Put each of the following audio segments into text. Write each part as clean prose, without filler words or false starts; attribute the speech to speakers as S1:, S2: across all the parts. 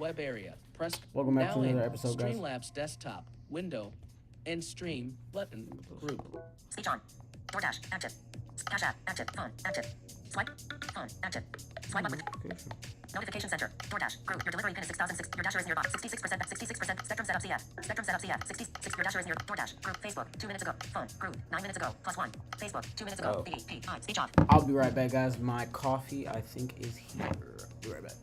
S1: web area. Press
S2: Welcome back to
S1: now
S2: another
S1: in
S2: episode, guys.
S1: Streamlabs desktop window and stream button group.
S3: Speech on. DoorDash active. Cash app active. Phone active. Swipe. Phone active. Swipe up with. Notification center. DoorDash group. Your delivery pin is 6006. Your dasher is in your box. 66%. 66%. Spectrum setup CF. Spectrum setup CF. 66. Your dasher is in your DoorDash group. Facebook. 2 minutes ago. Phone group. 9 minutes ago. +1. Facebook. 2 minutes ago. Speech off.
S2: I'll be right back, guys. My coffee, I think, is here. Be right back.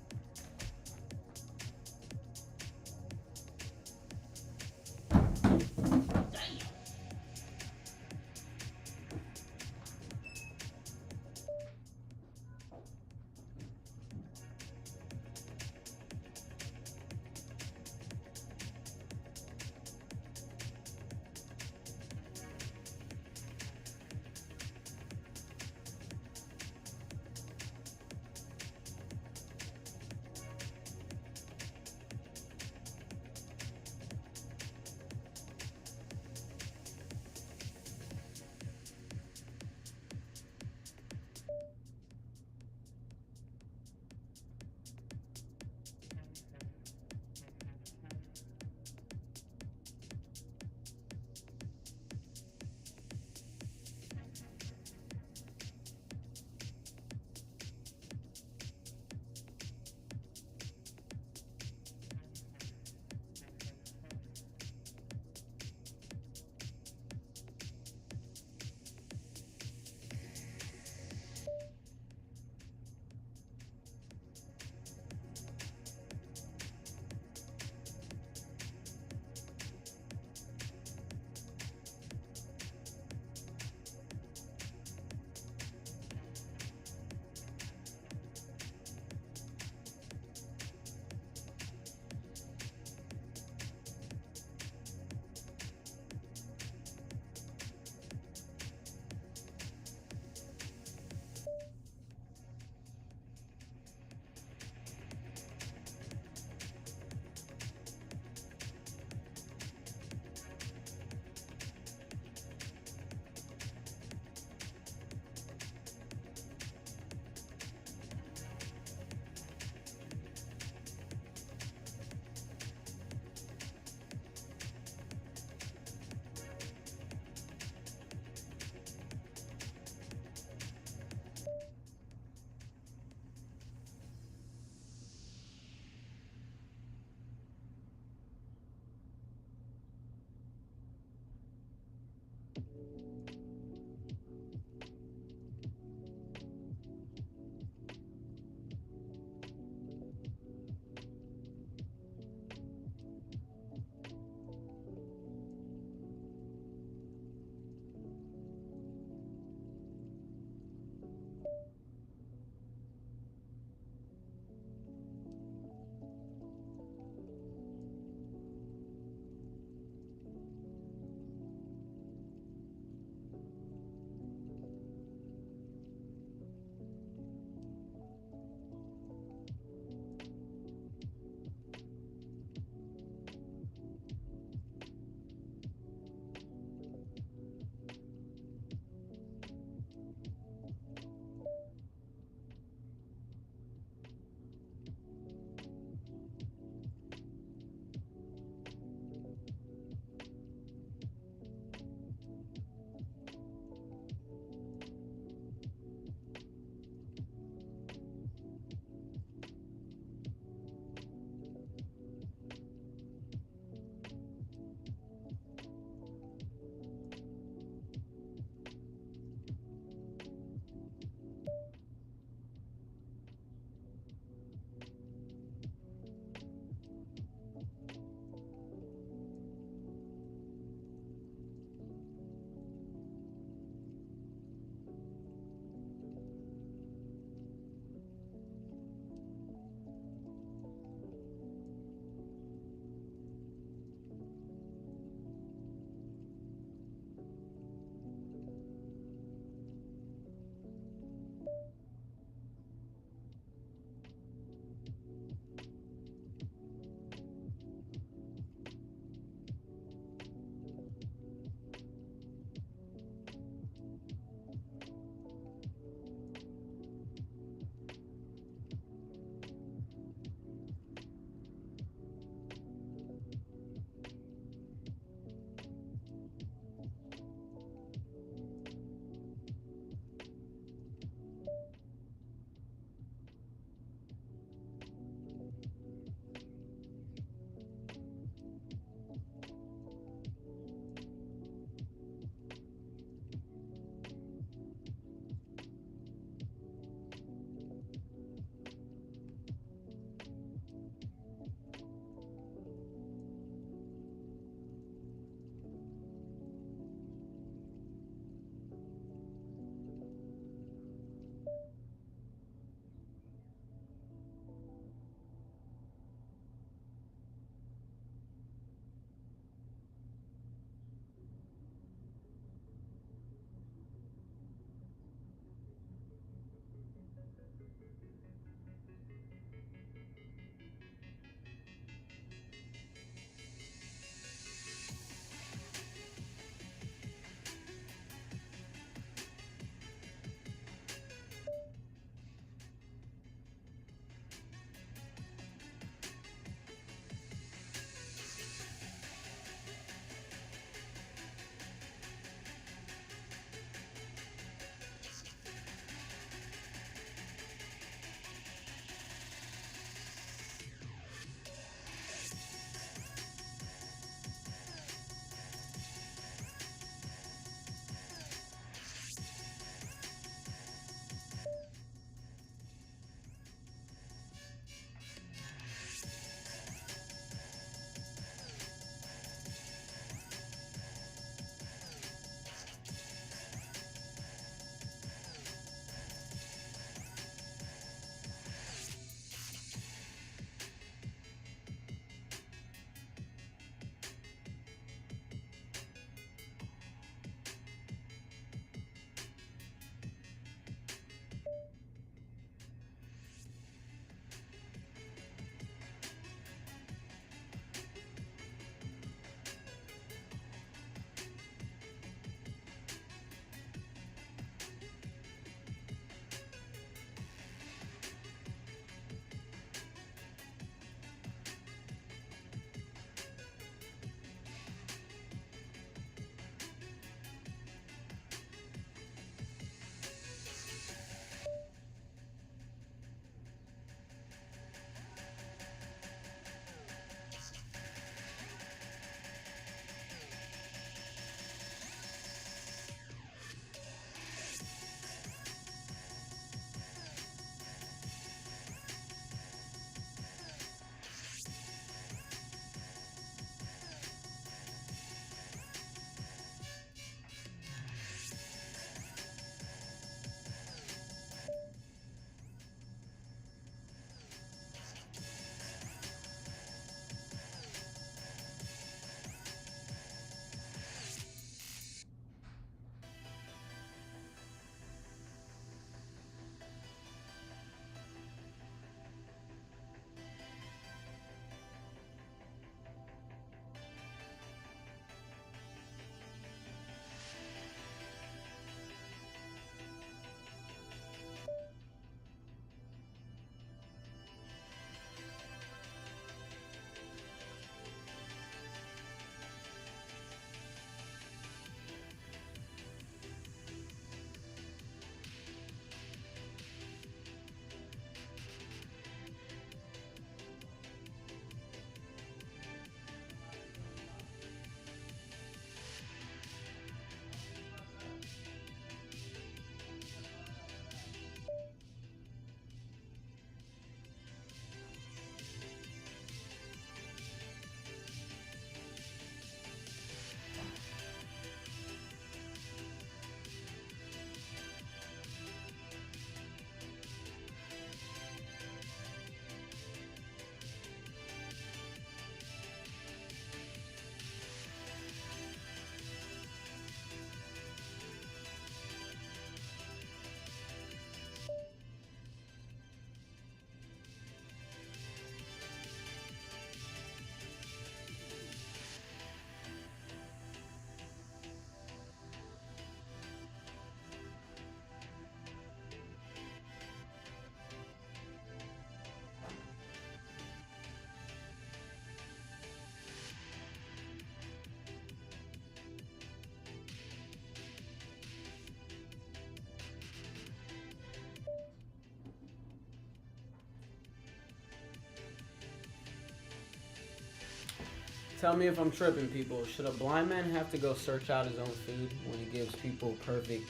S2: Tell me if I'm tripping, people. Should a blind man have to go search out his own food when he gives people perfect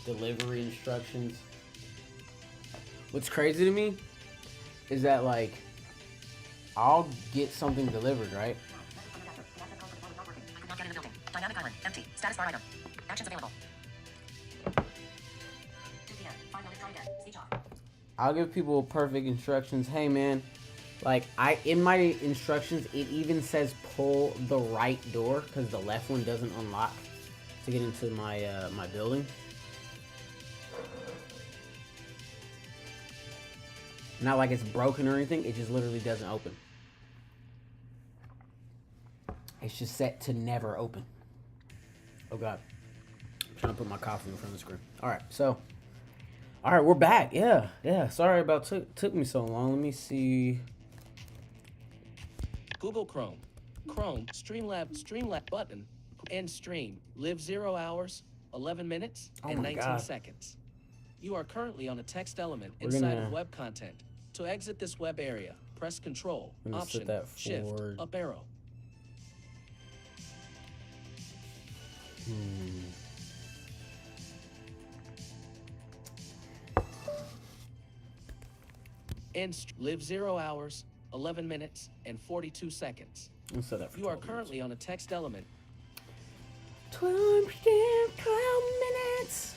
S2: delivery instructions? What's crazy to me is that, like, I'll get something delivered, right?
S3: Not get in the building. Dynamic island. Empty. Status bar item. Actions available. 2 p.m. 5 minutes. Try again. Speech off.
S2: I'll give people perfect instructions. Hey, man, like, in my instructions, it even says pull the right door because the left one doesn't unlock to get into my my building. Not like it's broken or anything. It just literally doesn't open. It's just set to never open. Oh, God. I'm trying to put my coffee in front of the screen. All right, so. All right, we're back. Yeah. Sorry about took me so long. Let me see.
S1: Google Chrome. Streamlab button. End stream. Live 0 hours, 11 minutes, and 19 seconds. You are currently on a text element inside of web content. To exit this web area, press Control, Option, Shift, up arrow. Live 0 hours, 11 minutes, and 42 seconds. You are currently on a text element.
S2: 12 minutes.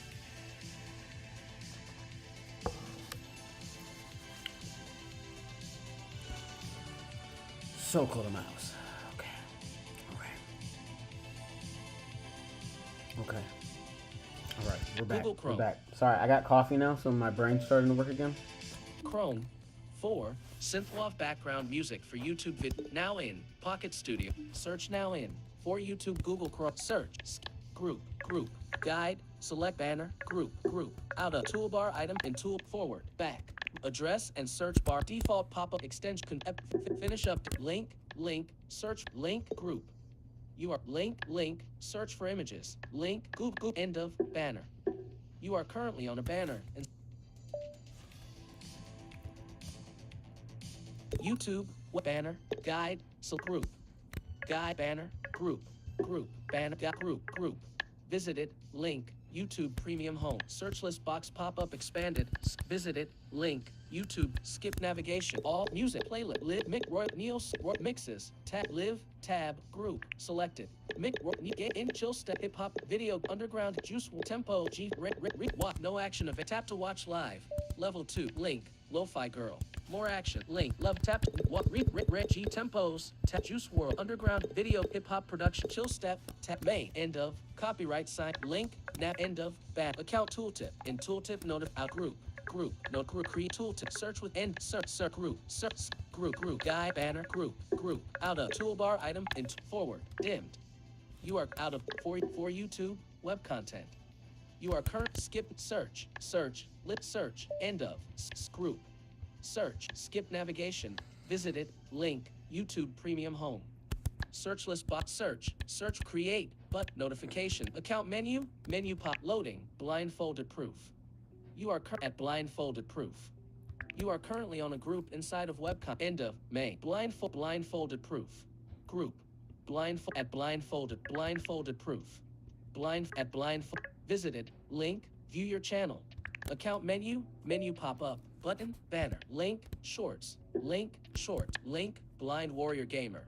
S2: So cold in my house. Okay. All right, we're back.
S1: Google Chrome.
S2: We're back. Sorry, I got coffee now, so my brain's starting to work again.
S1: Chrome. 4. Synthwave background music for YouTube vid. Now in Pocket Studio. Search now in for YouTube Google Chrome. Search. Group. Guide. Select banner. Group. Out of toolbar item and tool forward. Back. Address and search bar. Default pop-up extension. Finish up. Link. Search. Link. Group. You are link. Search for images. Link. Google. End of banner. You are currently on a banner. And YouTube, banner, guide, group, guide, banner, group, banner, group, visited, link, YouTube Premium Home, search list box pop-up expanded, visited, link, YouTube, skip navigation, all music, playlist, live, mic, roy, Neil's, mixes, live, tab, group, selected, mic, in, chill, step, hip hop, video, underground, juice, tempo, G, watch, no action of it, tap to watch live, level 2, link, lo-fi girl. More action. Link. Love tap. What? G tempos. Tap. Juice World. Underground. Video. Hip hop production. Chill step. Tap. Main. End of. Copyright sign. Link. Nav. End of. Back. Account tooltip. In tooltip. Note out group. Note group. Create tooltip. Search with end. Search. Group. Search. Group. Guy. Banner. Group. Out of. Toolbar item. And forward. Dimmed. You are out of for YouTube web content. You are current. Skip. Search. Lit. Search. End of. Group. Search, skip navigation, visited, link, YouTube Premium Home. Search list box, search, create, but notification, account menu pop, loading, blindfolded proof. You are at blindfolded proof. You are currently on a group inside of webcom, end of May, blindfolded proof. Group, blindfolded proof. Visited, link, view your channel. Account menu pop up. Button, banner, link, shorts, link, blind warrior gamer,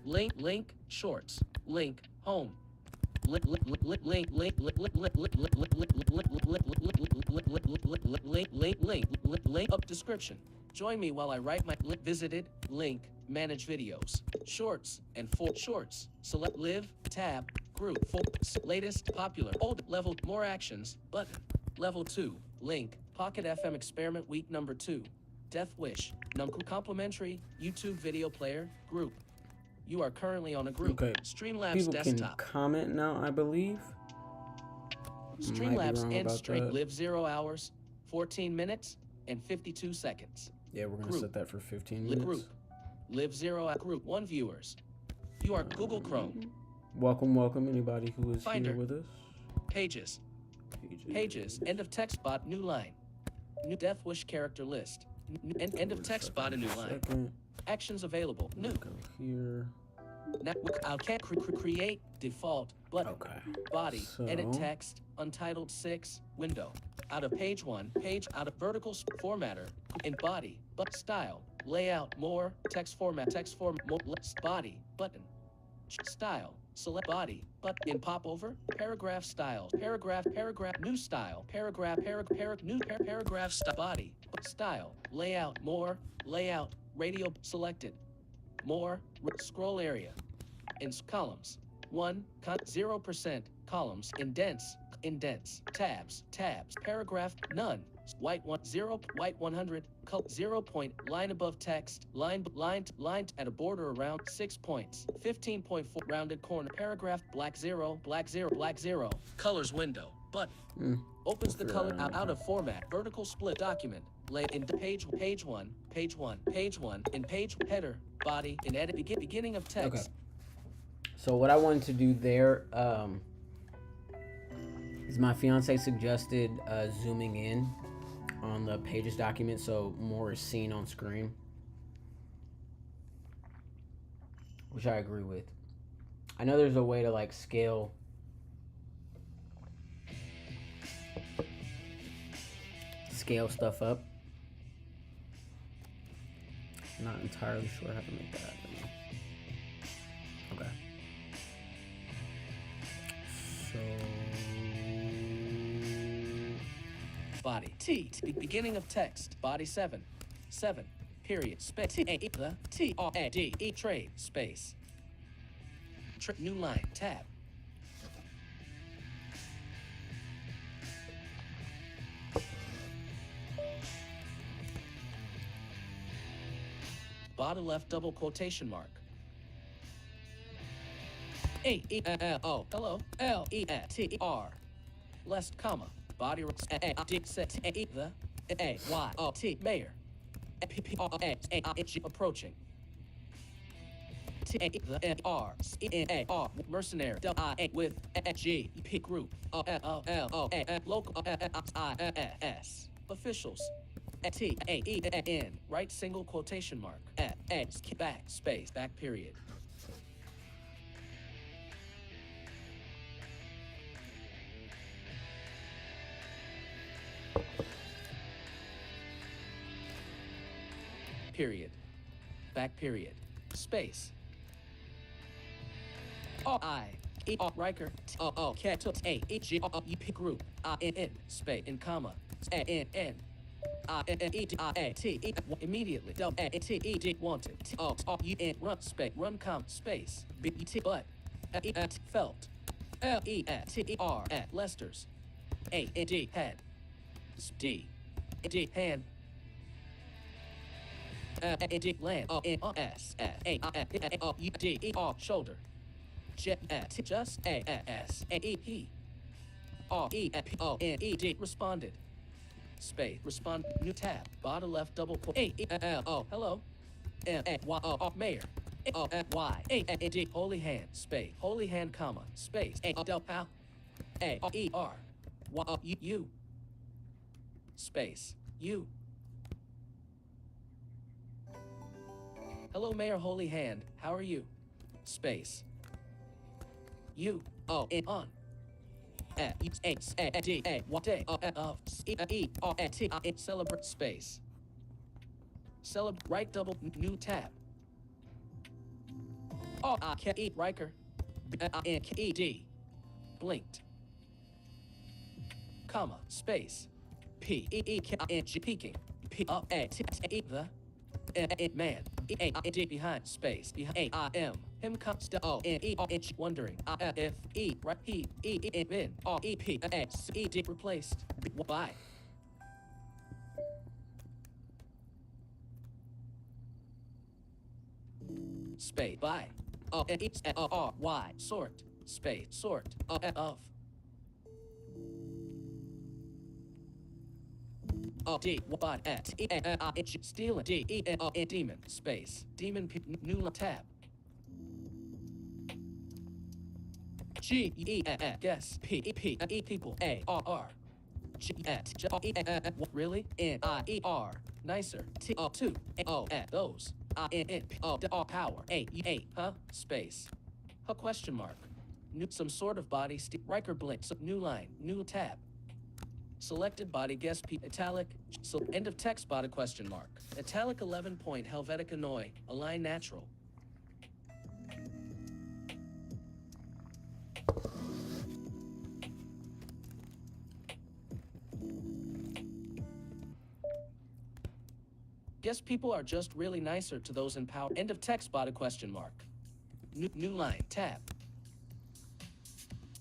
S1: link, shorts, link, home, link, up description. Join me while I write my visited, link, manage videos, shorts, and 4 shorts, select live, tab, group, latest, popular, old, level, more actions, button, level 2, link, PocketFM Experiment Week Number 2. Death Wish. Complimentary YouTube video player group. You are currently on a group.
S2: Okay.
S1: Streamlabs
S2: People
S1: desktop.
S2: Can comment now, I believe.
S1: Streamlabs end stream. Live 0 hours, 14 minutes, and 52 seconds.
S2: Yeah, we're going to set that for 15 minutes.
S1: Group. Live 0 group. 1 viewers. You are Google Chrome.
S2: Welcome anybody who is Finder. Here with us.
S1: Pages. End of text bot. New line. New Death Wish character list. End of text bot. A new line. Actions available. New.
S2: Go here.
S1: Now, I can't create default button.
S2: Okay.
S1: Body,
S2: So
S1: edit text, untitled 6, window. Out of page 1, page out of vertical formatter, in body, but style, layout, more, text form, more, body, button, style, select body, but in popover, paragraph styles, paragraph, new style, paragraph, new paragraph, body, style, layout, more, layout, radio, selected, more, scroll area, in columns, 0%, columns, indents, tabs, paragraph, none, white 0, white 100, 0 point, line above text, line at a border around 6 points, 15.4, rounded corner, paragraph, black 0, colors window, button, opens the color out of format, vertical split document, lay in page 1, in page header, body, in edit, beginning of text.
S2: Okay. So what I wanted to do there is my fiance suggested zooming in on the pages document so more is seen on screen, which I agree with. I know there's a way to like scale stuff up. I'm not entirely sure how to make that happen. Okay. So
S1: body beginning of text, body 7 period space T-R-A-D-E trade space new line tab, bottom left double quotation mark, A-E-L-O, hello, L-E-T-R, left comma, body A-D set A the A-Y-O-T mayor, P-P-R-A-A-I-G approaching, T-A-the-N-R C-N-A-R mercenary W-I-A with G-P group L-O-L-O-A local I-S officials T-A-E-N right single quotation mark X back space back period. Period. Back period. Space. R-I-E-R Riker T-O-O Cato A-E-G-R-U-P group I-N-N space in comma A-N-N I-N-N-E-D-I-A-T-E immediately W-A-T-E-D wanted T-O-R-U-N run space run comma space B-E-T but E-T felt L-E-T-E-R at Lester's A-N-D head D-D hand D land O-N-S-A-A-U-D-E-R shoulder J-T just A-S-A-E-P R-E-P-O-N-E-D responded space respond new tab bottom left double quote A-E-L-O hello M-A-Y-O mayor O-N-Y-A-N-D holy hand space holy hand comma space A-O-L A-R-E-R Y-O-U space U. Hello, Mayor Holy Hand. How are you? Space. You. Oh, in on. Celebrate space. Celebrate right double new tab. R-I-K-E Riker. B-I-N-K-E-D. Blinked. Comma space. P-E-E-K-I-N-G peeking. P-O-A-T-E the. Man, E-A-I-N-D behind space, behind A-I-M, him comes to O-N-E-R-N-G wondering, I-F-E, right, he, E-E-N, R-E-P-S-E-D replaced, by. Space, by, O-N-E-R-Y, sort, space, sort, of. D what at E-A-I-N-G stealing D-E-N-O-N demon space demon new tab G-E-N guess P-E-P-E people A-R-R G-E-T really N-I-E-R nicer T-O-2 O-At those Power. Huh? Space. A question mark. New, some sort of body. Riker blink. So, new line. New tab. Selected body guest P italic. So end of text body question mark. Italic 11 point Helvetica Noi. Align natural. Guess people are just really nicer to those in power. End of text body question mark. New line. Tab.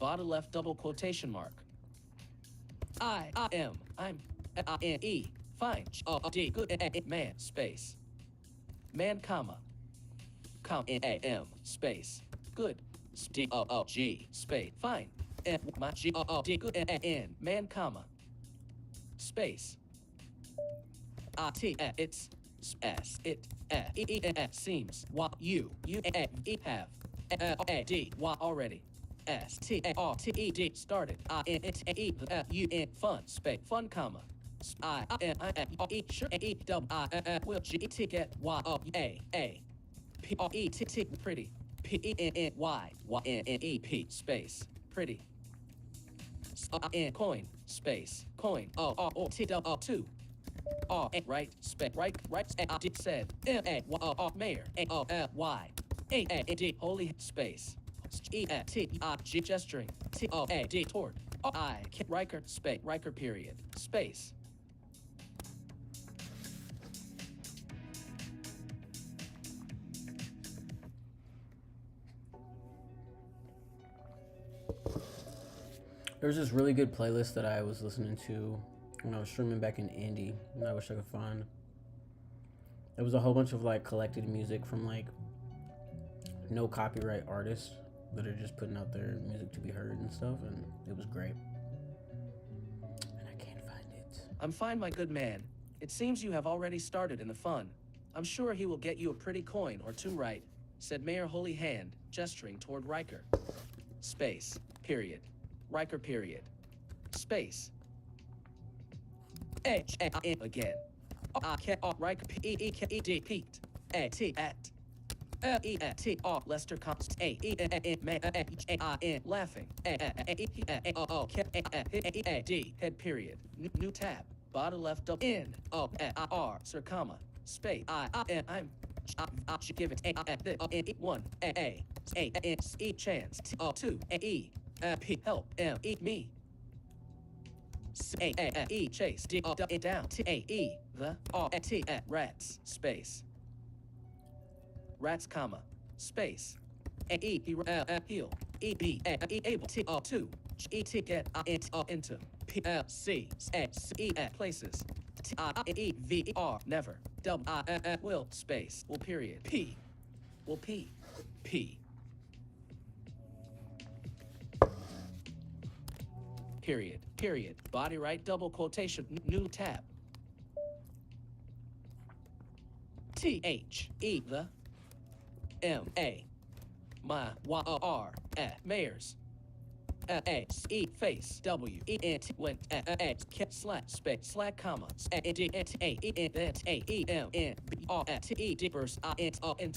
S1: Bottom left double quotation mark. I'm E. Fine. D. Good. Man. Space. Man, comma. M. Space. Good. G. Space. Fine. My G. D. Good. N. Man, comma. Space. T. It's. S. It. E. Seems. Y. You. E. Have. D. Y. Already. S. T. R. T. E. D. Started. N. E. U. N. Fun. Space. Fun, comma. I. N. E. Sure. E. W. Will. G. T. Get. Y. A. P. R. E. T. T. Pretty. P. E. N. Y. Y. N. E. P. Space. Pretty. N. Coin. Space. Coin. O. T. W. 2. R. Right. Space. Right. D. Said. M. A. Y. Mayor. A. Y. A. D. Holy. Space. E. T. I. G. Gesturing. T. O. A. D. Toward. I. Riker. Space. Riker. Period. Space.
S2: There's this really good playlist that I was listening to when I was streaming back in Indy, and I wish I could find. It was a whole bunch of like collected music from like no copyright artists that are just putting out their music to be heard and stuff, and it was great. And I can't find it.
S1: I'm fine, my good man. It seems you have already started in the fun. I'm sure he will get you a pretty coin or two right, said Mayor Holy Hand, gesturing toward Riker. Space. Period. Riker. Period. Space. H. Again. Riker. P. E. K. E. D. Pete. A. T. At. E. T. R. Lester. Const. A. E. Man. A. N. Laughing. A. O. K. A. D. Head. Period. New tab. Bottom left. Double. N. O. R. Sir. Comma. Space. I'm. Give it. A. 1. A. E. Chance. 2. E. P. Help. M. E. Me. A. E. Chase. D. Down. T. A. E. The. R. T. Rats. Space. Rats, comma. Space. A. E. Heal. E. B. E. Able. T. 2. E. T. Get. Into. P. L. C. S. E. Places. T. E. V. R. Never. W. Will. Space. Will. Period. P. Will. P. P. Period. Period. Body right double quotation. New tab. T. H. E. The. M. A. My. Y. R. Mayors. A. E. Face. W. E. N. T. Went. A. Slash. Space. Slash. Comma. A. D. N. T. A. E. N. A. E. M. N. B. R. T. E. D. Verse. I. N.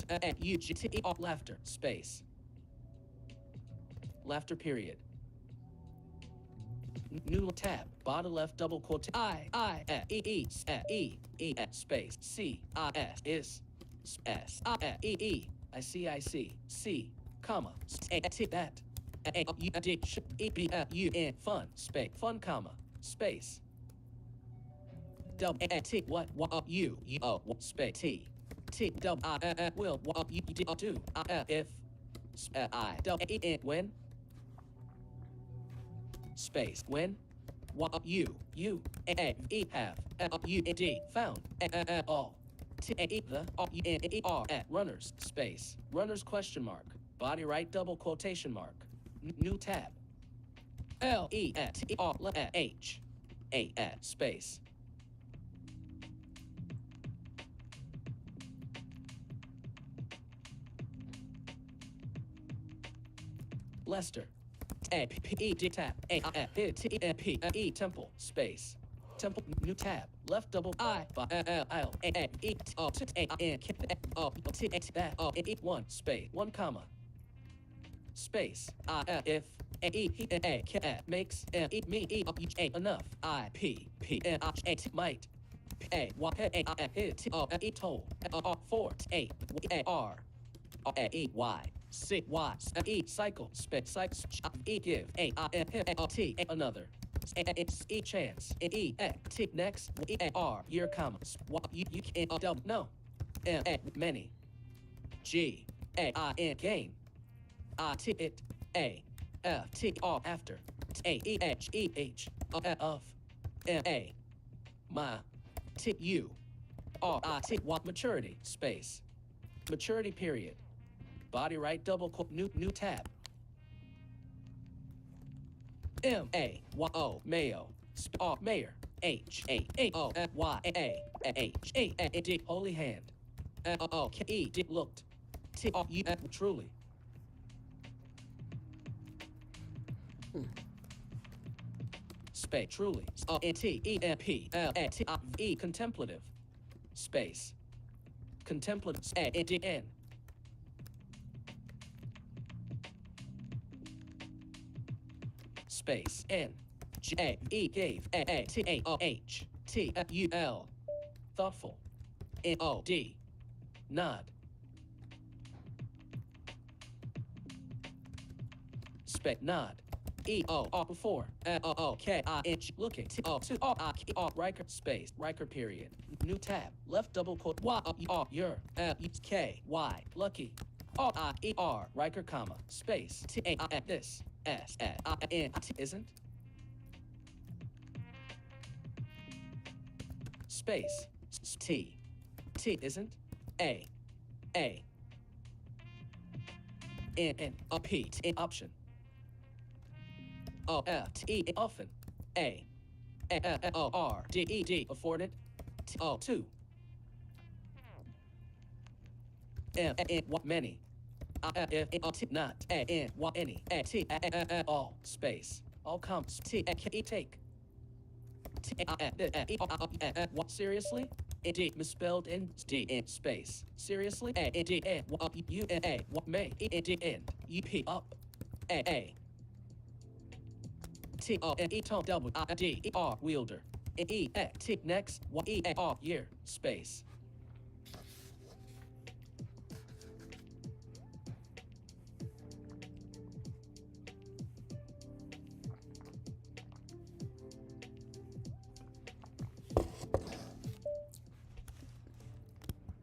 S1: N. U. G. T. E. R. Laughter. Space. Laughter. Period. New tab. Bottom left double quote. E. Space. C. Is. S. E. I see. C. Comma. T. That. U. D. E. B. U. N. Fun. Space. Fun. Comma. Space. W. T. What? U. O. Space. T. T. W. Will. You. D. Do. If. I. W. E. N. When. Space. When. You. A. E. Have. U. D. Found. All. T. E. The. U. N. E. R. Runners. Space. Runners question mark. Body right double quotation mark. New tab. L. E. T. R. H. A. Space. Lester. A. P. E. D. Tab. A. P. T. E. P. E. Temple. Space. Temple. New tab. left double I, L, A, E, T, O, T, A, N, K, O, T, T, that, O, E, 1, space, 1 comma, space, I, if, A, E, A, K, makes, E, me, E, A, enough, I, P, N, I, A, T, might, A, Y, A, I, T, O, E, told, 4, A, R, E, Y, C, Y, E, cycle, space, E, give, A, I, T, another, E, chance, E, T, next, E, R, year, comma, you, double, no, many, G, A, I, N, gain, I, T, it, A, F, T, R, after, A, E, H, E, H, of, A, my, T, U, R, I, T, what, maturity, space, maturity period, body right, double quote, new tab, M, A, Y, O, mayo, R, mayor, H, A, O, Y, A, H, A, D, holy hand, O, K, E, D, looked, T, R, U, truly, space, truly, T, E, M, P, L, A, T, I, V, contemplative, space, contemplative, A, D, N, space, N, G, A, E, gave, A, T, A, O, H, T, U, L, thoughtful, N, O, D, nod, space, nod, E, O, R, before, O, K, I, N, G, looking, T, O, 2, R, I, K, R, Riker, space, Riker, period, new tab, left double quote, Y, R, your, K, Y, lucky, R, I, E, R, Riker, comma, space, T, A, I, this, S, I, N, T, isn't, space, T, T, isn't, A, N, P, T, option, O, F, T, E, often, A, O, R, D, E, D, afforded, T, O, 2, M, N, what, many, F, T, not, N, what, any, T, all, space, all comps, T, K, E, take, T, E, what, seriously? D, misspelled in, D, in, space, seriously? D, N, what, U, A, what, may, E, D, N, U, P, up, A, T, O, N, E, tone, double, I, D, E, R, wielder, E, T, next, what, E, R, year, space.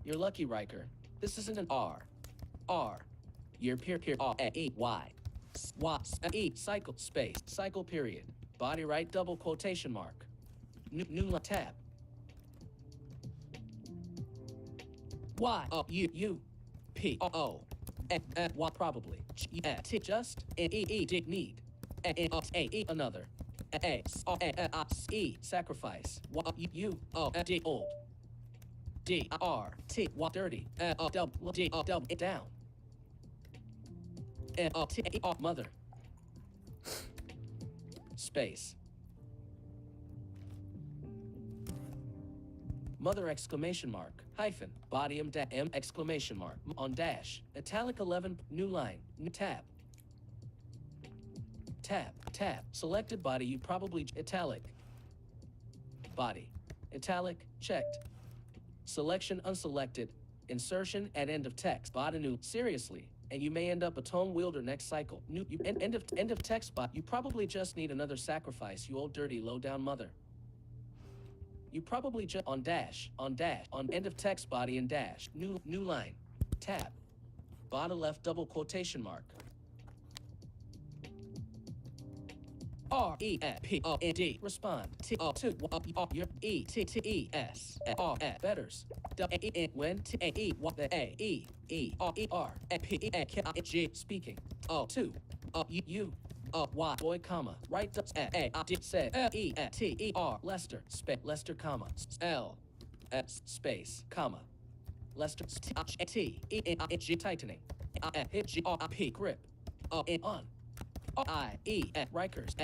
S1: You're lucky, Riker. This isn't an R. R. Year, R, E, Y. Y, E, cycle, space, cycle, period. Body right, double quotation mark. New tab. Y, O, U, P, O, Y, probably. T, just, E, D, need. A, E, another. A, E, sacrifice. Y, U, O, D, old. D, R, T, Y, dirty. Double, D, double, it down. T, E, R, mother. Space. Mother, exclamation mark, hyphen, body M, exclamation mark, on dash, italic 11, new line, new tab. Tab, selected body, you probably, italic. Body, italic, checked. Selection unselected, insertion at end of text, body new, seriously, and you may end up a tone wielder next cycle. New, end of text bot, you probably just need another sacrifice, you old dirty low down mother. You probably just on end of text body and dash, new line, tab, bottom left double quotation mark. R, E, P, O, N, D, respond, T, O, 2, your E, T, T, E, S, R, F, betters, W, E, N, when, T, A, E, what, the A, E, R, E, R, P, E, K, I, G, speaking, O, 2, U, Y, boy, comma, right, A, I, D, said, E, T, E, R, Lester, Lester, comma, L, S, space, comma, Lester, T, E, N, I, G, tightening, I, hit, G, R, I, P, grip, N, on, I, E, Rikers,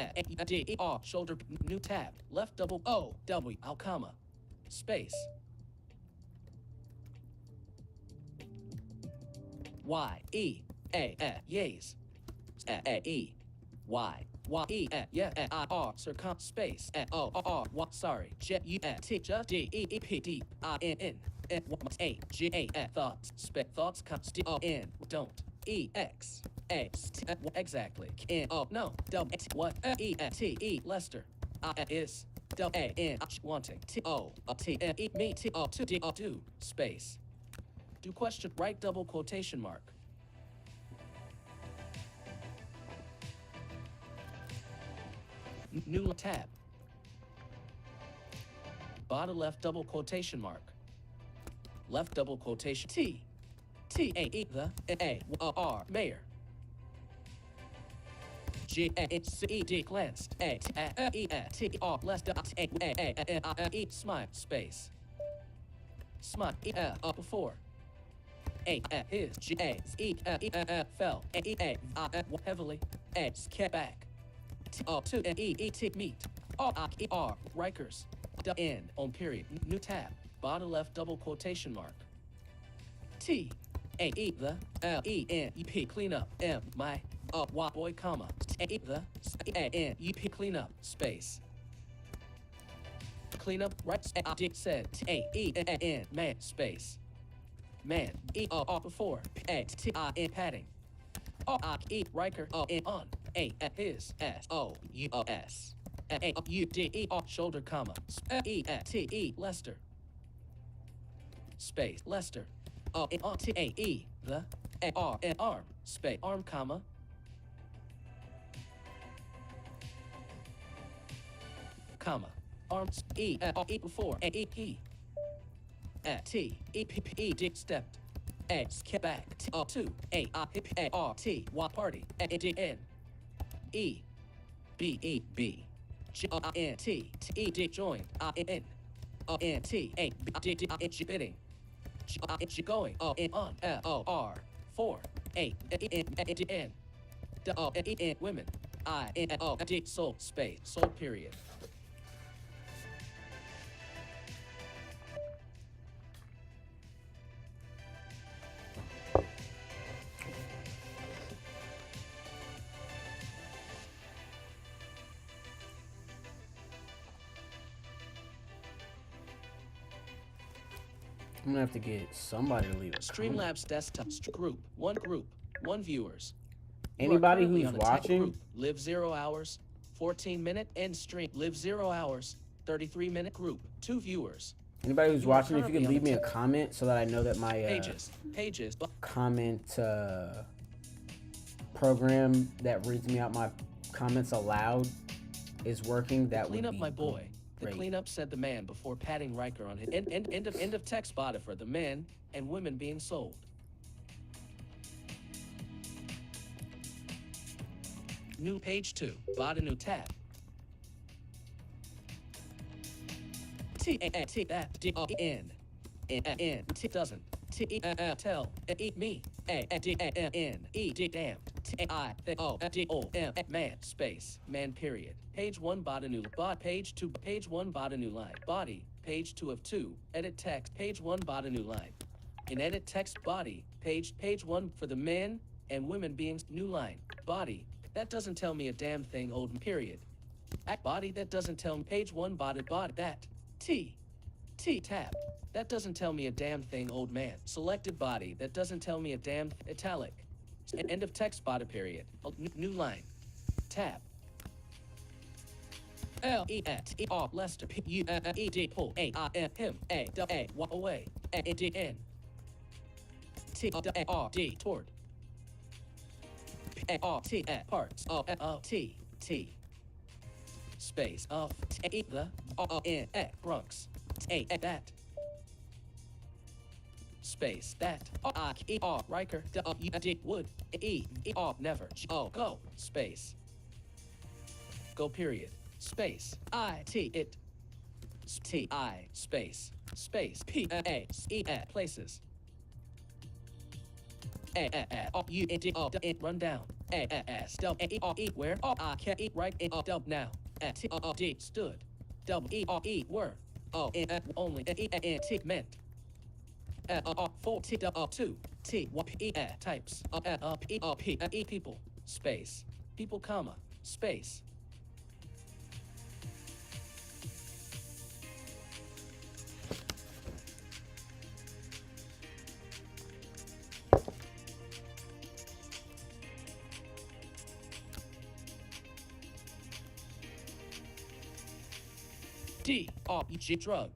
S1: D, E, R, shoulder, new tab, left double O, W, comma, space. Y E A yays. E Y E yeah I R circum space O R Y sorry J U T just D E E P D I N N A G A thoughts thoughts comes D O N don't E X A exactly N O no W what E T E Lester I is W A N wanting T O T E me T O 2 D O do space do question right double quotation mark. New tab. Bottom left double quotation mark. Left double quotation T. T A E the A R mayor. G A C E D glanced A E T R left A E smile space. Smile E before. A his G A E fell A heavily X kept back. To E T meet R Rikers the end on period new tab bottom left double quotation mark T A E the L E N E P clean up M my Y boy comma A E the A N E P clean up space clean up right I did said A E N man space man E R before A T I N padding R E Riker N on A his S O U O S A U D E R shoulder comma E T E Lester space Lester T A E the R and arm space arm comma comma arms E before A E P T E P P E dick stepped X kept back T O 2 A I P A R T Y party A D N E B E B J I N T T E D joined I N N T A B D D I N G bidding G I N G going N on L O R 4 A N D N D O E N women I N O D soul space soul period.
S2: I'm gonna have to get somebody to leave a comment.
S1: Streamlabs desktop group, one viewers.
S2: Anybody
S1: You are currently
S2: who's
S1: on a tech
S2: watching,
S1: group. Live 0 hours, 14-minute end stream. Live 0 hours, 33-minute group, 2 viewers.
S2: anybody who's
S1: You are
S2: watching, if you could
S1: currently
S2: leave
S1: on
S2: me
S1: a
S2: a comment so that I know that my
S1: Pages.
S2: comment program that reads me out my comments aloud is working, that would
S1: Clean up
S2: be
S1: my boy. The
S2: great.
S1: cleanup said the man before patting Riker on his end of text body for the men and women being sold. New page 2. Bought a new tab. T A T that D O N N T doesn't T E tell E me A D N E D damned T A I O D O M man space man period. Page 1 bought a new bot. Page 2 page 1 bought a new line body. Page 2 of 2 edit text. Page 1 bought a new line. In edit text body page 1 for the men and women being new line body. That doesn't tell me a damn thing old period. Act body that doesn't tell me page 1 body that T tab. That doesn't tell me a damn thing old man. Selected body that doesn't tell me a damn italic. End of text body period. New line. Tab. L E T E R Lester P U E D pull A I M him A W A walk away A D N T A R D toward P A R T A parts O T T space of T the O N A Bronx T A that space that I E R Riker D D wood E R never O go space go period space I T it T I space P A E A places U N D O run down S W E R E where I can't eat right in O now T O D stood W E R E were only meant 4 T 2 T P types people space people comma space D R E G drug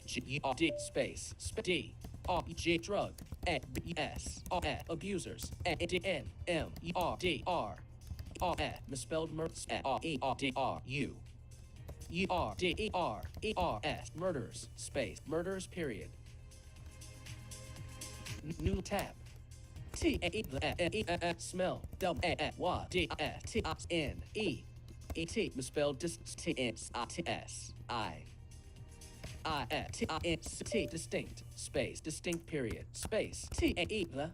S1: G E R D space D R E G drug A B S R A abusers A D N M E R D R R A misspelled R E R D R U E R D E R E R S murders space murders period new tab T A E smell W A Y D T N E E T misspelled T S I T S I T T distinct space distinct period space T A E the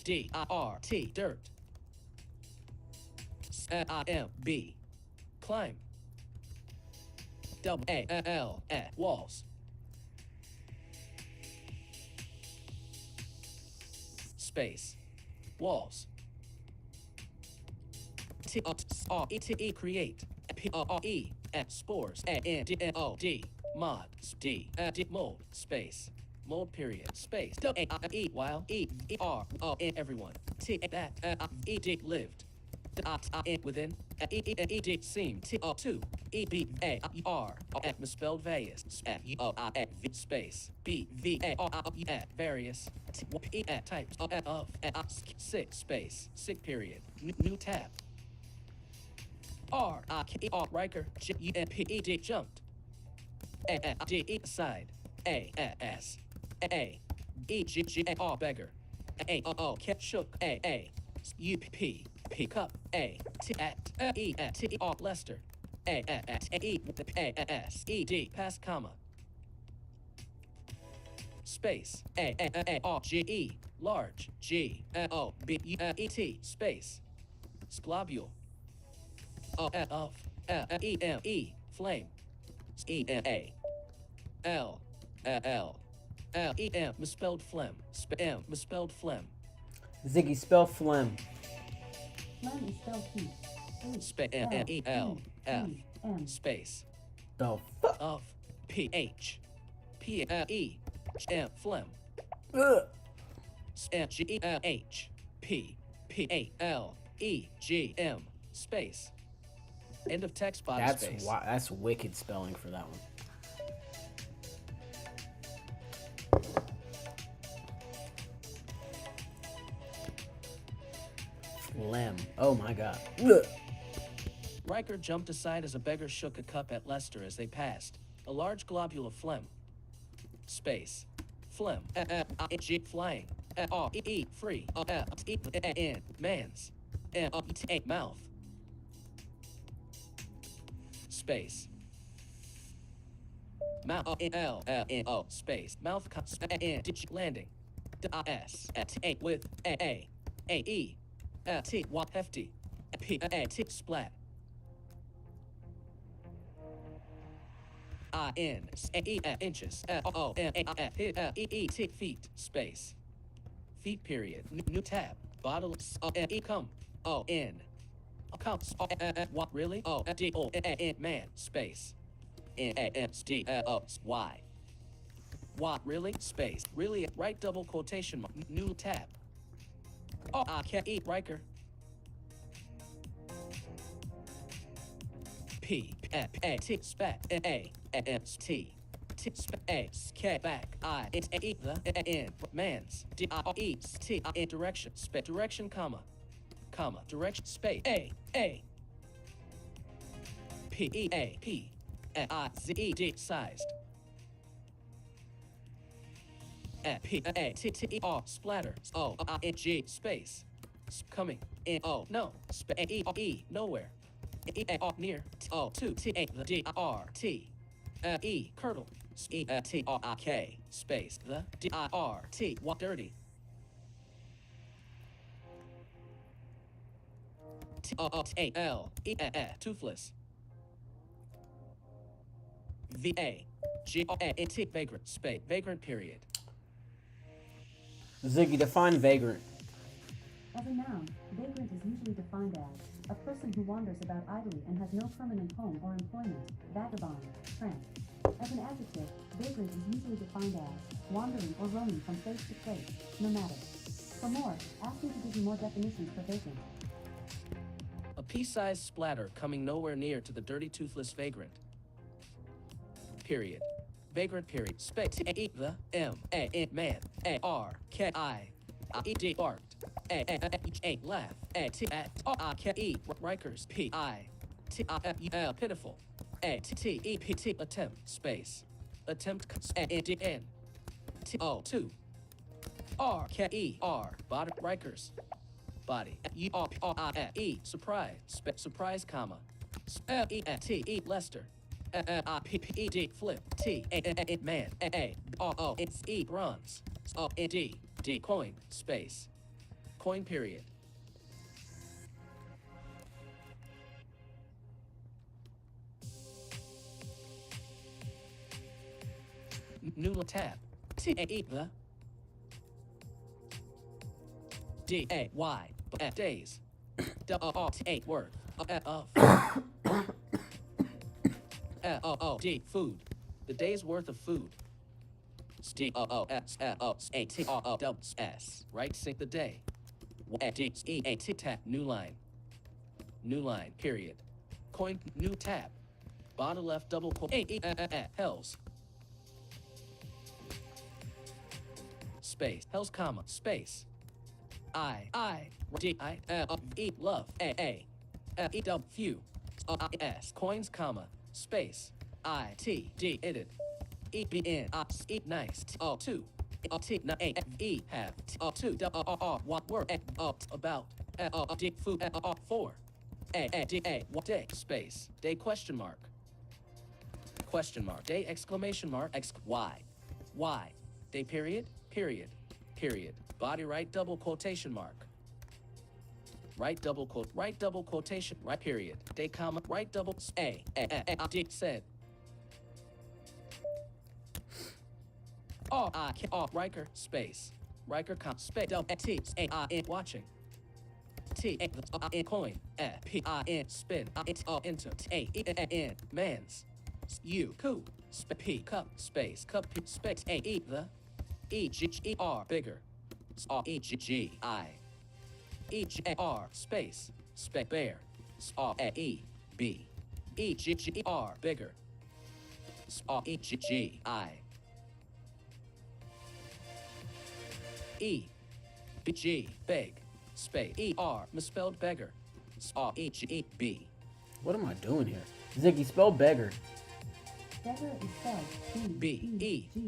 S1: D I R T dirt I M B climb W A L walls space walls T R E T E create P R E spores A N D N O D mod D D mold space mold period space W A E while E E R O N everyone T that E D lived within E E E D seem T O 2 E B A R misspelled various O I V space B V A R various E types of 6 space sick period new tab R I K E R Riker G U N P E D jumped A D E side A S A E G G A R beggar A O O shook A U P P cup A T at E at T E R Lester A at E A S E D pass comma space A R G E large G O B U E T space globule of E M E flame E M A L L L E M misspelled phlegm M misspelled phlegm
S2: Ziggy, spell phlegm.
S4: Phlegm is spelled
S1: M E L F space
S2: The fuck?
S1: of P H P E M phlegm G E L H P P A L E G M space end of text body space.
S2: That's wicked spelling for that one. Phlegm. Oh my god.
S1: Riker jumped aside as a beggar shook a cup at Lester as they passed. A large globule of phlegm. Space. Phlegm. G flying. R E E free. E N man's. Mouth. Space. Mouth L N O space. Mouth N landing. S T with A E T hefty. P A T splat. I N E inches. O N E E T feet space. Feet period. New tab. Bottle E come. O N. Counts. What really? O D O N man space. N A S D O Y. What really? Space. Really? Right double quotation mark. New tab. Oh, I can't eat Riker. P A T spat A S T T A K back I it's E the N man's D I E T I direction space direction comma direction space A P E A P I Z E D sized P A T T E R splatter O I N G space coming in O no space E E nowhere E A R near O 2 T A the D R T E curdle E T R I K space the D I R T what dirty T O T A L E toothless V-A-G-R-A-N-T, vagrant, space, vagrant, period.
S2: Ziggy, define vagrant.
S4: As a noun, vagrant is usually defined as a person who wanders about idly and has no permanent home or employment, vagabond, tramp. As an adjective, vagrant is usually defined as wandering or roaming from place to place, nomadic. For more, ask me to give you more definitions for vagrant.
S1: A pea-sized splatter coming nowhere near to the dirty toothless vagrant. Period. Vagrant, period. Space. The M-A-N man. A-R-K-I-E-D barked. A laugh. A-T-A-R-I-K-E Rikers. P-I-T-I-F-E-L pitiful. A-T-T-E-P-T attempt. Space. Attempt. A-N T-O-2 R-K-E-R body Rikers. Body. E-R-P-R-I-E surprise. Surprise, comma. L-E-T-E Lester. P-P-E-D flip. T-A-A man. A-R-O it's E bronze. O-N-D D coin space. Coin, period. New tab. T-A-E the D-A-Y days. D-O-R-T-A worth of L-O-O-D food. The day's worth of food. D-O-O-S-L-O-A-T-R-O-S. Right, sync the day. D-E-A-T tab. New line. New line, period. Coin, new tab. Bottom left double quote. Hells. Space. Hells, comma. Space. I-D-I-L-E love. A-A-E-W few. S coins, comma. Space. I-T-D edit. E-B-N E nice. T-O-2 T-N-A-F-E have T-O-2 D-O-R-R what word about D food for A-A-D-A what day space day question mark day exclamation mark Y day period body right double quotation mark right double quotation right period day comma right double A-D said R-I-K-R Riker space Riker space T-A-I-N watching T-A-I-N coin P-I-N spin enter T-A-E-N mans U coup P cup space space A-E the E-G-G-R bigger R-E-G-G-I E-G-R space spec bear R-A-E-B E-G-G-R bigger R-E-G-G-I E-B-G, beg, space, E-R, misspelled beggar, R-E-G-E-B.
S2: What am I doing here? Ziggy, spell beggar.
S4: Beggar is spelled
S1: B-E-G-G-A-R,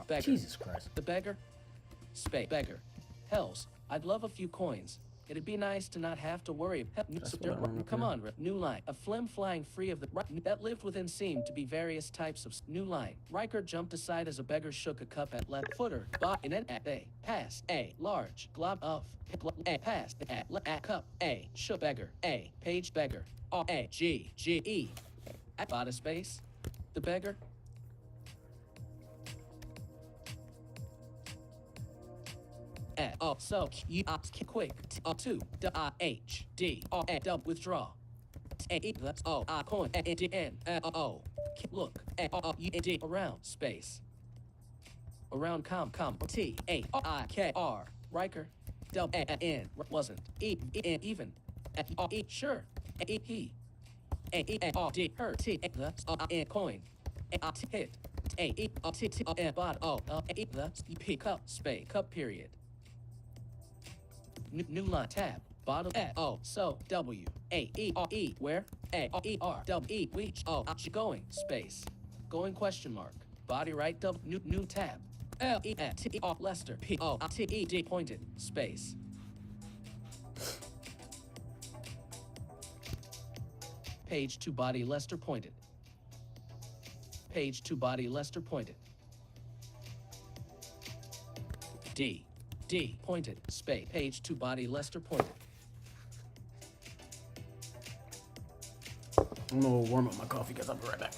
S1: beggar.
S2: Jesus Christ.
S1: The beggar, space, beggar. Hells, I'd love a few coins. It'd be nice to not have to worry. Come on, new line. A phlegm flying free of the that lived within seemed to be various types of new line. Riker jumped aside as a beggar shook a cup at left footer. And then a passed a large glob of a passed at cup a shook beggar a page beggar R-A-G-G-E at bottom space the beggar. So you quick to D-I-H-D R-A-W withdraw A-E-O coin A-N-O look A-O-U-D around space around com T-A-I-K-R Riker W-A-N wasn't E-N even E sure E-He A-E-R-D her T-A-N coin A-T hit A-E-T-T-N bot A-E-P cup space cup period. New line tab bottom so W-A-E-R-E where A-R-E-R-W-E reach going space going question mark body right W new tab L-E-T-E-R Lester P-O-T-E-D pointed space page to body Lester pointed page to body Lester pointed D pointed space page to body Lester pointed.
S2: I'm gonna warm up my coffee because I'll be right back.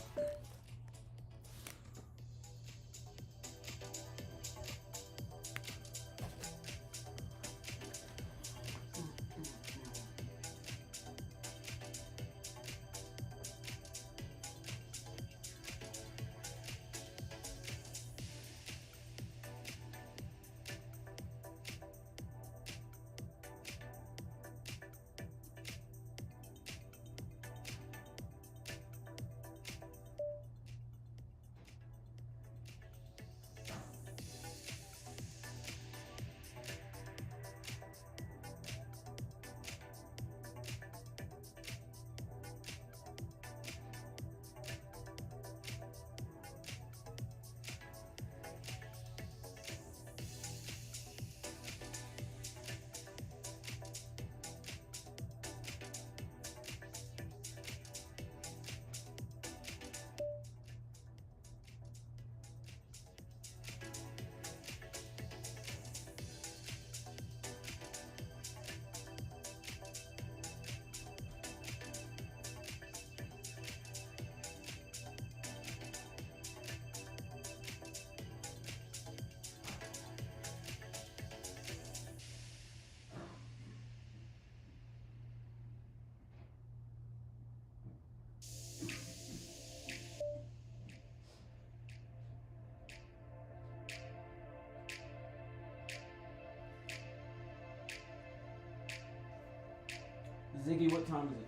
S2: Ziggy, what time is it?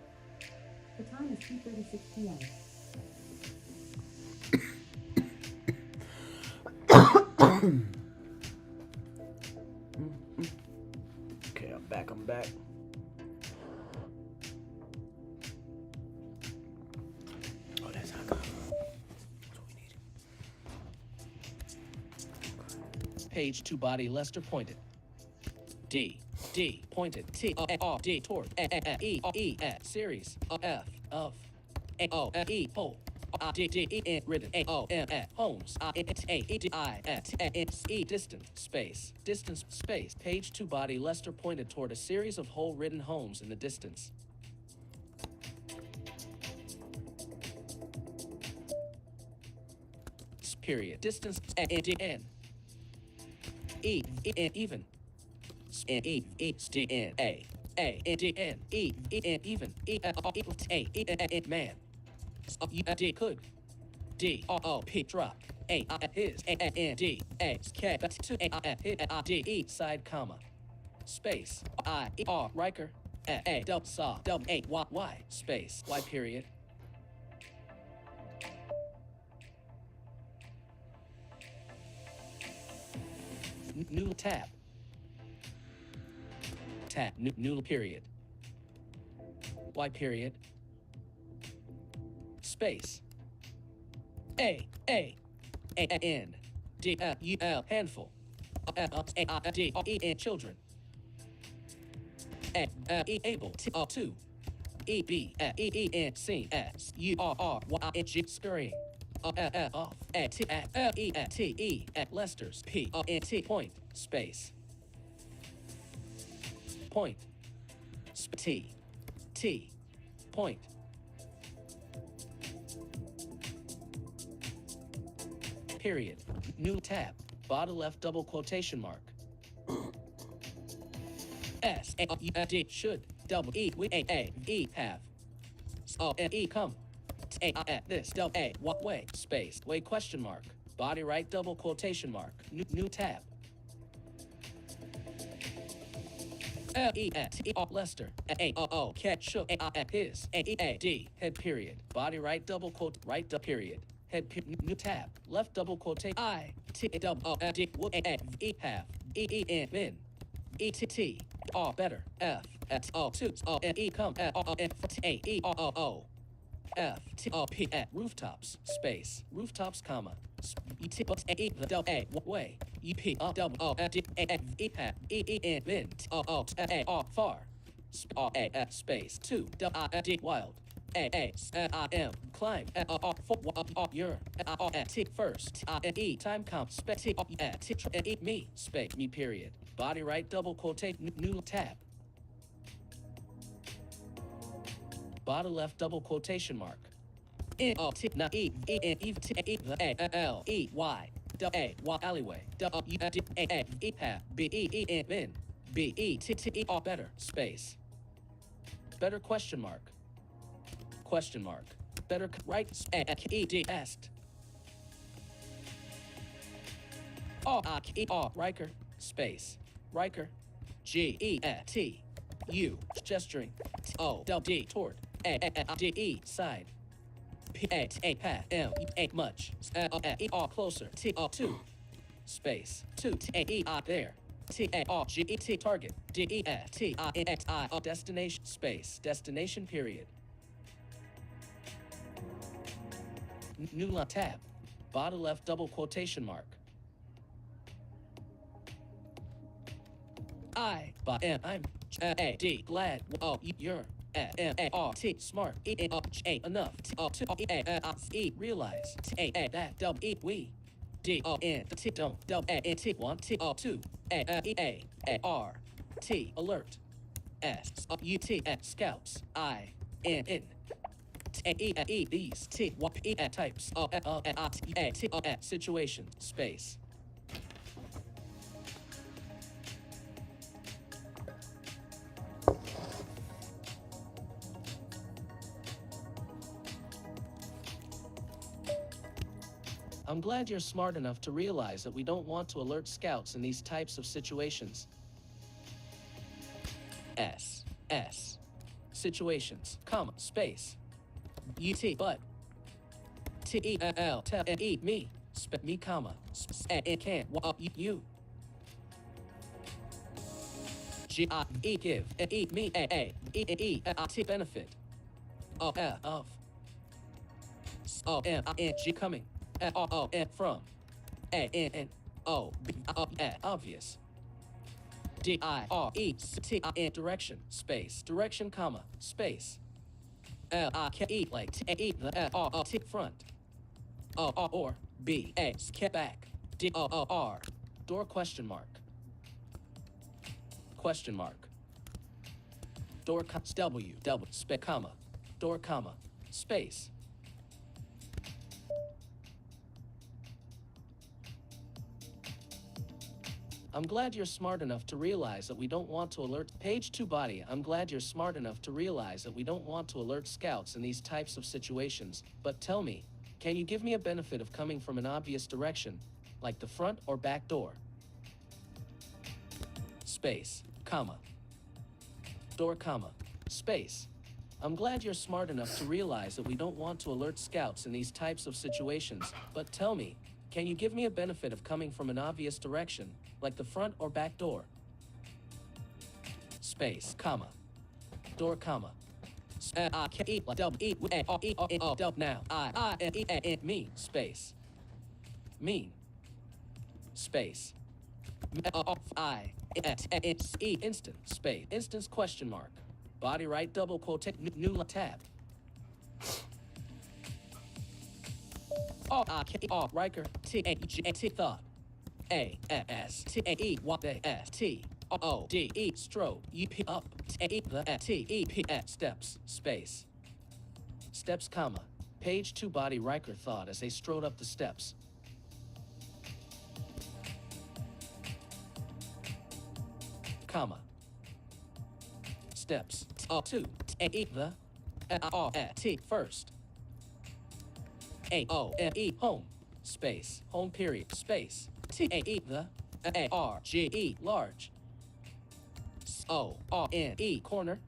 S4: The time is 2:36 p.m.
S2: Okay, I'm back. Oh, that's how come. That's what we need.
S1: Page 2 body Lester pointed. D pointed T D toward E series F of O E pole D E written O M homes A D I S E distance space. Page 2 body Lester pointed toward a series of whole written homes in the distance. Period. Distance N E even. N E E D N A N D N E N even equal to A man. U D could D O P drop A his N D A K to A D E side comma space I R Riker A double saw double A Y space Y period. New tab new period Y period space A N D U L handful D E N children able to E B E N C S U R Y N G scurrying off T E T E at Lester's P N T point space point T point period new tab bottom left double quotation mark S A D should double E with A E have O N E come A this double A what way space way question mark body right double quotation mark new tab E T Lester A O catch shook A his A D head period body right double quote right period head new tab left double quotation I T double O D A E have E N min E T T R better F X O 2 O N E come O N A E O F T O P at rooftops space rooftops comma E T A double A way E P double O D A E hat E N min O A R far R A space 2 double I D wild A I M climb R your T first E time count space T E me space me period body right double quotate new tab bottom left double quotation mark. In o t na e e n e t e the a l e y d a y alleyway d u d a a e ha b e e n bin b e t t e r better space. Better question mark. Question mark. Better right e d est. R I K E R Riker space Riker G E T U gesturing T O W D toward A D E side P A T A pat M E much E R closer T O 2 space 2 T A E I there T A R G E T target D E S T I N X I destination space destination period. New line tab bottom left double quotation mark. I, but am I'm A D glad you're M A R T smart E N A enough T O to E realize T A that W E we D O N T don't W A N T 1 T O 2 A R T alert S U T scouts I N N T E these T W E types A T situation space. I'm glad you're smart enough to realize that we don't want to alert scouts in these types of situations. S situations, comma, space. UT but TEL tell and eat me, me, comma, and can't you. GIE give and eat me T benefit. Of MING coming. And from obvious DIRECT direction space direction comma space LIKE like T the T front or B back DOR door question mark door W space comma door comma space. I'm glad you're smart enough to realize that we don't want to alert page 2 body. I'm glad you're smart enough to realize that we don't want to alert scouts in these types of situations, but tell me, can you give me a benefit of coming from an obvious direction, like the front or back door? Space, comma, door, comma, space. I'm glad you're smart enough to realize that we don't want to alert scouts in these types of situations, but tell me, can you give me a benefit of coming from an obvious direction, like the front or back door? Space, comma, door, comma. I can eat like now. Me, space. Mean. Space. Instant, space. Instance question mark. Body right double quote new tab. Riker T thought ASTAE what the STODE stroke UP up TEP steps space steps comma page 2 body Riker thought as they strode up the steps. Comma steps to the T first AOME home space home period space TAE the ARGE large ORNE corner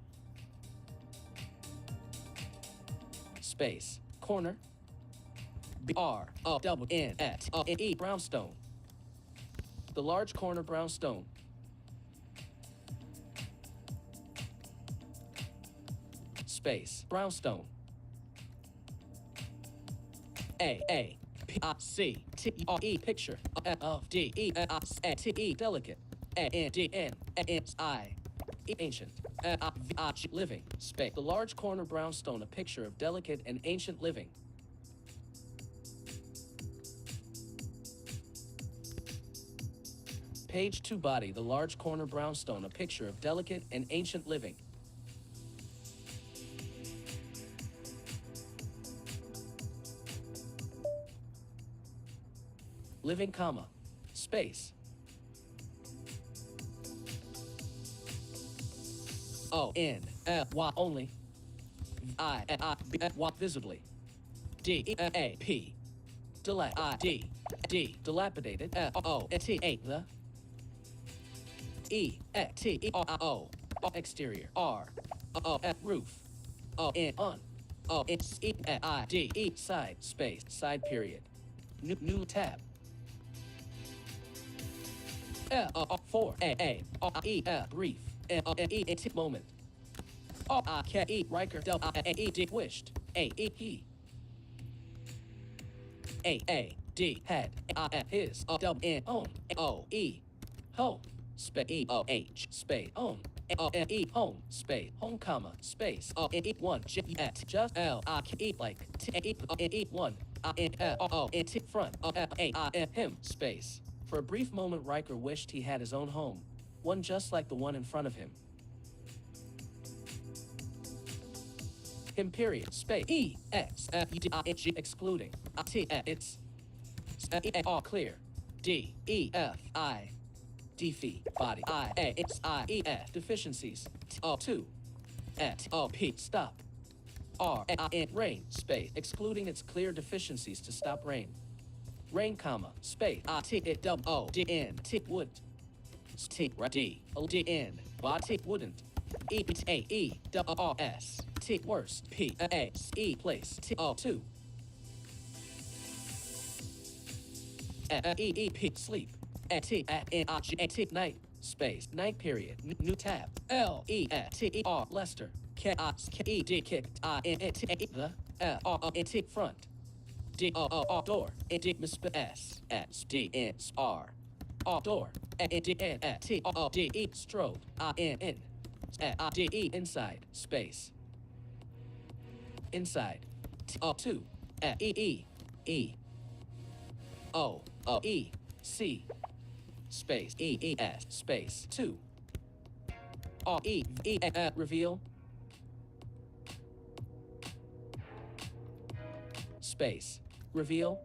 S1: space corner BROWNE brownstone the large corner brownstone space brownstone APICTERE picture of DENTE delicate ANDN ancient living space the large corner brownstone a picture of delicate and ancient living. Page 2 body the large corner brownstone a picture of delicate and ancient living. living, comma, space. O-N-L-Y only. I-B-Y visibly. D-E-A-P. Dilapidated. O-T-A the. E-T-E-R-O. Exterior. R-O-F roof. O-N on. O-N-E-I-D-E side space side period. New tab. For A-E brief. E moment. R-I-K-E Riker D wished. A-E-P. A-A-D had his double-N own O-E home space E-O-H space own O-N-E home space home comma space O-N-E one J-at just L-I-K-E like T-E one I-N-O-N-T front O-F-A-I-N him space. For a brief moment Riker wished he had his own home, one just like the one in front of him. Him period space E-X-F-U-D-I-N-G excluding T-It's E-A-R clear D-E-F-I defeat body I-A-X-I-E-F deficiencies T-O-2 T-O-P stop R-A-I-N rain space excluding its clear deficiencies to stop rain. Rain comma space I-T-O-D-N T wouldn't T-D-O-D-N Y-T wouldn't E-T-A-E-W-R-S T worst P-A-E place T-O-2 E-E-P sleep T-N-I-G-A-T night space night period new tab L-E-T-E-R Lester K-I-K-E-D kicked I-N-T-A the R-O-N-T front D-O-O-R door D-M-S-S-D-N-R R door N-D-N-T-O-O-D-E strode I-N-N I-D-E inside space inside T-O-2 E-E-E O-O-E-C space E-E-S space 2 R-E-E-F reveal space reveal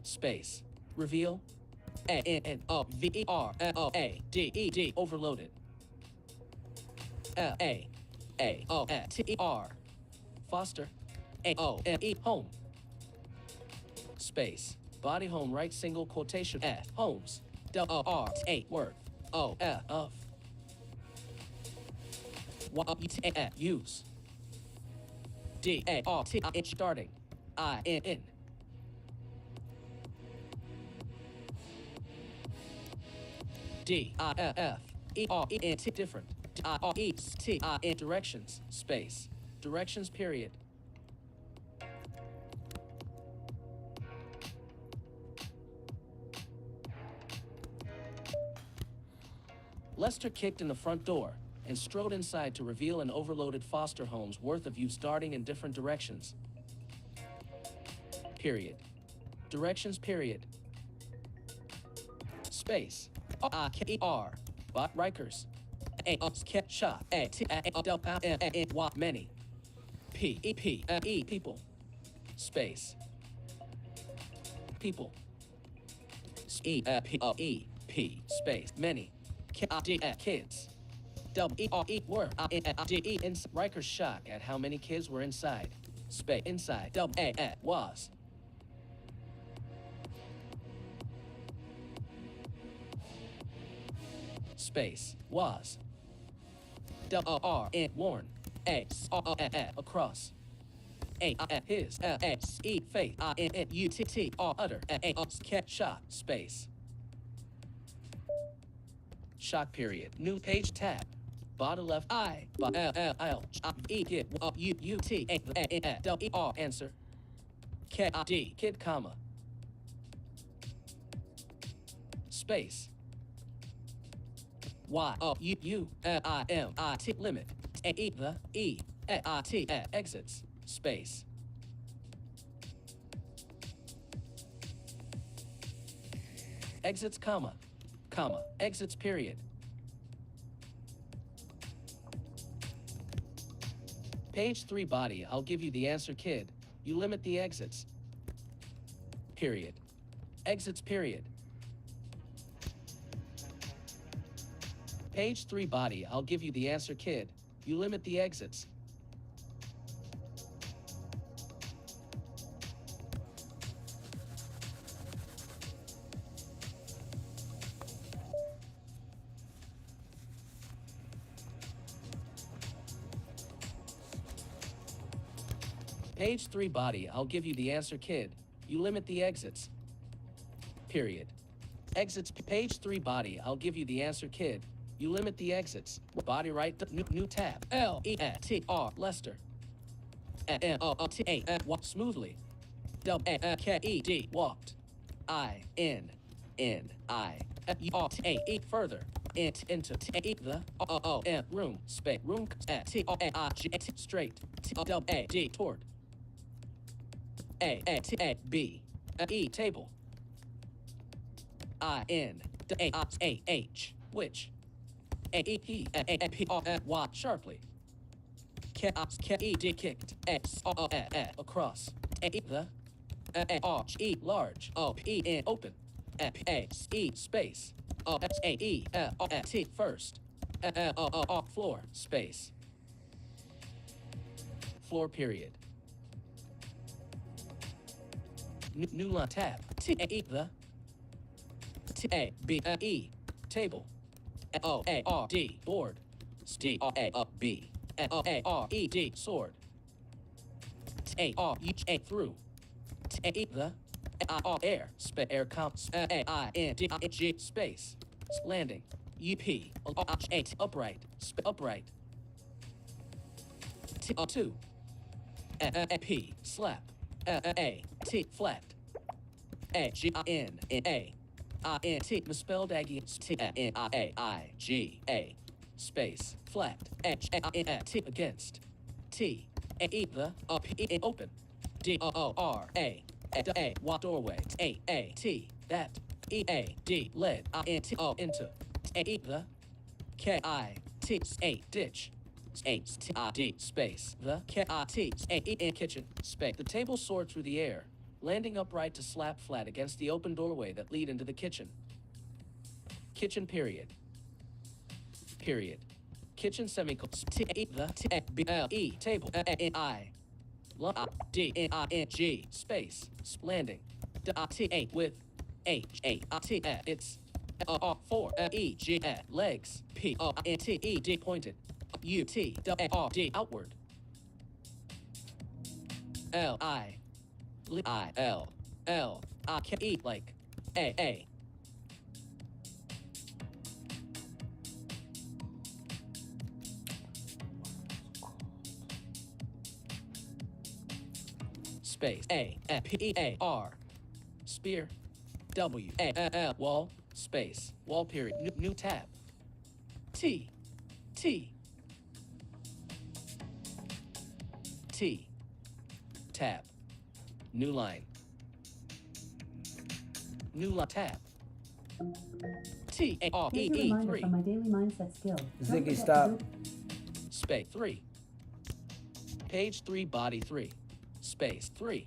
S1: space reveal A-N-N-O-V-E-R-L-O-A-D-E-D overloaded L-A-A-O-T-E-R foster A-O-M-E home space body home right single quotation F homes W-O-R-T-A word O-F of Y-U-T-A use D-A-R-T-I-N starting I-N-N D-I-F-E-R-E-N-T different D-I-R-E-T-I-N directions space directions period Lester kicked in the front door and strode inside to reveal an overloaded foster home's worth of use darting in different directions. Period. Directions period. Space. R-I-K-E-R. Bot Rikers. A-Ups-Ket Shop. A-T-A-O-W-N-Y many. P-E-P-E people. Space. People. E-P-O-E-P space many. K-I-D-E kids. W-E-R-E word. I-N-I-D-E in Riker's shocked at how many kids were inside. Space inside. W-A-N was. Space was. W-O-R-N worn. A-S-O-O-N across. A-I-N his. L-S-E faith. I-N-N-U-T-T utter. A-Ups-Ket shop space. Shock period. New page tab. Bottom left I. L-L-L-E kid. U-U-T-A-N-W-E-R answer. K-I-D kid comma. Space. Y-O-U-U-L-I-M-I-T limit. A-E the E-A-I-T exits. Space. Exits comma. Comma. Exits period. Page 3 body, I'll give you the answer, kid. You limit the exits. Period. Exits, period. Page 3 body, I'll give you the answer, kid. You limit the exits. Page 3 body, I'll give you the answer, kid. You limit the exits. Period. Exits, page 3 body, I'll give you the answer, kid. You limit the exits. Body right, new tab. L-E-T-R, Lester. M-O-T-A, walk smoothly. W-A-K-E-D, walked. I-N-N-I-U-R-T-A-E, further. Into T-A-E, the O-O-M, room, space, room, T-O-A-I-G-A-T, straight. T-O-W-A-D, toward. A-A-T-A-B, E, table. I-N-D-A-I-A-H, which. A-E-P-A-A-P-R-Y, sharply. K-I-K-E-D, kicked. X-O-O-A, across. A-E, the. A-R-G-E, large. O-P-E-N, open. A-P-A-S-E, space. O-S-A-E-L-O-T, first. L-O-O-R, floor, space. Floor, period. New line, tab. T-A-E, the. T-A-B-E, table. O-A-R-D, board. D-R-A-B. O-A-R-E-D, sword. T-A-R-U-H-A, through. T-A-E, the. I-R, air, air comps. A-I-N-D-I-G, space. Landing. U-P, O-H-A, upright, upright. T-O-2. A-P, slap. A-T, flat. A-G-I-N-N-A. I-N-T, misspelled Aggie, T-N-I-A-I-G-A, space, flat, H-A-I-N-T, against, T-A-E, the, P-E, open, D-O-O-R-A, A, doorway, A-A-T, that, E-A-D, lead, I-N-T-O, into, T-A-E, the, K-I-T-A, ditch, H-T-I-D, space, the, K-I-T-A-E, kitchen, space, the table soared through the air, landing upright to slap flat against the open doorway that lead into the kitchen. Kitchen, period. Period. Kitchen, semicolon. T-A-B-L-E, table, A-N-I. D-N-I-N-G, space, landing. D-I-T-A, with H-A-I-T, it's R-4, E-G, legs, P-O-N-T-E-D, pointed. U-T-W-R-D, outward. L-I. I-L-L-I-K-E, like, A-A. Space, A-P-E-A-R, spear, W-A-L, wall, space, wall, period, new tab, T, T, T, tab. New line. New line, tab.
S4: Here's a
S1: T-A-R-E-E,
S4: reminder
S1: 3.
S4: from my daily mindset skill. Don't
S2: Ziggy,
S4: forget to
S2: stop.
S4: go-
S1: Space, 3. Page 3, body 3. Space, 3.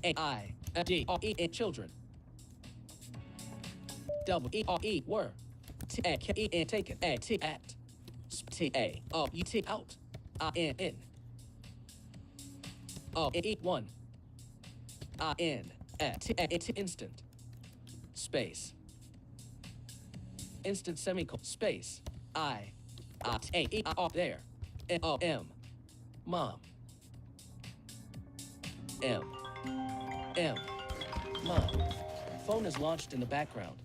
S1: A-I-D-R-E-N, children. W-E-R-E, were. T-A-K-E-N, taken. A-T, at. T-A-O-U-T, out. I-N-N. O-N-E, 1. I-N-T, instant. Space. Instant, semicolon, space. I-T-A-E-R, there. M-O-M. Mom. M. M. Mom. Phone is launched in the background.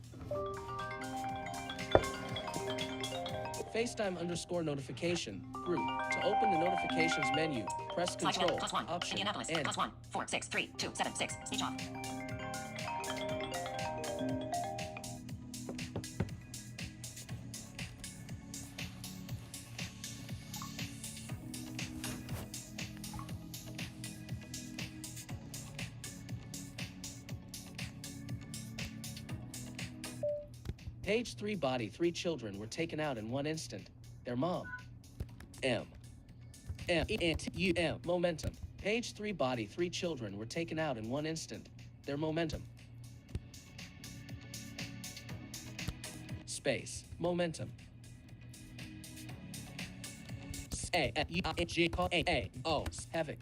S1: FaceTime _ notification group. To open the notifications menu, press Control,
S3: +1.
S1: Option,
S3: Indianapolis.
S1: and
S3: +1. 4 6 3 2 7 6. Speech off.
S1: Page 3 body 3 children were taken out in one instant. Their mom. M. Momentum. Page 3 body. 3 children were taken out in one instant. Their momentum. Space. Momentum. Havoc.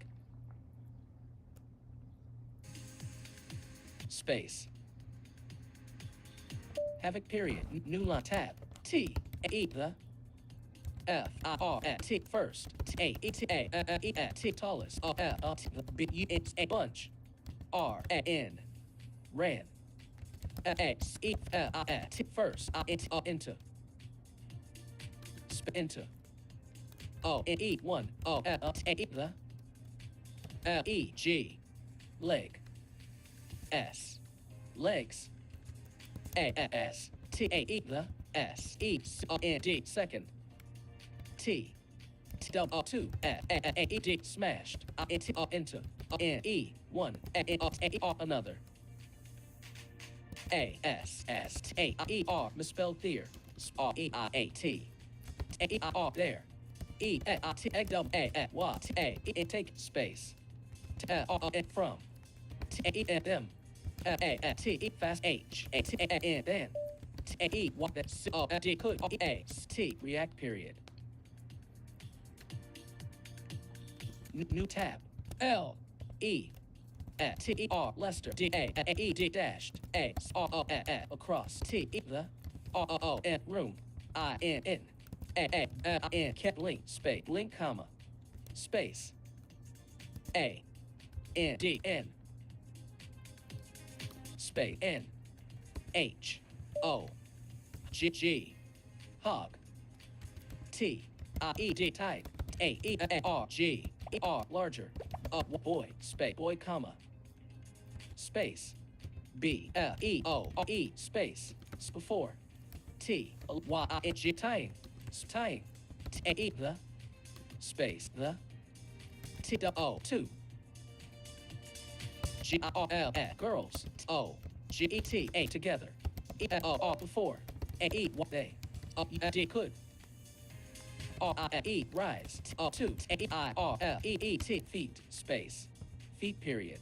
S1: Space. Havoc period. New line tab. T. E. The. F. I. R. T. First. T. A. T. A. E. T. Tallest. B. U. It's a bunch. R. N. Ran. X. E. T. First. Into. Into. O. E. One. O. T. The. E. G. Leg. S. Legs. A. S. T. A. E. The. S. E. N. D. Second. T. T. Double. 2. A. E. D. Smashed. Into. N. E. 1. Another. A. S. S. T. A. E. R. Misspelled there. R. E. I. A. T. A. E. R. There. E. A. T. A. Double. A. Y. T. A. E. Take space. T. R. From. T. A. E. M. A. T. E. Fast. H. A. T. A. N. Then. T. A. E. What. D. Could. A. T. React period. New tab. L. E. T. E. R. Lester. D. A. E. D. Dashed. A. R. O. Across. T. E. The. R. O. N. Room. I. N. N. A. N. Kept link. Space. Link. Comma. Space. A. N. D. N. Space. N. H. O. G. G. Hog. T. I. E. D. Type. A. E. R. G. E. R. Larger. Boy. Space. Boy. Comma. Space. B. E. O. E. Space. Before. T. Y. I. G. Tying. Tying. T. A. E. The. Space. The. T. O. 2. G. I. R. L. Girls. O. G. E. T. A. Together. E. O. R. Before. A. E. What they. D. Could. R. I. E. Rise. T. O. 2. T. A. I. R. L. E. E. T. Feet. Space. Feet period.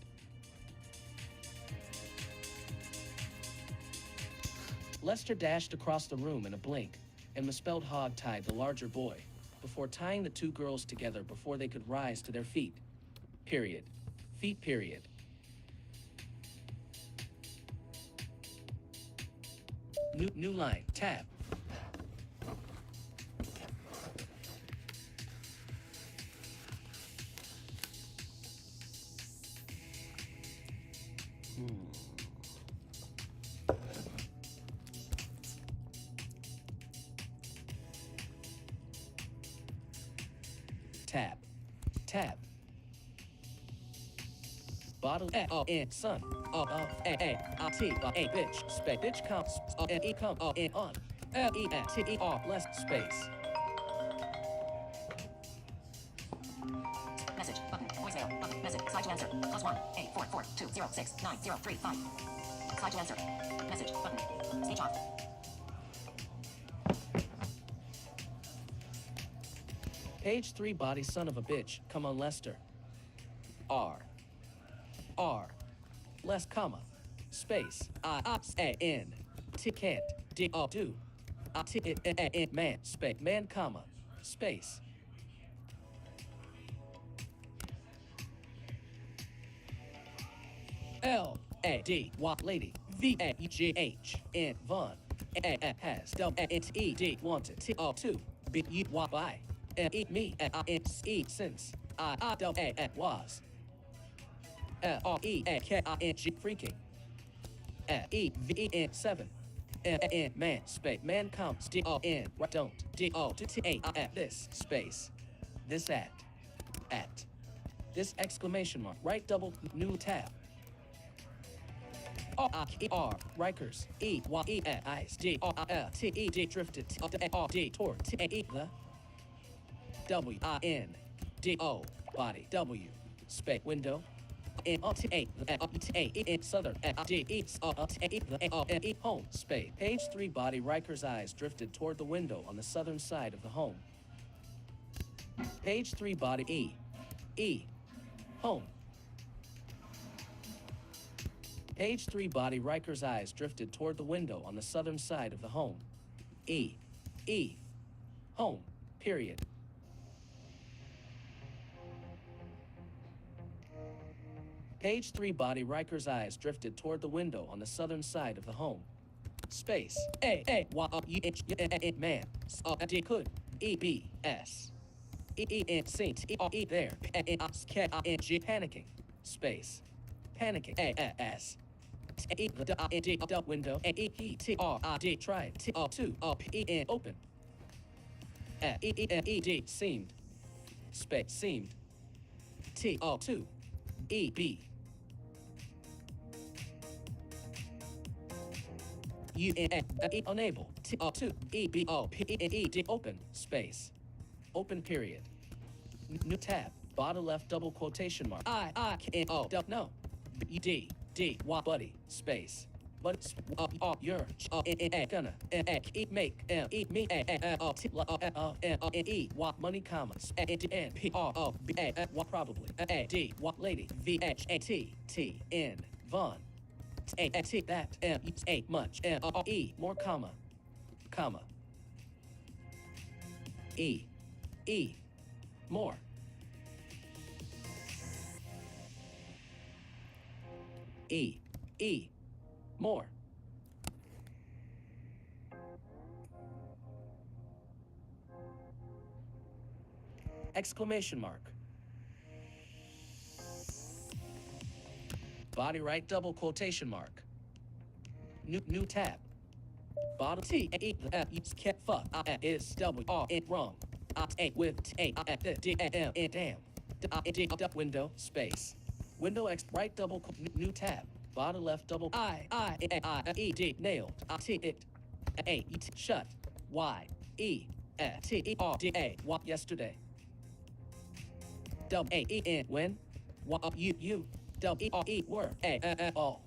S1: Lester dashed across the room in a blink and misspelled hog tied the larger boy before tying the two girls together before they could rise to their feet. Period. Feet period. New line. Tab. Tab. Tab. Bottle in sun. A T A bitch. Space. Bitch comes. E come in on. E T E R less space.
S3: Message button. Voicemail button. Message. Slide to answer. +1 844206903 Slide to answer. Message button. Speech off.
S1: Page 3 body son of a bitch. Come on Lester. R. R. Less comma. Space. I. A. N. T. Can't. D. O. Do. T. N. Man. Space. Man comma. Space. L. A. D. Y. Lady. V. A. G. H. N. Von. A. Has. W. A. T. E. D. Wanted. T. O. 2. B. U. Y. By. E. Me. I. N. E. Since. I. W. A. Was. R. E. A. K. I. N. G. Freaking. E. V. E. N. 7. N. Man. Space. Man comes. D. O. N. Right. Don't. D. O. T. A. I. This. Space. This at. At. This exclamation mark. Right double. New tab. R. I. E. R. Rikers. E. Y. E. A. Ice. D. R. I. L. T. E. D. Drifted. T. R. D. Tor. T. A. E. The. W. I. N. D. O. Body. W. Space. Window. N. T. A. T. A. E. N. Southern. D. E. T. A. E. The. A. N. E. Home. Space. Page 3 body. Riker's eyes drifted toward the window on the southern side of the home. Page 3 body E. Home. Page 3 body Riker's eyes drifted toward the window on the southern side of the home. E. Home. Period. Page 3 body Riker's eyes drifted toward the window on the southern side of the home. Space. Man. Could. EBS. There. Panicking. Space. Panicking. AS. Window. Tried. Two. Open. Seemed. Space. Seemed. Two. EB. Unable. Two. Open. Space. Open period. New tab. Bottom left double quotation mark. No. Buddy. Space. But you're gonna make me money commas probably lady Vaughn that much more comma more more. Exclamation mark. Body right double quotation mark. New tab. Bottom T fuck is W R wrong. With damn. Window space. Window X right double new tab. Bottom left double nailed. Shut. Yesterday. When. You. Were. All.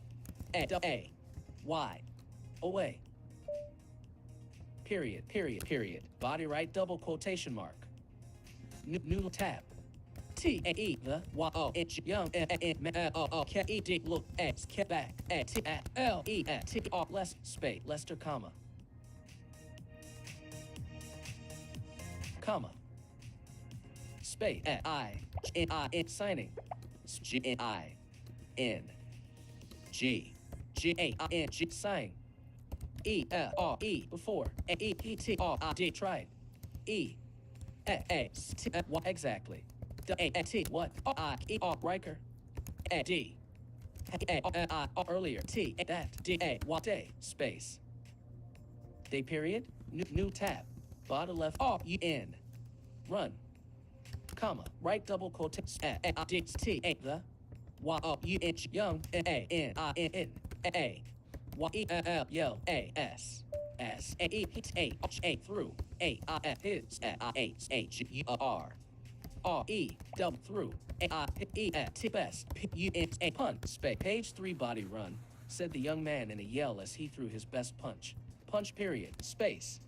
S1: Away. Period. Body right double quotation mark. New tab. Young look back less space Lester comma space signing sign before tried exactly. What? Riker. Earlier. That. What day? Space. Day period. New tab. Bottom left. Run. Comma. Right double quotation. The. Young. Yell. Through. His. Double through. Best. Punch. Space. Page 3 body run, said the young man in a yell as he threw his best punch. Punch period. Space.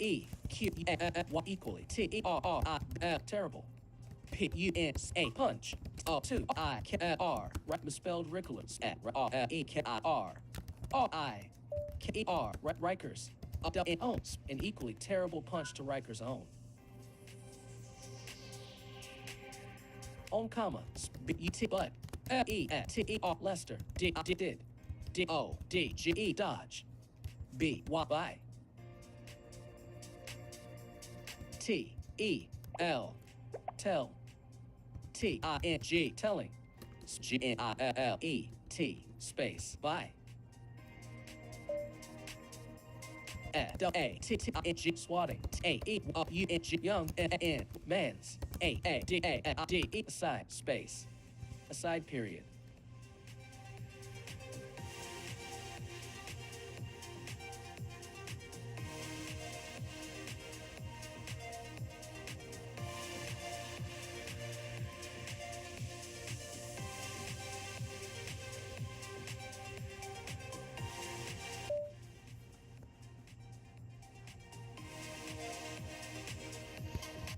S1: Equally. Terrible. Punch. Two. Right misspelled Rickles. Riker's. An equally terrible punch to Riker's own. On comma, but Lester did dodge by tell telling space by swatting young man's aside space aside period.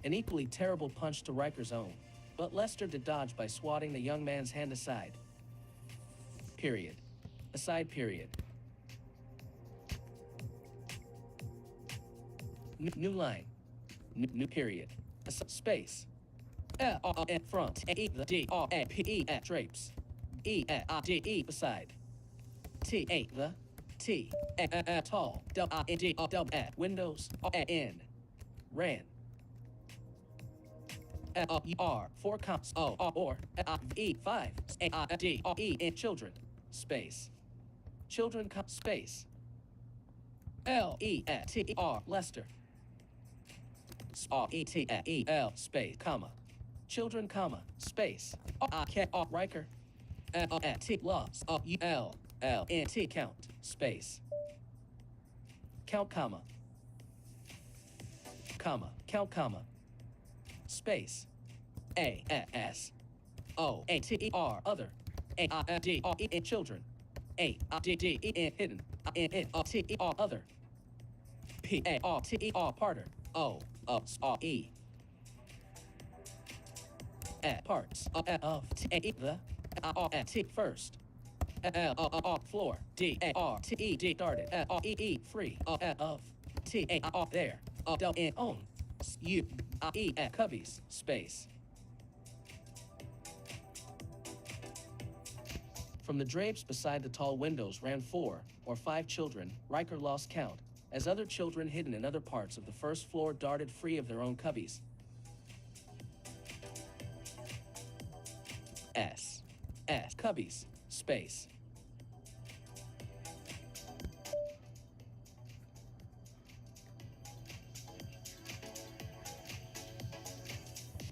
S1: An equally terrible punch to Riker's own, but Lester did dodge by swatting the young man's hand aside. Period. Aside period. New line. New period. Space. Front. The D R A P E at drapes. E A D E beside. T A the T tall. D windows N ran. R 4 comps O or E 5 D E in children space. Children space. L E T R Lester. E T E L space comma. Children comma space. Riker. T loss L L N T count space. Count comma. Count comma. Space. A S O A T E R other. A D R E in children. A D D E in hidden. N T E R other. P A R T E R parter. O E. Parts of T the T first. Floor. D A R T E D darted. E E free. Of T A R there. In own. U E cubbies space. From the drapes beside the tall windows ran 4 or 5 children. Riker lost count, as other children hidden in other parts of the first floor darted free of their own cubbies. S cubbies space.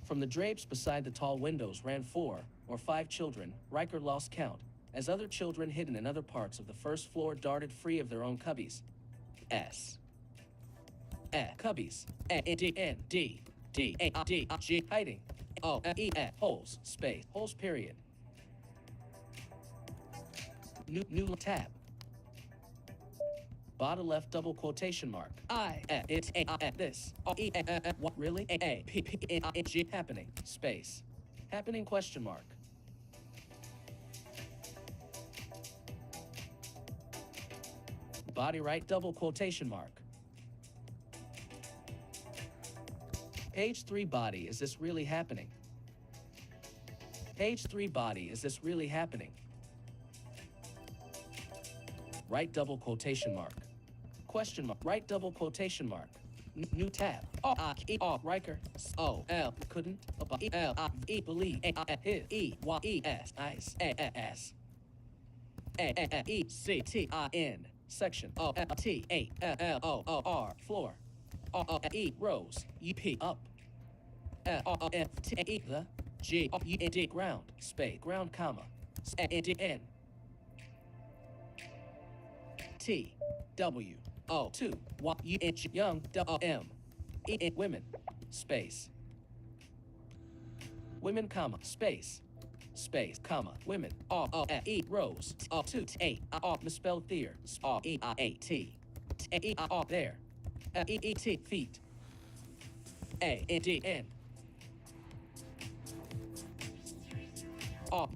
S1: From the drapes beside the tall windows ran 4 or 5 children. Riker lost count, as other children hidden in other parts of the first floor darted free of their own cubbies. S cubbies. D N D D A D G hiding. O E holes space holes period. New tab. Bottom left double quotation mark. It's this. What really? P G happening space. Happening question mark. Body right double quotation mark. Page 3 body, is this really happening? Page 3 body, is this really happening? Right double quotation mark. Question mark. Right double quotation mark. New tab. Riker. O L couldn't. E L E believe. His E Y E S ice S E C T I N section. O T A L O R floor. E rose. U P up. F T E the G U N D ground space ground comma N D N T W O 2 Y U N young M E N women space women comma space comma women E rose 2 8 misspelled there E I A T E I there E E T feet A N D N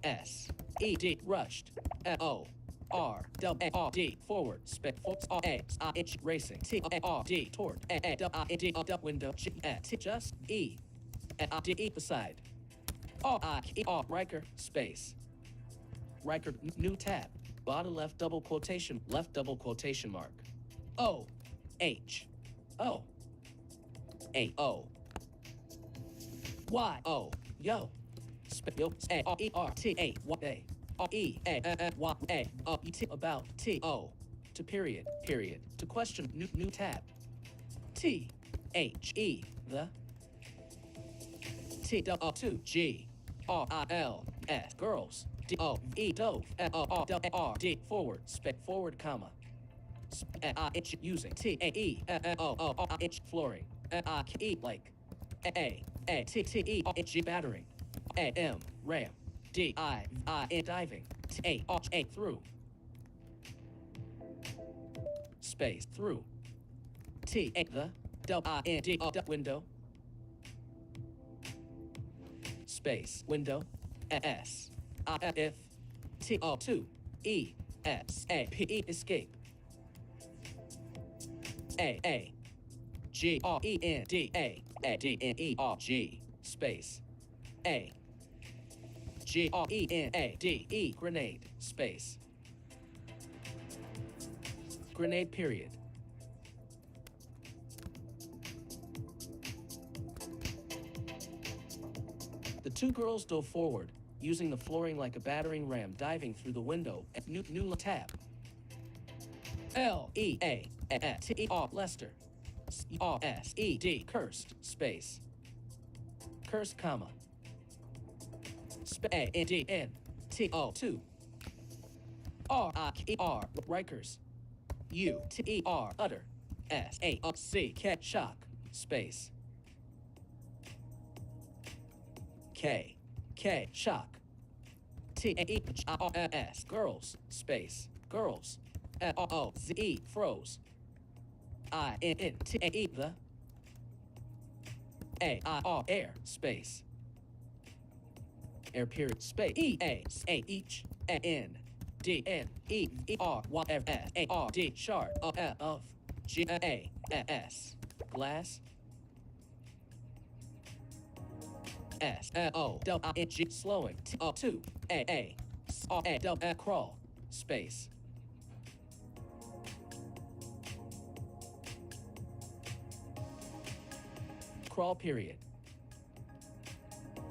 S1: S E D rushed O R W R D forward spec A I H racing T R D toward A W I D window G T just E I D E beside R I E R Riker space Riker new tab bottom left double quotation mark O H O A O Y O yo yo A R E R T A Y A R E A Y A E T about T O to period to question new tab T H E the T W 2 G R I L S girls D O E dove R R D forward spec forward comma I H using T A E O O I H flooring I E like A T T E H battering A M ram D I N diving T A R A through space through T A the W I N D window space, window, S, I, if, T, O, 2, E, S, A, P, E, escape, A, G, R, E, N, D, A, D, N, E, R, G, space, A, G, R, E, N, A, D, E, grenade, space, grenade, period. The two girls dove forward, using the flooring like a battering ram, diving through the window at new tab. L-E-A-T-E-R, Lester. C-R-S-E-D, cursed, space. Cursed, comma. A-N-D-N-T-O-2. R-I-E-R, Rikers. U-T-E-R, utter. S-A-C, cat, shock, space. K, shock. T-A-E-R-S, girls, space, girls. R-O-Z-E, froze. I-N-N-T-A-E, the. A-I-R, air, space. Air, period, space. E-A-S-A, each. N-D-N-E-E-R-Y-F-S-A-R-D, shard, of. G-A-S, glass. S-L-O-W-I-N-G, slowing, T-O-2, A-A-S-R-A-W, crawl, space. Crawl, period.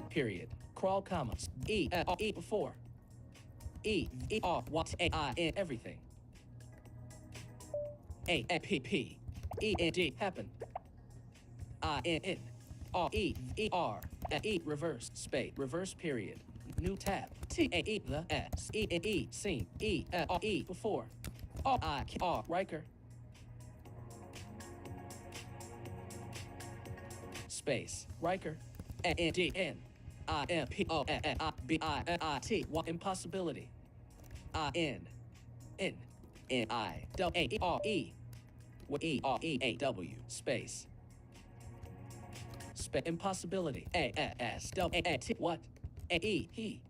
S1: Period. Crawl, comma. E-R-E before. E-E-R-Y-A-I-N, everything. A-P-P, E-N-D, happen. I-N-N, R-E-E-R, E, reverse, space, reverse, period. New tab. T-A-E, the, S-E-N-E, scene, E-R-E, before. R-I-R, Riker. Space, Riker. A-N-D-N-I-M-P-O-N-I-B-I-N-I-T, impossibility. I-N-N-I-W-A-E-R-E, E-R-E-A-W, space. Impossibility. A-S-W-A-T, what? A-E, he.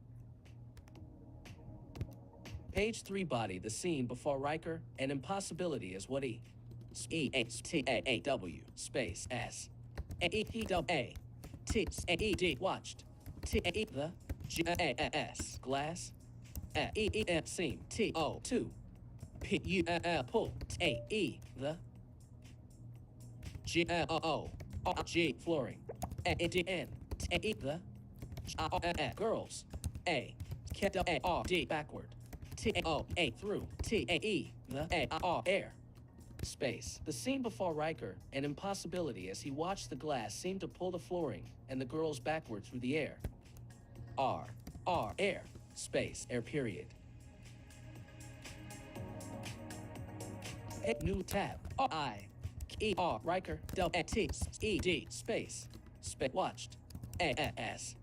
S1: Page 3, body, the scene before Riker, and impossibility is what E. E-H-T-A-A-W, space, S. A-E-P-W-A, T, A-E-D, watched. T-A-E, the, G-A-S, glass. A-E-E-M, seam, T-O-2. P-U-L, pull, T-A-E, the. G-L-O-O-G, flooring. A-N-D-N, T-A-E, the. G-R-A, girls. A, K-W-A-R-D, backward. T-A-O-A, through. T-A-E, the, A-R, air. Space. The scene before Riker, an impossibility as he watched the glass seem to pull the flooring and the girls backward through the air. R, air. Space, air, period. New tab. I-E-R, Riker, W-T-E-D, space. Space, watched. A-S.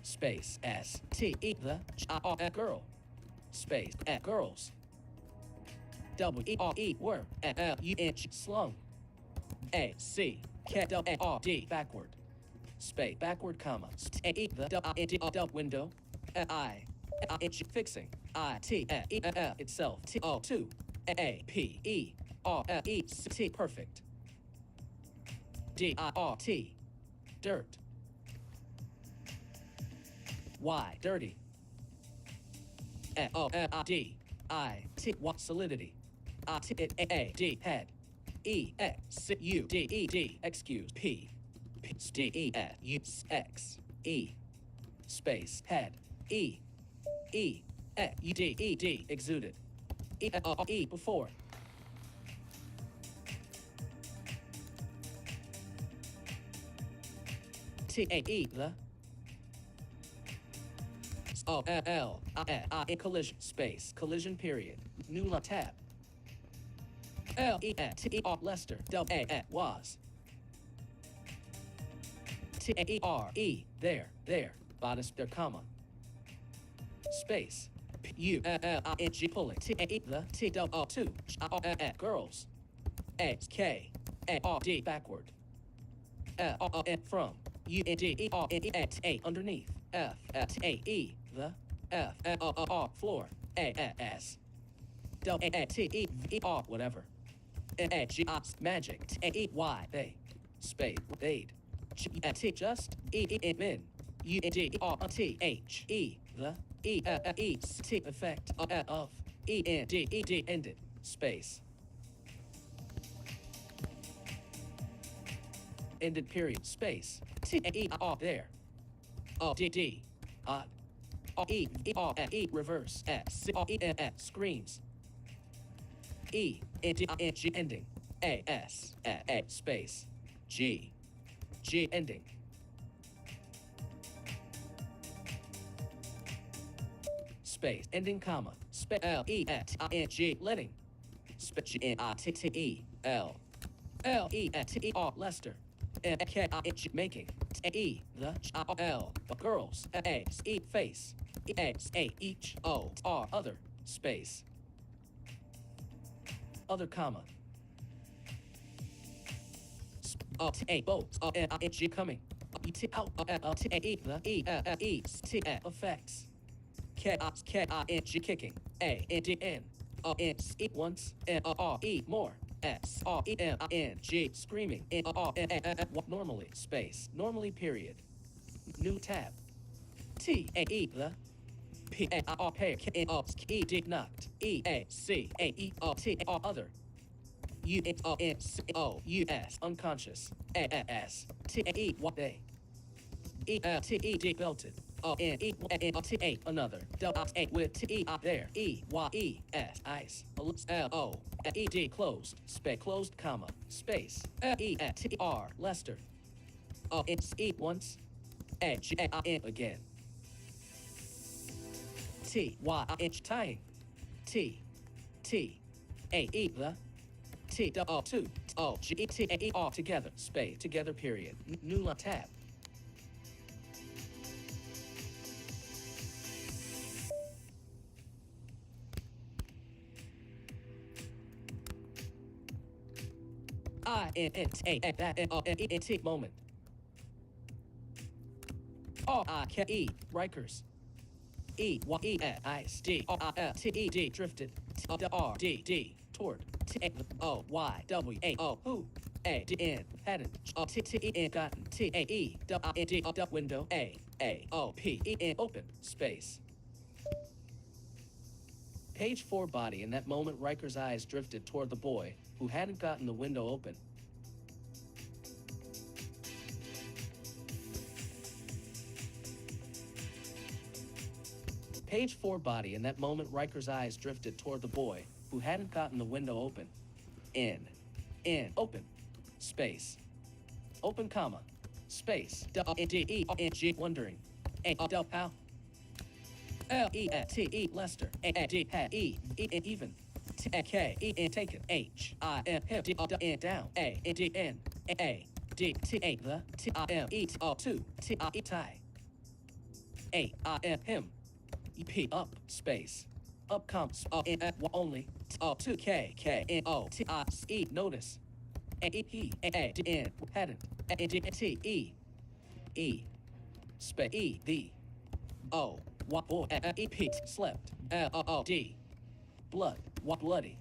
S1: Space, S-T-E, the, G-R-A, girl. Space, girls. W-E-R-E, were, L-U-N-G, slung. A-C, K-W-A-R-D, backward. Space, backward, comma. A-E, the, W-I-N-D, window. I-N-G, fixing. I-T-E-L, itself. T-O-2. A-P-E-R-L-E-C-T, perfect. D-I-R-T, dirt. Y, dirty. O-L-I-D-I-T, what, solidity. I-T-A-D, head. E-X-U-D-E-D, excuse, P. D-E-F-U-X-E. Space, head. E-E-F-U-D-E-D, exuded. E-O-E, before. T-A-E, the. O-L-L-I-I, collision, space, collision, period. New tab. L-E-T-E-R, Lester, W-A-T, was. T-A-E-R-E, there, bodice, there, comma. Space. P-U-L-L-I-N-G, pulling. T-A-E, the, T-W-O-2, G-R-A, girls. X K A R D backward. F R N from U N D E R N E X A underneath. F S A E the F F R R floor. A S Del A A T E V E R whatever. A G I magic T A E Y they spade they'd G T just E E M in U N D E R T H E the E E T effect of E N D E D ended space. Ended period space T A E R there. O D D odd. R E E R E reverse S R E N S screams. E N D N G ending. A S A space G G ending. Space ending comma space L E S I N G letting space G N I T T E L L E T E R Lester M K I N G making T E the I L girls A E face E X A each O R other space other comma T A boat N I N G coming E T out T A E the E T effects K I N G kicking A N D N N E once N R E more S R E M I N G screaming N R N normally space normally period new tab T A E the P A R pair N O E D knocked E A C A E O T R other U N O N C O U S unconscious A S T A E what they E L T E D belted O N E N T A another double A with T E there E Y E S ice L O E D closed space closed comma space E T R Lester O N E once A G A I N again T Y I N tying T T A E the T O 2 O G E T A E R together space together period new tab. I N N T A that N O N E N T moment. R I K E Rikers. E Y E S D R I L T E D drifted. T R D D toward T A O Y W A O who A D N hadn't T T E N gotten T A E W I N D window A O P E N open space. Page 4 body. In that moment, Riker's eyes drifted toward the boy, who hadn't gotten the window open. Page 4 body. In that moment, Riker's eyes drifted toward the boy, who hadn't gotten the window open. In, open, space, open comma, space, D-E-R-N-G, wondering, A-D-How? L-E-T-E, Lester, A-D, E, even, T-K-E-N, taken, H-I-M-D-O-N, down, A-N-D-N, A-D-T-A, the, T-I-M-E-T-O-2, T-I-E, tie, A-I-M, him, E-P, up, space, up, comps, only, T-O-2, K-K-N-O-T-I-E, notice, A-E-P-A-D-N, hadn't, A-D-T-E, E, space, E, the, O, what boy, E-P, slept, L-O-O-D, blood, what bloody,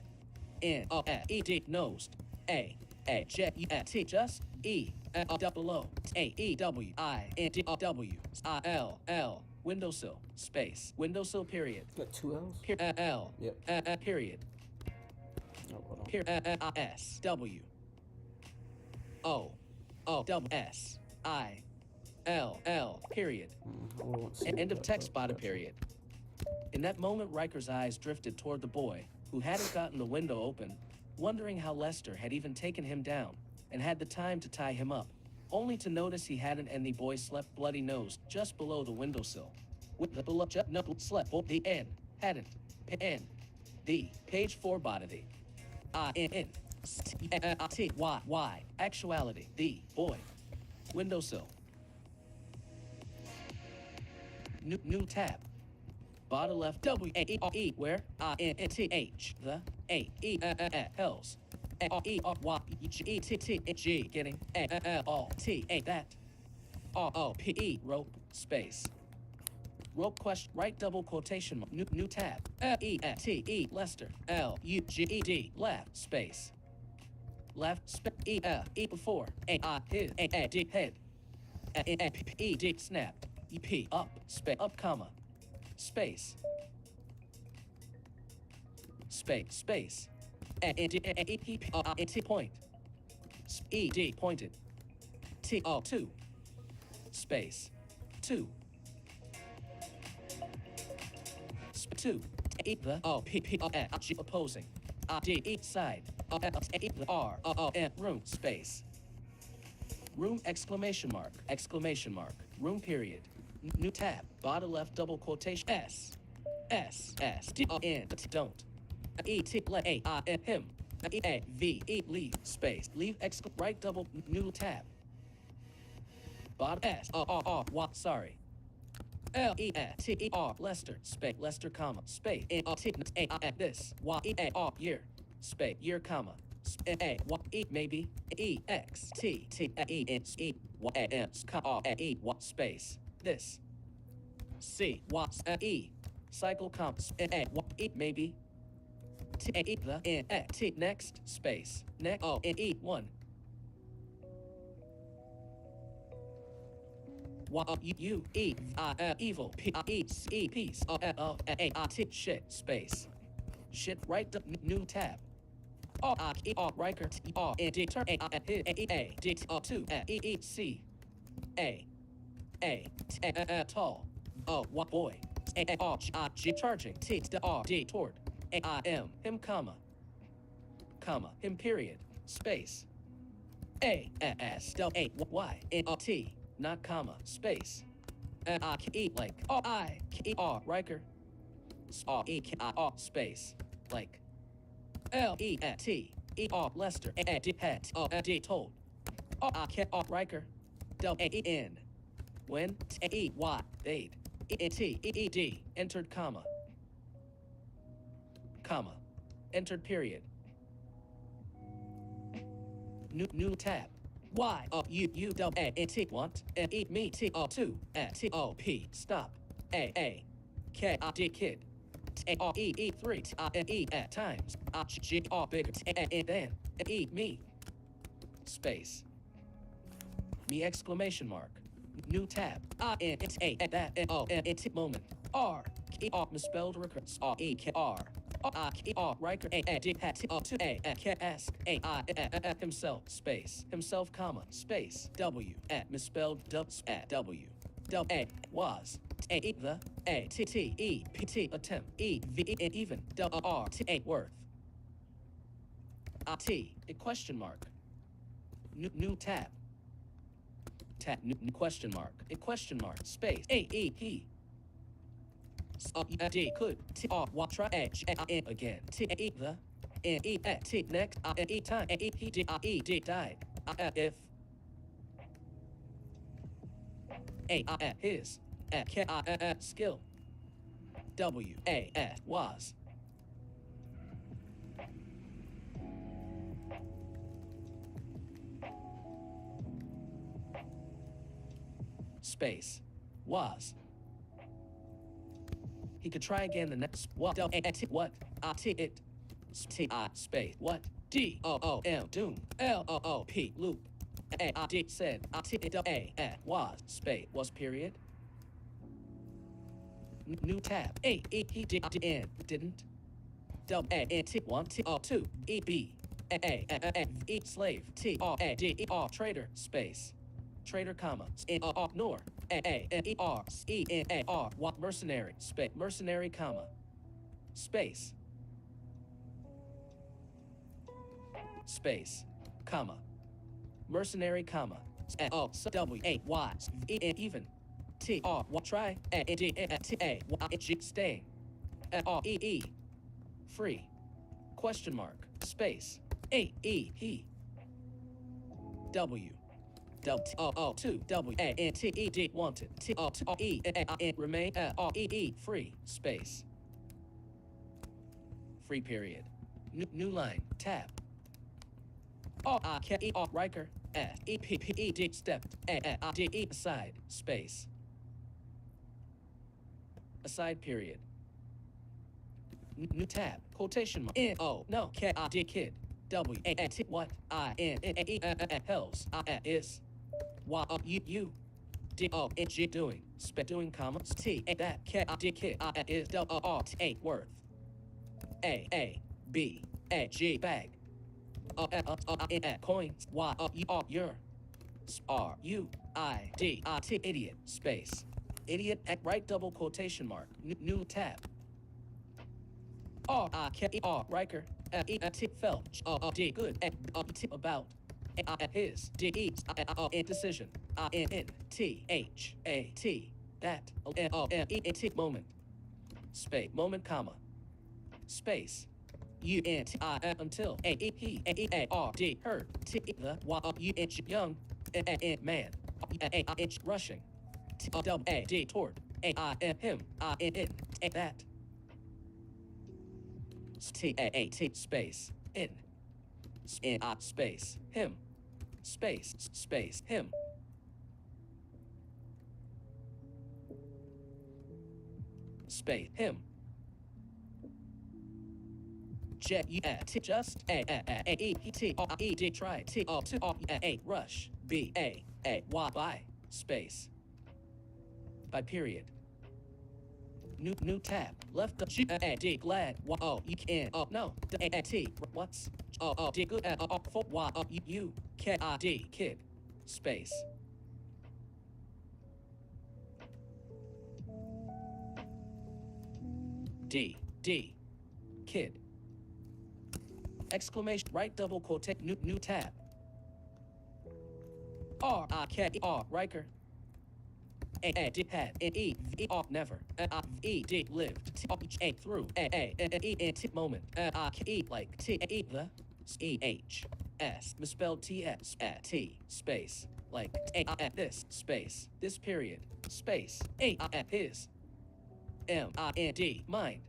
S1: N-O-E-D, nosed, A-J-U-T, just, E, L-O-O, A-E-W-I-N-D-O-W, I-L-L, windowsill, space, windowsill, period.
S2: Got two L's?
S1: L,
S2: Yep.
S1: Period.
S2: Oh, hold on.
S1: Period, S-W, O-O-S-I-L-L, period. End of text spotted period. In that moment, Riker's eyes drifted toward the boy, who hadn't gotten the window open, wondering how Lester had even taken him down, and had the time to tie him up, only to notice he hadn't, and the boy slept bloody-nosed just below the windowsill. With the slept, the N, hadn't, N, the, page 4 body, I-N, T-Y, actuality, the, boy, windowsill. New tab. Bottom left W-A-E-R-E, where I-N-T-H, the A-E-Hells, E R Y G E T T G getting L O T A that R O P E rope space rope question right double quotation mark new tab L E T E Lester L U G E D left space left E L E before A I his A D head A P E D snap E P up space up comma space space T point E D pointed T O 2 space 2 2 E the O P P O G opposing D each side E the R O N room space room exclamation mark room period new tab bottom left double quotation S D O N don't E T let A I N him E A V E leave space leave right double new tab bottom S O R R what sorry L E T E R Lester space Lester comma space N O T A I this Y E A R year space year comma A Y E maybe E X T T E N E Y N R E what space this C Y E cycle comps A Y E maybe T E the N T next space next O N E 1 Y U E I evil P I E C peace O A I T shit space shit right new tab R I E R Riker T R N D turn A I A D T R 2 E E C A tall O what boy A R G charging T R D toward A I M him comma him period space A S A Y N R T not comma space I E like R I E R Riker R E I R space like L E T E R Lester A D hat O D told R I K R Riker Del A E N when T E Y date E T E E D entered comma entered period new tab Y O U double A N T want and E me T O 2 T O P stop A K I D kid T R E E 3 T I N E at times I G R bigger T and then E me space me exclamation mark new tab I N T A that N O N T moment R E R misspelled records R E K R I K R Riker A D hat T O 2 A K ask A I himself space himself comma space W at misspelled W A was A E the A T T E P T attempt E V E even R T A worth I T a question mark new tab new question mark a question mark space A E P D could T R Y try H A N again T E the N E T next N E time N E P D I E D died if A I his K I skill W A S was space was he could try again the next what what I T it T I space what D O O M doom L O O P loop A I D said I T it A was space was period new tab A E he did N didn't W A N T 1 T O 2 E B A E slave T R A D E R trader space trader comma N R nor A N E R E N A R what mercenary space mercenary comma space comma mercenary comma O W A Y E N even T R what try A N D T A Y G stay R E E free question mark space A E he W W T O O 2 W A N T E D wanted T O T O E A N remain R E E free space free period new line tab Riker. Stepped. Aside. Space. Aside period. New tab. Quotation mark. No. Kid. What? Hells. Is. You. Doing. Doing commas. That. Kid. Is. Worth. B. G. Bag. Coins. Your. Idiot. Space. Idiot at right double quotation mark. New tab. Riker. Felt. Good. About. His. Decision. That. Moment. Space. Moment, comma. Space. Until. Heard. The. Young. Man. Rushing. Toward. Him. That. Space. In. Space. Him. Space. Him. Space. Him. Just try rush by space by period. New tab left the glad you can no what's good for you kid space D kid exclamation right double quote new tab Riker had never lived through moment like the misspelled t space like this space this period space his mind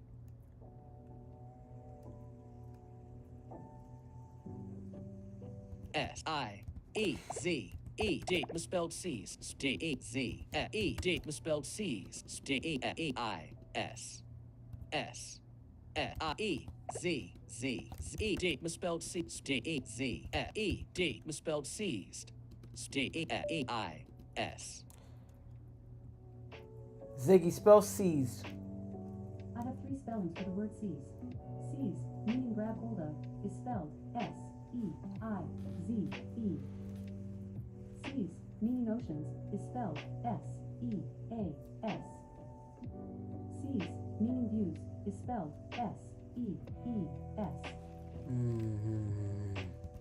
S1: S-I-E-Z-E-D misspelled C's D-E-Z-E-D misspelled C's D-E-E-I-S S-E-Z-Z-E-D misspelled C's D-E-Z-E-D misspelled C's D-E-E-I-S
S2: Ziggy, spell seized.
S4: I have three spellings for the word seize. Seize, meaning grab hold of, is spelled S-E-I-Z-E. Seas, meaning oceans, is spelled S-E-A-S. Seas, meaning views, is spelled S-E-E-S.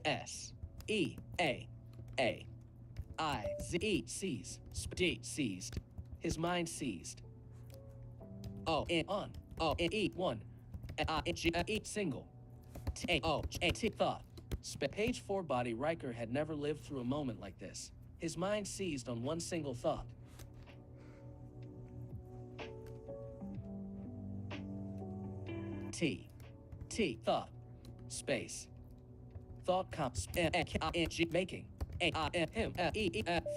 S1: S-E-A-A-I-Z-E seized. Seized. His mind seized. On. One. Single. Thought. Page 4 body Riker had never lived through a moment like this. His mind seized on one single thought. Thought. Space. Thought comps. Making. Him.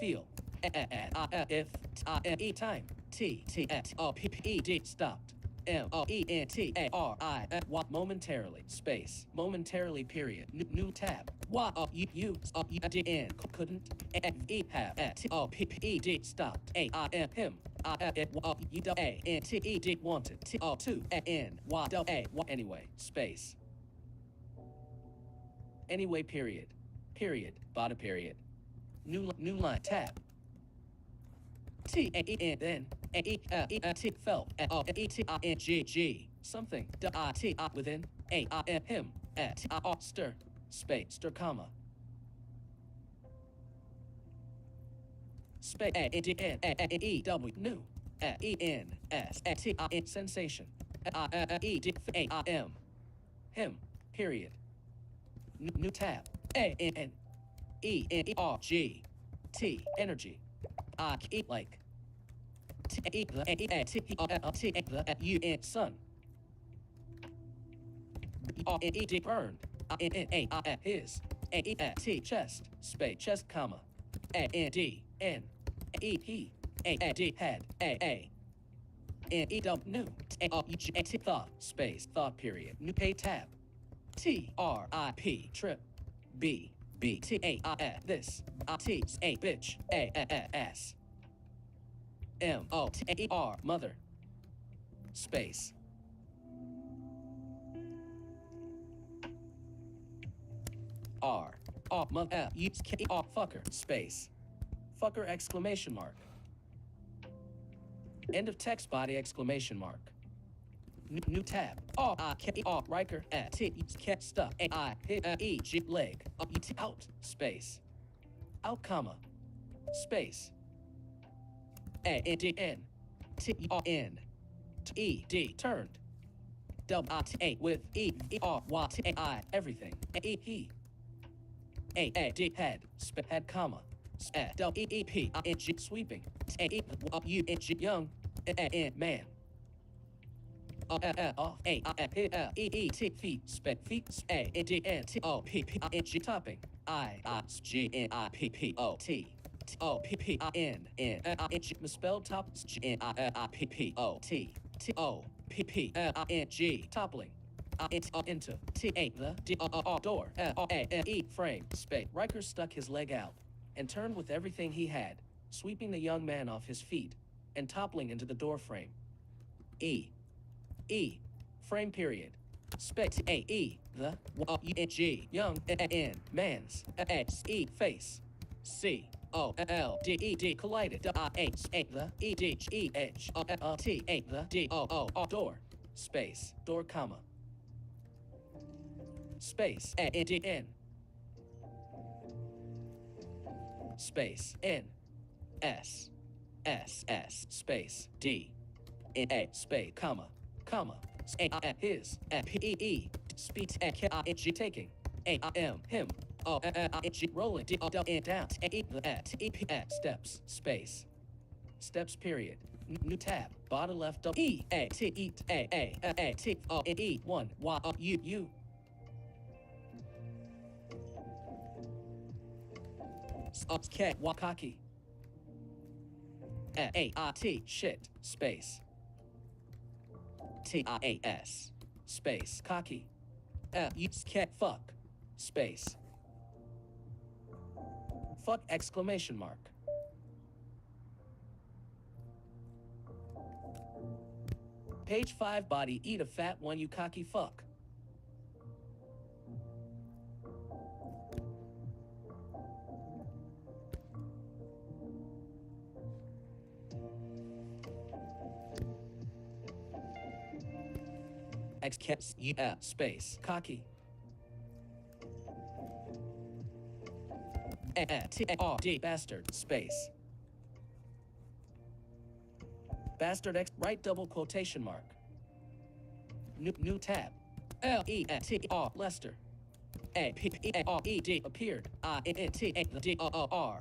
S1: Feel. If. Time. Stopped. momentarily. What momentarily. Space. Momentarily. Period. New tab. What you did couldn't have stopped. Him. You did wanted to anyway. Space. Anyway. Period. Bottom period. New line tab. Then felt G something within him stir space stir comma space new sensation him period new tab energy like sun burned his T chest space chest comma A-N-D N E-P A-D head A-A-N-E-W new A-O-U-G-A-T thought space thought period new pay tab T-R-I-P trip B-B-T-A-I-S this I-T-A bitch A-S M-O-T-A-E-R mother space R mother U-K-R fucker space fucker exclamation mark end of text body exclamation mark new tab R-I-K-R Riker T-K stuff A-I-E-G leg out space out comma space A-N-D-N T-E-R-N T-E-D turned W-I-T-A with E-E-R-Y-T-A-I everything E-E A-A-D head head comma W-E-E-P-I-N-G sweeping T-A-E-U-N-G young N man off A-I-P-L-E-E-T feet feet A-N-D-N-T-O-P-P-I-N-G topping I-G-N-I-P-P-O-T T-O-P-P-I-N-N-I-N-G misspelled top G-N-I-P-P-O-T T-O-P-P-I-N-G toppling into T-A the D-O-O door L-O-A-N-E frame space Riker stuck his leg out and turned with everything he had sweeping the young man off his feet and toppling into the door frame E frame period space A-E the U-N-G young N man's S-E face C-O-L-D-E-D collided W-I-H-A the E-D-G-E-H-O-L-T-A the D-O-O door space door comma space A-N-D-N space N-S-S-S space D-N-A space comma his P-E-E speech K-I-N-G taking A-I-M him O-N-I-N-G rolling D-O-N down T-E-P-S steps space steps period new tab bottom left up E-A-T-E A-A-A-T-O-N-E 1 Y-O-U-U K Wakaki A-I-T shit space T-I-A-S space cocky F-U-K fuck space fuck exclamation mark page 5 body eat a fat one you cocky fuck X-U-F space cocky T-A-R-D bastard space bastard X right double quotation mark new tab L-E-T-R Lester A-P-P-A-R-E-D appeared I-N-T-A-D-O-O-R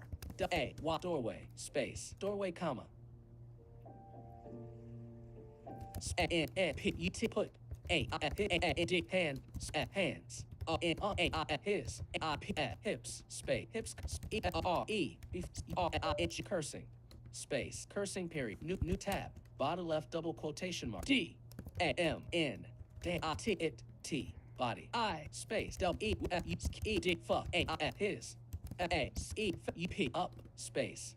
S1: A-Y doorway space doorway comma A-N-P-U-T put A-I-N-D hand hands A-N-A his A-I-P hips space hips E-R-E R-I-N-G cursing space cursing period new tab bottom left double quotation mark D-A-M-N D-I-T-It-T body I space W-E-F-U-E-D fuck A-I-N his A-E-F-U-P up space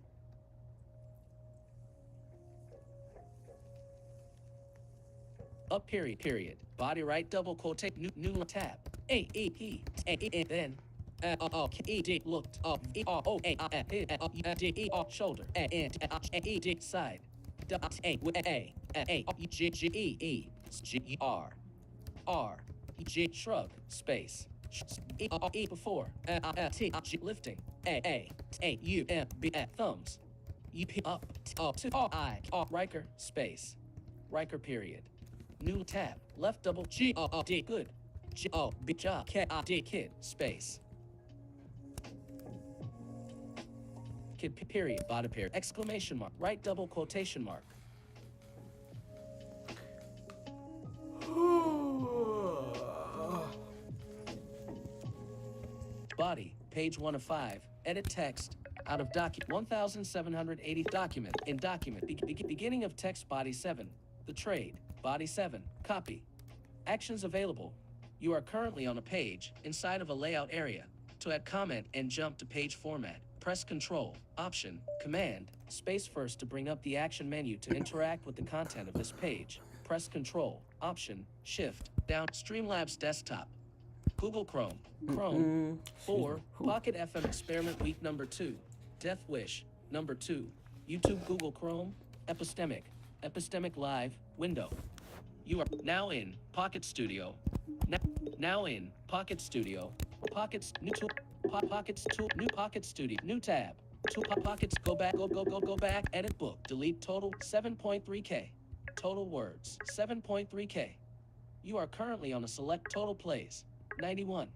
S1: up period body right double quote new tab A-E-P-A-E then O-O-K-E-D looked up E-R-O-A-I-N-D-E-R shoulder A-N-D-E-D side D-A-G-G-E-E-G-E-R R-G shrug space E-R-E before T-G lifting A-A-U-M-B thumbs U-P up T-O-I-R Riker space Riker period new tab left double G-O-O-D good G-O-B job K-I-D kid space kid period bottom period exclamation mark right double quotation mark Body, page 1 of 5. Edit text. Out of document 1780 document. In document. Beginning of text body 7. The trade. Body 7. Copy. Actions available. You are currently on a page inside of a layout area. To add comment and jump to page format, press Control, Option, Command, space first to bring up the action menu to interact with the content of this page. Press Control, Option, Shift, down. Streamlabs desktop. Google Chrome. Chrome. 4. PocketFM Experiment Week number 2. Death Wish. Number 2. YouTube Google Chrome. Epistemic. Epistemic Live. Window. You are now in Pocket Studio. Now in Pocket Studio. Pockets. New tool. Pockets tool. New Pocket Studio. New tab. Two pockets. Go back. Go back. Edit book. Delete total 7.3K. Total words 7.3K. You are currently on a select total plays 91.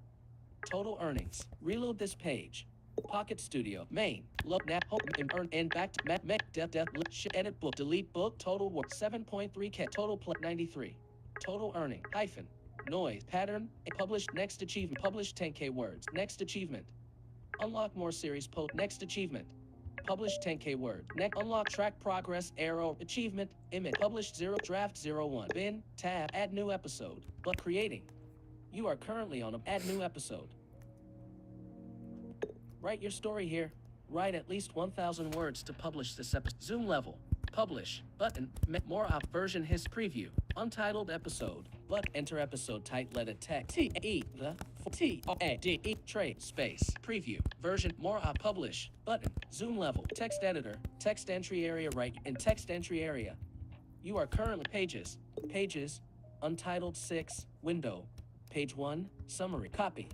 S1: Total earnings. Reload this page. Pocket Studio. Main. Look now. Home and earn and back to death. Edit book. Delete book. Total work 7.3K. Total play 93. Total earning. Hyphen. Noise. Pattern. Published. Next achievement. Published 10K words. Next achievement. Unlock more series post. Next achievement. Publish 10K word. Next unlock track progress arrow achievement image. Published 0 draft 01. Bin tab add new episode. But creating. You are currently on a add new episode. Write your story here. Write at least 1,000 words to publish this episode. Zoom level. Publish button. More up version his preview. Untitled episode. But enter episode title letter text. T-E-The-T-A-D-E trade space. Preview. Version more up publish. Button. Zoom level. Text editor. Text entry area right in text entry area. You are currently pages. Pages. Untitled 6. Window. Page 1. Summary. Copy.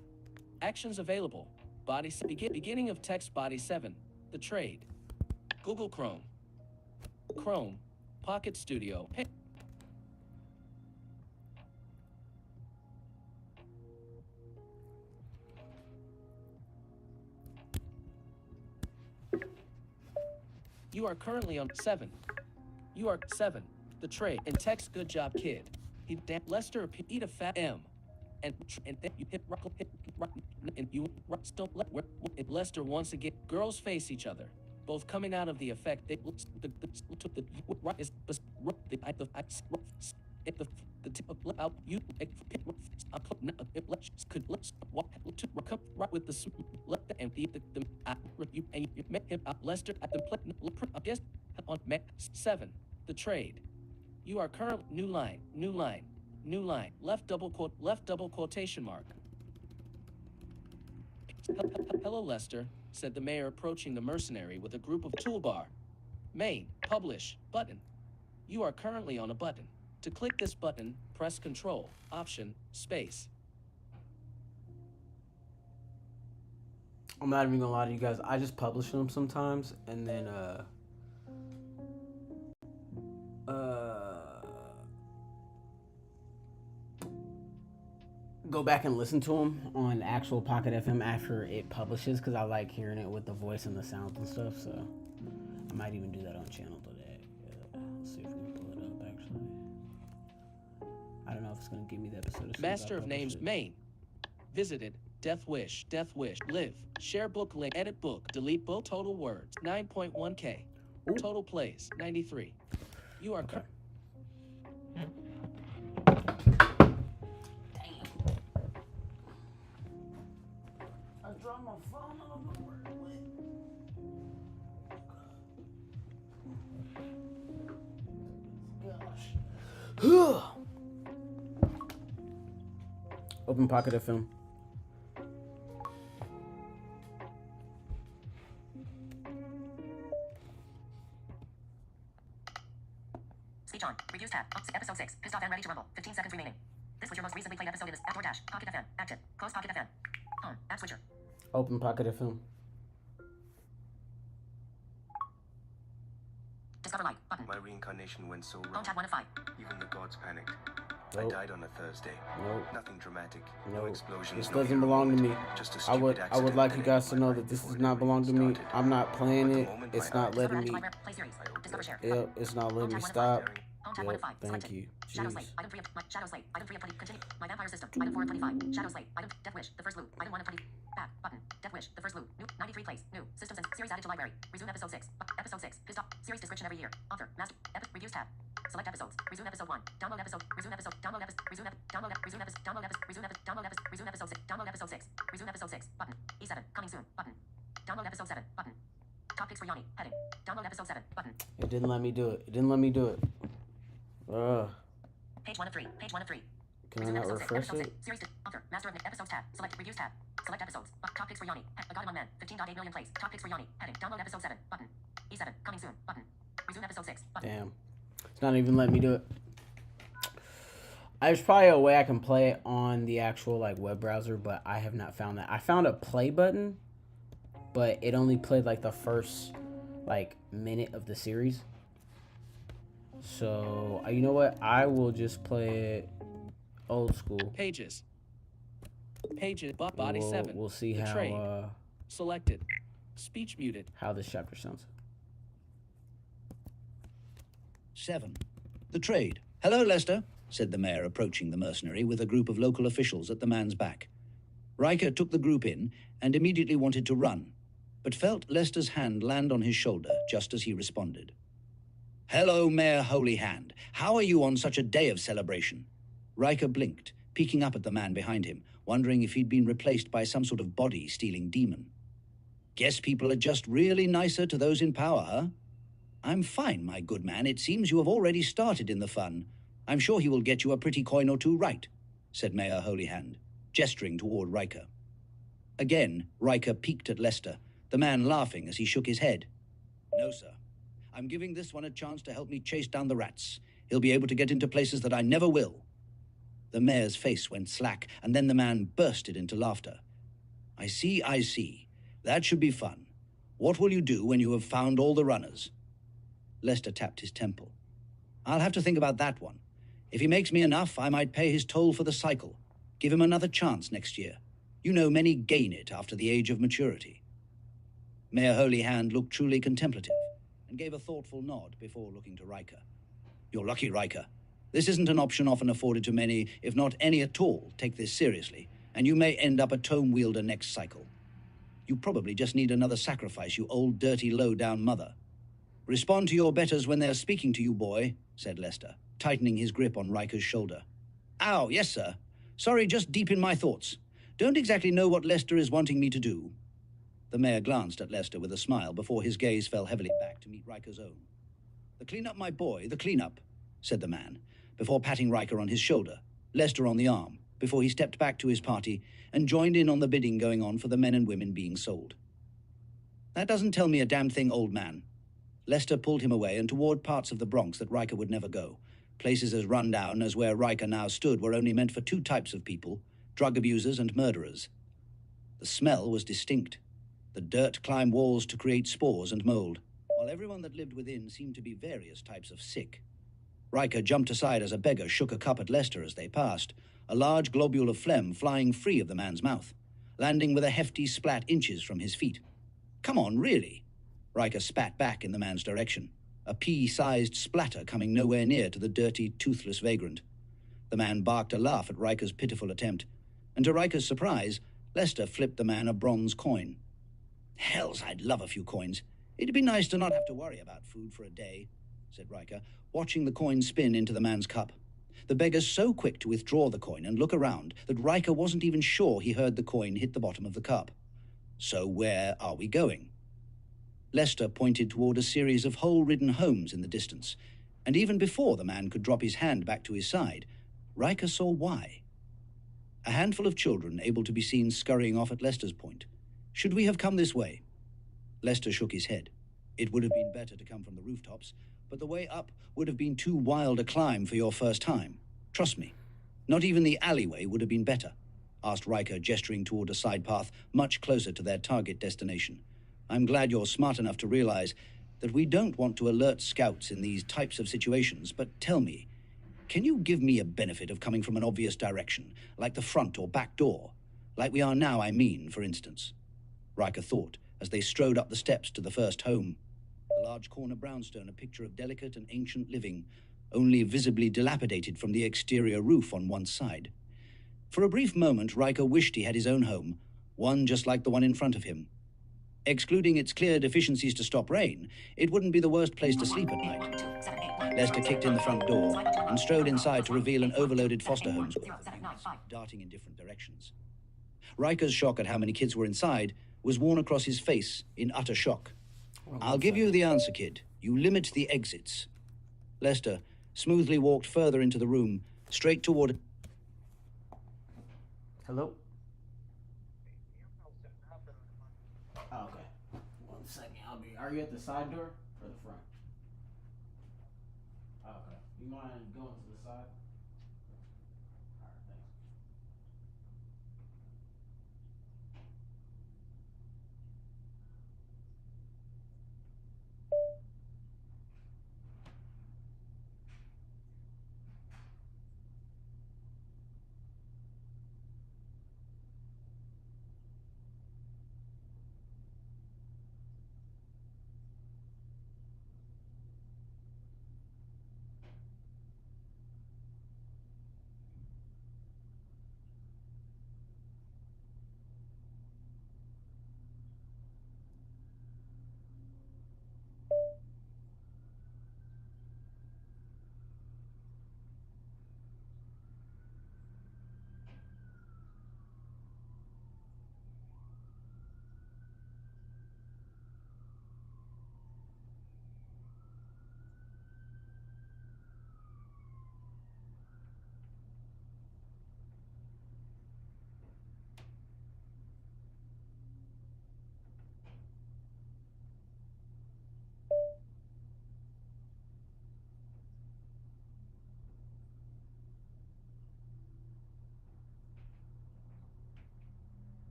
S1: Actions available. Body beginning of text body 7. The trade. Google Chrome. Chrome. Pocket Studio. You are currently on 7. You are 7. The trade and text good job kid. He damn Lester eat a fat M. And then you hit rock and you still Lester once again. Girls face each other, both coming out of the effect. They the tip of out you could walk with the and you met him out Lester at the I guess on 7. The trade. You are current new line. Left double quotation mark. Hello, Lester, said the mayor, approaching the mercenary with a group of toolbar. Main, publish, button. You are currently on a button. To click this button, press Control, Option, Space.
S2: I'm not even gonna lie to you guys. I just publish them sometimes, and then go back and listen to them on actual Pocket FM after it publishes, because I like hearing it with the voice and the sounds and stuff. So I might even do that on channel today. Let's see if we can pull it up. Actually, I don't know if it's gonna give me the episode.
S1: Master of Names, Main. Visited. Death Wish. Live. Share book link. Edit book. Delete book. Total words 9.1K.
S2: Ooh.
S1: Total plays 93. You are
S2: okay. I dropped my phone. I don't know where it went. Gosh. Open Pocket FM.
S3: Speech on. Reviews tab. Episode 6. Pissed off and ready to rumble. 15 seconds remaining. This was your most recently played episode in this DoorDash. Pocket FM. Active. Close Pocket FM. Home. App switcher.
S2: Open Pocket FM.
S3: Discover light. Button.
S5: My reincarnation went so
S3: Home
S5: wrong.
S3: tab 1 of 5.
S5: Even the gods panicked.
S2: Nope.
S5: I died on a Thursday.
S2: Nope.
S5: Nothing dramatic. No
S2: Nope.
S5: explosions.
S2: This
S5: no
S2: doesn't
S5: hero
S2: belong to
S5: moment.
S2: me.
S5: Just a
S2: I
S5: stupid
S2: would
S5: accident
S2: like you
S5: that
S2: guys to
S5: ended
S2: know
S5: my
S2: that
S5: life
S2: this
S5: before
S2: does
S5: it
S2: not
S5: even
S2: belong to me.
S5: started.
S2: I'm not playing
S5: But the
S2: it.
S5: moment
S2: It's
S5: my
S2: not
S5: eyes
S2: letting
S5: opened,
S2: me.
S3: Play series. Discover share.
S2: Yep, it's not letting me
S3: Home tab
S2: stop.
S3: 1 of 5. Home tab 1 of
S2: Yep,
S3: 5.
S2: thank
S3: Selected.
S2: you.
S3: Shadow
S2: Jeez.
S3: Slate. Item 3 of Shadow Slate. Item 3 of 20. Continue. My vampire system. Item 4 of 25. Shadow Slate. Item Death Wish. The first loop. Item 1 of 20. Back. Button. Wish. The first loop. New. 93 plays. New. Systems and series added to library. Resume episode 6. Episode 6. Pissed off. Series description every year. Author. Master. Reviews tab. Select episodes. Resume episode 1. Download episode. Resume episode. Download episode. Resume episode. Download episode. Resume episode. Download episode. Resume episode. Download episode. Resume episode 6. Download episode 6. Resume episode 6. Button. E7. Coming soon. Button. Download episode 7. Button. Top picks for Yanni. Heading. Download episode 7. Button.
S2: It didn't let me do it. It didn't let me do it.
S3: Page 1 of 3. Page 1 of 3.
S2: Can I not refresh it?
S3: Series author. Master of episodes tab. Select reviews tab. Select episodes. Top picks for Yanni. A God Among Men. 15.8 million plays. Top picks for Yanni. Heading. Download episode 7. Button. E7. Coming soon. Button. Resume episode 6. Button.
S2: Damn. It's not even letting me do it. There's probably a way I can play it on the actual like web browser, but I have not found that. I found a play button, but it only played like the first like minute of the series. So you know what? I will just play it old school.
S1: Pages. Pages. Body 7.
S2: We'll see
S1: The
S2: how
S1: trade. Selected. Speech muted.
S2: how this chapter sounds.
S6: 7. The trade. Hello, Lester, said the mayor, approaching the mercenary with a group of local officials at the man's back. Riker took the group in and immediately wanted to run, but felt Lester's hand land on his shoulder just as he responded. Hello, Mayor Holy Hand. How are you on such a day of celebration? Riker blinked, peeking up at the man behind him, wondering if he'd been replaced by some sort of body-stealing demon. Guess people are just really nicer to those in power, huh? I'm fine, my good man. It seems you have already started in the fun. I'm sure he will get you a pretty coin or two right, said Mayor Holy Hand, gesturing toward Riker. Again, Riker peeked at Lester, the man laughing as he shook his head. No, sir. I'm giving this one a chance to help me chase down the rats. He'll be able to get into places that I never will. The mayor's face went slack, and then the man bursted into laughter. I see, I see. That should be fun. What will you do when you have found all the runners? Lester tapped his temple. I'll have to think about that one. If he makes me enough, I might pay his toll for the cycle. Give him another chance next year. You know, many gain it after the age of maturity. Mayor Holy Hand looked truly contemplative and gave a thoughtful nod before looking to Riker. You're lucky, Riker. This isn't an option often afforded to many, if not any at all, take this seriously, and you may end up a tome wielder next cycle. You probably just need another sacrifice, you old, dirty, low-down mother. Respond to your betters when they're speaking to you, boy, said Lester, tightening his grip on Riker's shoulder. Ow, yes, sir. Sorry, just deep in my thoughts. Don't exactly know what Lester is wanting me to do. The mayor glanced at Lester with a smile before his gaze fell heavily back to meet Riker's own. The cleanup, my boy, the cleanup, said the man, before patting Riker on his shoulder, Lester on the arm, before he stepped back to his party and joined in on the bidding going on for the men and women being sold. That doesn't tell me a damn thing, old man. Lester pulled him away and toward parts of the Bronx that Riker would never go. Places as run down as where Riker now stood were only meant for two types of people, drug abusers and murderers. The smell was distinct. The dirt climbed walls to create spores and mold, while everyone that lived within seemed to be various types of sick. Riker jumped aside as a beggar shook a cup at Lester as they passed, a large globule of phlegm flying free of the man's mouth, landing with a hefty splat inches from his feet. Come on, really? Riker spat back in the man's direction, a pea-sized splatter coming nowhere near to the dirty, toothless vagrant. The man barked a laugh at Riker's pitiful attempt, and to Riker's surprise, Lester flipped the man a bronze coin. Hells, I'd love a few coins. It'd be nice to not have to worry about food for a day, said Riker, watching the coin spin into the man's cup. The beggar's so quick to withdraw the coin and look around that Riker wasn't even sure he heard the coin hit the bottom of the cup. So where are we going? Lester pointed toward a series of hole-ridden homes in the distance, and even before the man could drop his hand back to his side, Riker saw why. A handful of children able to be seen scurrying off at Lester's point. Should we have come this way? Lester shook his head. It would have been better to come from the rooftops, but the way up would have been too wild a climb for your first time. Trust me. Not even the alleyway would have been better, asked Riker, gesturing toward a side path much closer to their target destination. I'm glad you're smart enough to realize that we don't want to alert scouts in these types of situations, but tell me, can you give me a benefit of coming from an obvious direction, like the front or back door? Like we are now, I mean, for instance. Riker thought, as they strode up the steps to the first home. The large corner brownstone, a picture of delicate and ancient living, only visibly dilapidated from the exterior roof on one side. For a brief moment, Riker wished he had his own home, one just like the one in front of him. Excluding its clear deficiencies to stop rain, it wouldn't be the worst place to sleep at night. Lester kicked in the front door and strode inside to reveal an overloaded foster home's worth of youths, darting in different directions. Riker's shock at how many kids were inside was worn across his face in utter shock. I'll give you the answer, kid. You limit the exits. Lester smoothly walked further into the room, straight toward...
S2: Hello? Oh, okay. 1 second. Are you at the side door or the front? Oh, okay. You mind going to the side? Alright, thanks.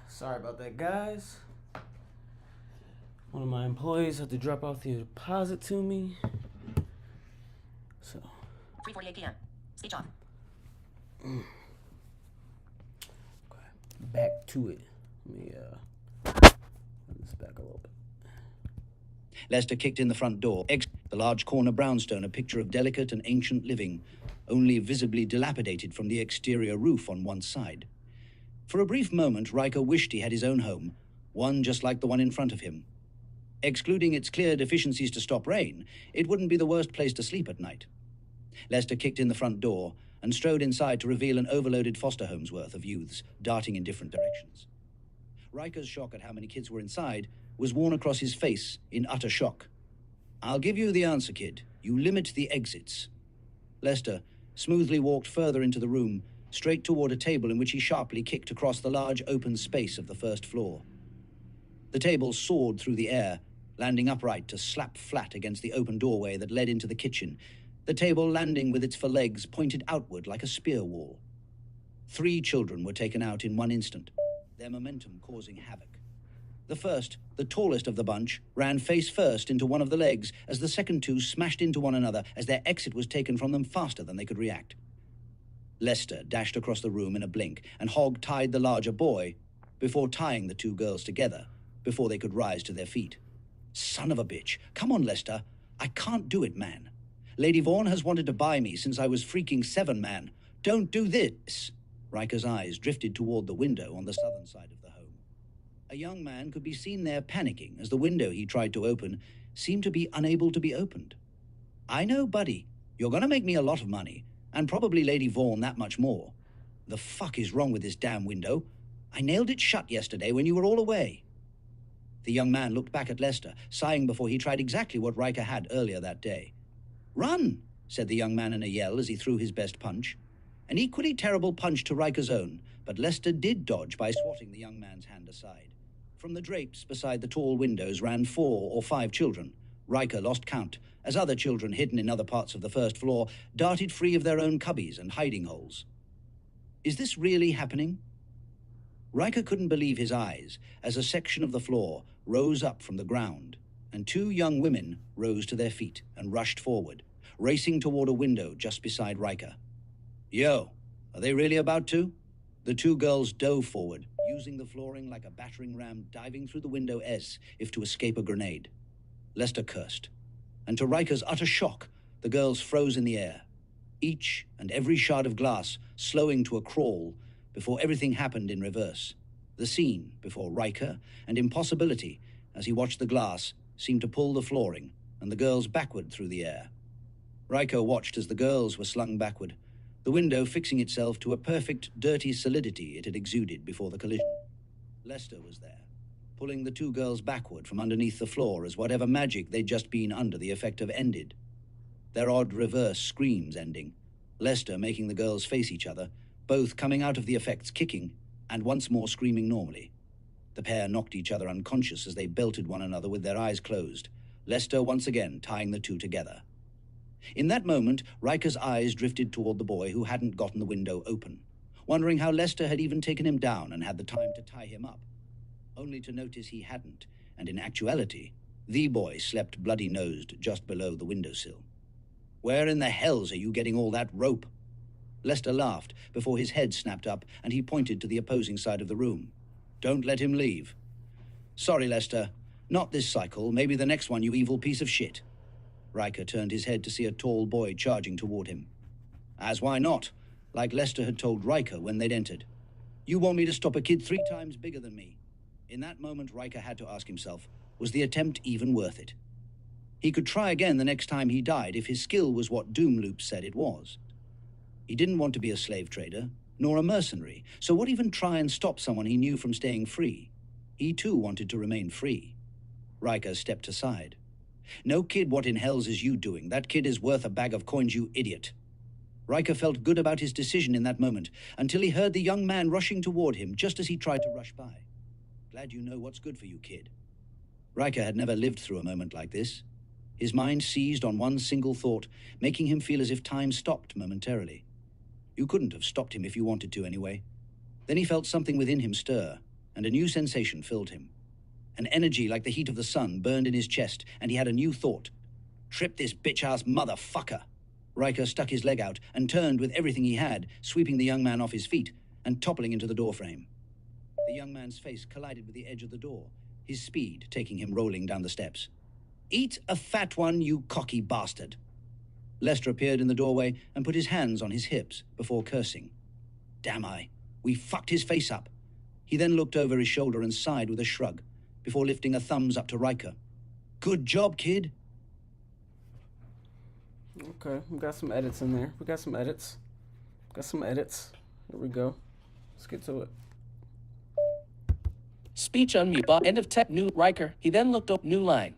S2: Sorry about that, guys. One of my employees had to drop off the deposit to me. So.
S3: 3:48 p.m. Speech off.
S2: Okay. Back to it. Let me run this back a little bit.
S6: Lester kicked in the front door. The large corner brownstone, a picture of delicate and ancient living, only visibly dilapidated from the exterior roof on one side. For a brief moment, Riker wished he had his own home, one just like the one in front of him. Excluding its clear deficiencies to stop rain, it wouldn't be the worst place to sleep at night. Lester kicked in the front door and strode inside to reveal an overloaded foster home's worth of youths, darting in different directions. Riker's shock at how many kids were inside was worn across his face in utter shock. I'll give you the answer, kid. You limit the exits. Lester smoothly walked further into the room, straight toward a table in which he sharply kicked across the large open space of the first floor. The table soared through the air, landing upright to slap flat against the open doorway that led into the kitchen, the table landing with its forelegs pointed outward like a spear wall. 3 children were taken out in one instant, their momentum causing havoc. The first, the tallest of the bunch, ran face first into one of the legs as the second 2 smashed into one another as their exit was taken from them faster than they could react. Lester dashed across the room in a blink and hog-tied the larger boy before tying the 2 girls together before they could rise to their feet. Son of a bitch. Come on, Lester. I can't do it, man. Lady Vaughan has wanted to buy me since I was freaking 7, man. Don't do this. Riker's eyes drifted toward the window on the southern side of the home. A young man could be seen there panicking as the window he tried to open seemed to be unable to be opened. I know, buddy. You're going to make me a lot of money, And probably Lady Vaughan that much more. The fuck is wrong with this damn window? I nailed it shut yesterday when you were all away. The young man looked back at Lester, sighing before he tried exactly what Riker had earlier that day. "Run!" said the young man in a yell as he threw his best punch. An equally terrible punch to Riker's own, but Lester did dodge by swatting the young man's hand aside. From the drapes beside the tall windows ran 4 or 5 children. Riker lost count, as other children hidden in other parts of the first floor darted free of their own cubbies and hiding holes. Is this really happening? Riker couldn't believe his eyes as a section of the floor rose up from the ground, and 2 young women rose to their feet and rushed forward, racing toward a window just beside Riker. "Yo, are they really about to?" The 2 girls dove forward, using the flooring like a battering ram diving through the window as if to escape a grenade. Lester cursed, and to Riker's utter shock, the girls froze in the air, each and every shard of glass slowing to a crawl before everything happened in reverse. The scene before Riker and impossibility as he watched the glass seemed to pull the flooring and the girls backward through the air. Riker watched as the girls were slung backward, the window fixing itself to a perfect, dirty solidity it had exuded before the collision. Lester was there, pulling the 2 girls backward from underneath the floor as whatever magic they'd just been under the effect of ended. Their odd reverse screams ending, Lester making the girls face each other, both coming out of the effects kicking, and once more screaming normally. The pair knocked each other unconscious as they belted one another with their eyes closed, Lester once again tying the 2 together. In that moment, Riker's eyes drifted toward the boy who hadn't gotten the window open, wondering how Lester had even taken him down and had the time to tie him up, only to notice he hadn't, and in actuality, the boy slept bloody-nosed just below the windowsill. "Where in the hells are you getting all that rope?" Lester laughed before his head snapped up and he pointed to the opposing side of the room. "Don't let him leave." "Sorry, Lester. Not this cycle. Maybe the next one, you evil piece of shit." Riker turned his head to see a tall boy charging toward him. As why not? Like Lester had told Riker when they'd entered. "You want me to stop a kid 3 times bigger than me?" In that moment, Riker had to ask himself, was the attempt even worth it? He could try again the next time he died if his skill was what Doomloop said it was. He didn't want to be a slave trader, nor a mercenary, so what even try and stop someone he knew from staying free? He too wanted to remain free. Riker stepped aside. "No kid, what in hell's is you doing? That kid is worth a bag of coins, you idiot." Riker felt good about his decision in that moment, until he heard the young man rushing toward him just as he tried to rush by. "Glad you know what's good for you, kid." Riker had never lived through a moment like this. His mind seized on one single thought, making him feel as if time stopped momentarily. You couldn't have stopped him if you wanted to anyway. Then he felt something within him stir, and a new sensation filled him. An energy like the heat of the sun burned in his chest, and he had a new thought. "Trip this bitch-ass motherfucker." Riker stuck his leg out and turned with everything he had, sweeping the young man off his feet and toppling into the doorframe. The young man's face collided with the edge of the door, his speed taking him rolling down the steps. "Eat a fat one, you cocky bastard." Lester appeared in the doorway and put his hands on his hips before cursing. "Damn we fucked his face up." He then looked over his shoulder and sighed with a shrug, before lifting a thumbs up to Riker. "Good job, kid."
S2: Okay, we got some edits in there. Got some edits. Here we go. Let's get to it.
S1: Speech unmute. End of tech. New Riker. He then looked up. New line.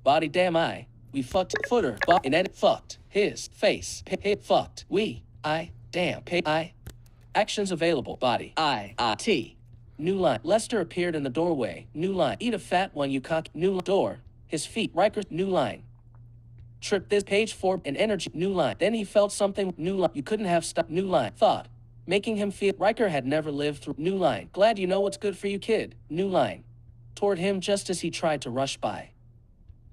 S1: Body damn I. We fucked footer. In edit. Fucked. His face. Hit fucked. We. I. Damn. Pay. I. Actions available. Body. T. New line. Lester appeared in the doorway. New line. Eat a fat one, you cock. New door. His feet. Riker. New line. Trip this. Page 4. An energy. New line. Then he felt something. New line. You couldn't have stopped. New line. Thought. Making him feel. Riker had never lived through. New line. Glad you know what's good for you, kid. New line. Toward him just as he tried to rush by.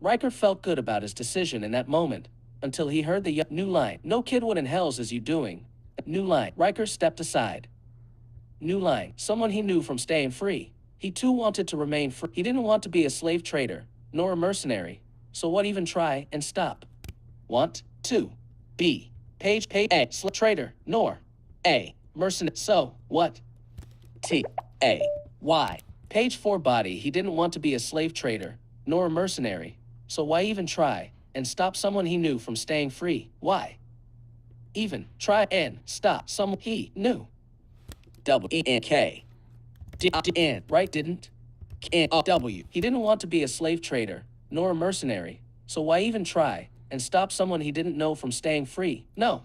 S1: Riker felt good about his decision in that moment, until he heard the new line. No kid, what in hell's is you doing? New line. Riker stepped aside. New line. Someone he knew from staying free. He too wanted to remain free. He didn't want to be a slave trader, nor a mercenary. So what even try and stop? Want to be page pay a slave trader, nor a mercenary. So what? T-A-Y. Page 4 body. He didn't want to be a slave trader, nor a mercenary. So why even try and stop someone he knew from staying free? Why? even try and stop someone he knew. W-E-N-K. D-N, right, didn't? N-O-W. He didn't want to be a slave trader, nor a mercenary, so why even try and stop someone he didn't know from staying free? No.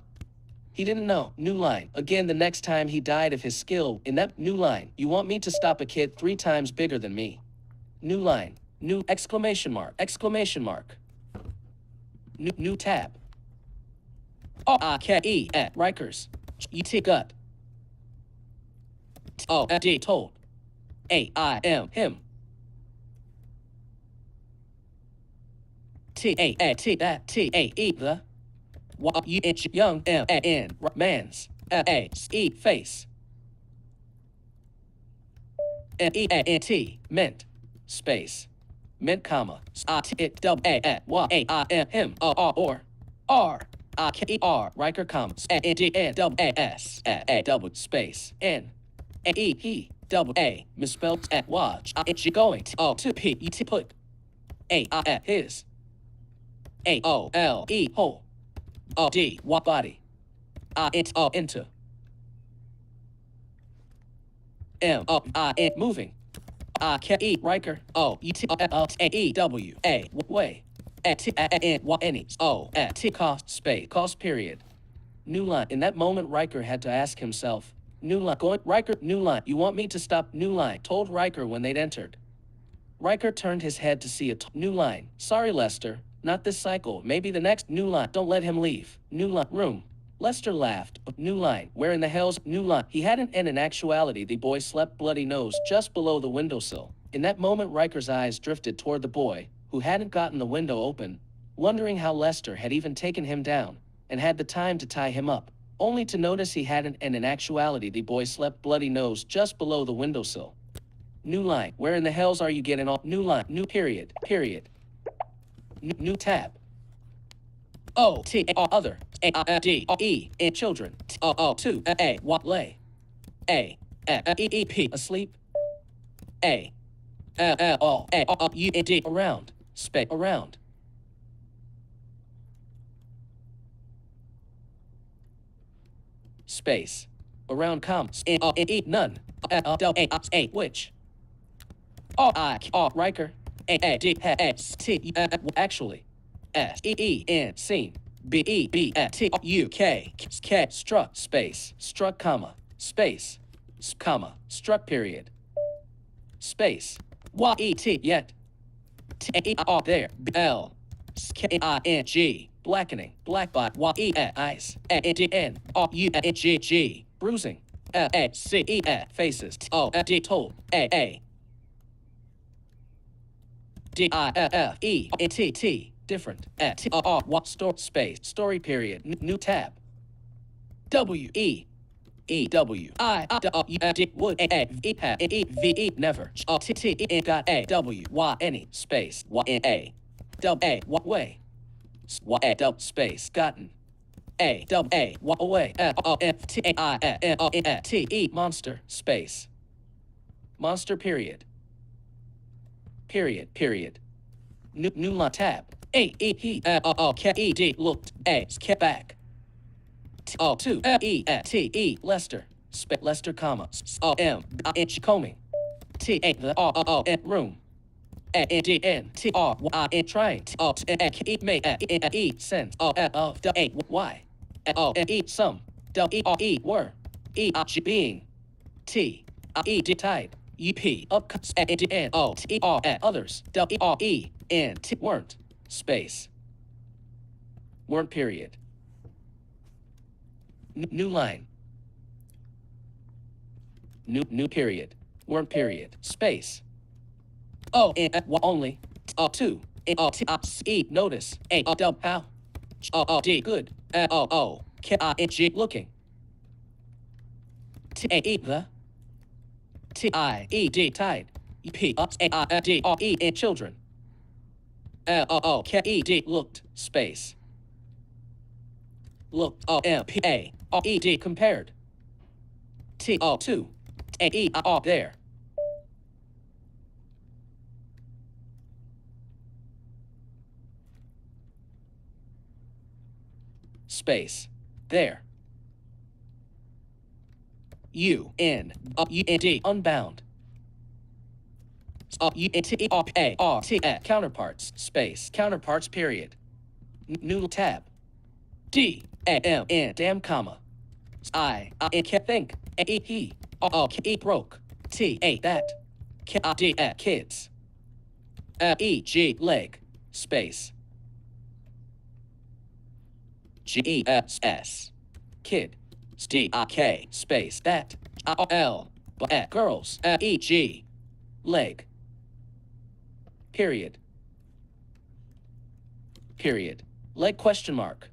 S1: He didn't know. New line. Again, the next time he died of his skill in that new line. You want me to stop a kid 3 times bigger than me? New line. New exclamation mark. Exclamation mark. New tab. O-I-K-E at Rikers. E-T gut. O-D told. A-I-M him. T-A-A-T that T-A-E the. Y-U-H young M-A-N man's A-A-E face. M-E-A-N-T meant space. Meant comma. I-T-W-A-Y-A-I-M him or R-I-K-E-R Riker comma A-N-D-N-W-A-S-A-W space N-A-E he double-A misspelled at watch I-N-G going to-P-E-T put A-I his A-O-L-E whole O-D what body I-N-O into M-O-I-N moving I-K-E Riker O-E-T-O-L-A-E-W-A way A-T-A-N-Y-N-E-O-T cost space cost period. New line. In that moment Riker had to ask himself, new line going Riker new line you want me to stop new line told Riker when they'd entered. Riker turned his head to see a new line. Sorry Lester, not this cycle, maybe the next new line. Don't let him leave. New line room. Lester laughed. New line. Where in the hell's new line? He hadn't, and in actuality the boy slept bloody nose just below the windowsill. In that moment Riker's eyes drifted toward the boy, who hadn't gotten the window open, wondering how Lester had even taken him down, and had the time to tie him up, only to notice he hadn't, and in actuality the boy slept bloody nose just below the windowsill. New line. Where in the hells are you getting off? New line. New period. Period. New tab. O-T-A-R-other. A-I-D-O-E in children. O-O-2 A what lay. A-E-E-P asleep. A-L-L-O-A-O-U-N-D around. Space around. Space. Around commas. N-O-N-E none. A-O-A-A which. R-I-R Riker. A-A-D-S-T actually. S-E-E-N seen. B-E-B-T-U-K K struck space struck comma space comma struck period space Y-E-T yet T-E-R there B-L K-I-N-G blackening blackbot Y-E-S A-N-D-N R-U-N-G-G bruising L-A-C-E-F faces T-O-D told A-A D-I-F-F-E-N-T-T different T-R what store space story period new tab W-E-E-W-I-D wood A-A-V-E never T-T-E got A-W-Y-N-E space Y-N-A W-A what way Y-A-W space gotten A-W-A what away F-O-F-T-A-I-N-O-N-T-E monster space monster period period new line tab A-E-P-L-O-K-E-D looked A-K back T-O-2-E-T-E Lester Lester comma O-M-I-N combing T-A the R-O-O-N room A-N-D-N-T-R-Y-N trying T-O-N-E may-E send O-F-O-W-Y O-N-E some W-E-R-E were E-I-G being T-I-E-D tied U-P up A-N-D-N-O-T-E-R others W-E-R-E-N-T weren't space weren't period new line new period weren't period space only two T-O-T-I-C notice A-O-W how O-O-D good L-O-O-K-I-N-G looking T-A-E the T-I-E-D tied P-A-I-D-R-E in children L-O-O-K-E-D looked space looked O-M-P-A-R-E-D compared T-O-2 A-E-R there space There. U-N-D. Unbound. U-N-T-E-R-A-R-T. Counterparts. Space. Counterparts, period. New tab. D-A-M-N. Damn, comma. I-N-Can't think. A-E-He. O-O-K-E broke. T-A that. K-I-D kids. E-G leg. Space. G-E-S-S. Kid. D-I-K space that. I-L. Girls. E-G. Leg. Period. Period. Leg question mark.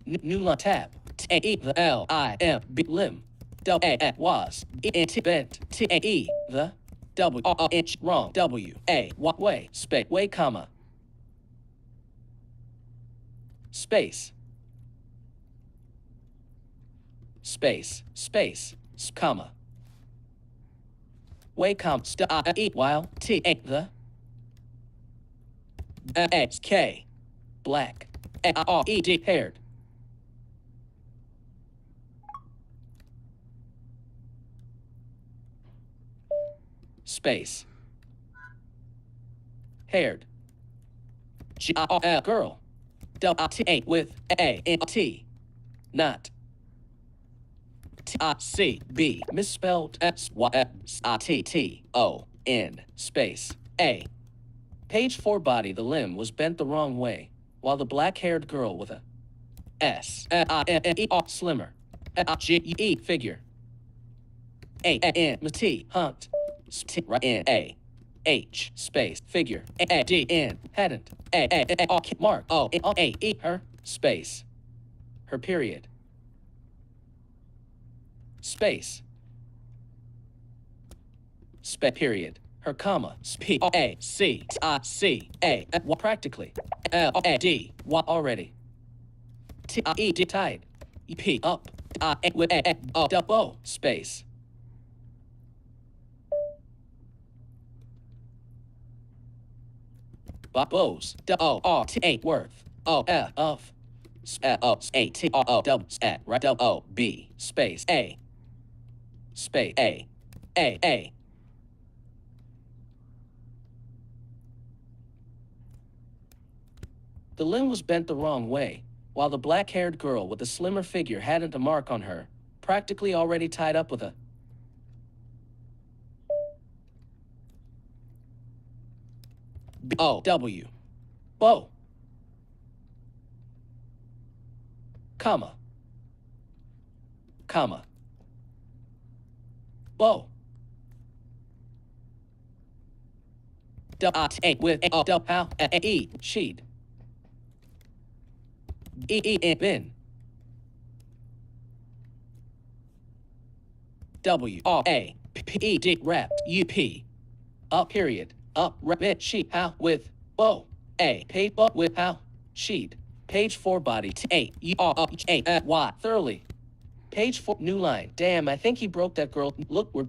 S1: New line tab. T-A-E-L-I-M-B limb. W-A was. E-N-T bent. T-A-E the. W-O-H wrong. W-A way. Space. Way comma. Space. Space. Space. Comma. Way comma. E while. T-A the. S-K. Black. A-R-E-D haired. Space. Haired. G-I-R-L girl. W-I-T-A with A-N-T. Not. T-I-C-B. Misspelled. S-Y-S-I-T-T-O-N. Space. A. Page 4 body. The limb was bent the wrong way, while the black-haired girl with a S-I-N-E-R slimmer. G-E figure. A-N-T hunt. T-R-N-A-H space figure. A-D-N hadn't. A-A-A mark. O-A-E her space. Her period. Space. Period. Her comma. P-A-C-T-I-C-A. Practically. L-A-D. Already. T-I-E-D tied. P up. I-A with A-O space. Bows. D-O-R-T-A worth. O-F of. O-A-T-R-O-W right. O-B space A. Space A. A. The limb was bent the wrong way, while the black-haired girl with the slimmer figure hadn't a mark on her, practically already tied up with a B-O-W. Bow. Comma. Comma. Bow. W-I-T-A with A-O-W-A-E. Sheed. E-E-N. W-R-A-P-E-D. Wrapped. U-P. Up period. Up rep sheet. How with bow. A. Page with how. Sheet. Page 4 body. T-A-U-R-A-Y. Thoroughly. Page 4 new line. Damn, I think he broke that girl. Look, we're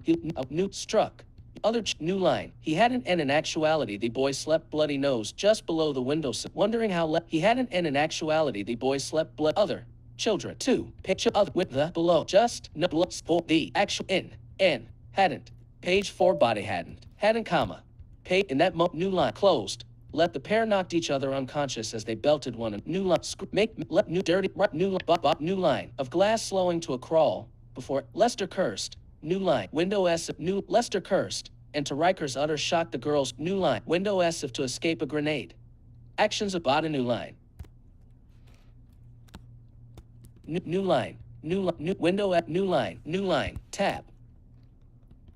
S1: new struck. Other new line. He hadn't, and in actuality the boy slept bloody nose just below the windowsill. Wondering how he hadn't, and in actuality the boy slept blood. Other children. 2. Picture other with the below. Just no blood for the actual in hadn't. Page 4 body hadn't comma. Page in that new line closed. Let the pair knocked each other unconscious as they belted one a new line. Let new dirty right new new line of glass slowing to a crawl before Lester cursed. New line. Window S of new Lester cursed. And to Riker's utter shock the girl's new line. Window S of to escape a grenade. Actions of body new line. New line. New window at new line. Tab.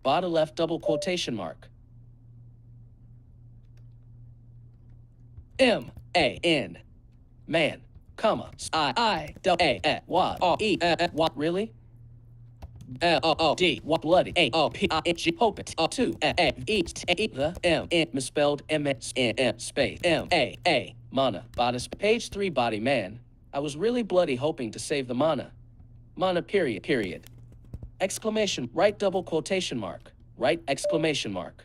S1: Bottom left double quotation mark. M-A-N. Man. Comma. I-I-W-A-At. What? R-E-A-At. What? Really? L-O-O-D. What? Bloody. A-O-P-I-N-G. Hope it. O-2. A-E-T-A-E. The M-N. Misspelled. M-S-N-M. Space. M-A-A. Mana. Bodice. Page 3 body man. I was really bloody hoping to save the mana. Mana period. Exclamation. Right double quotation mark. Right exclamation mark.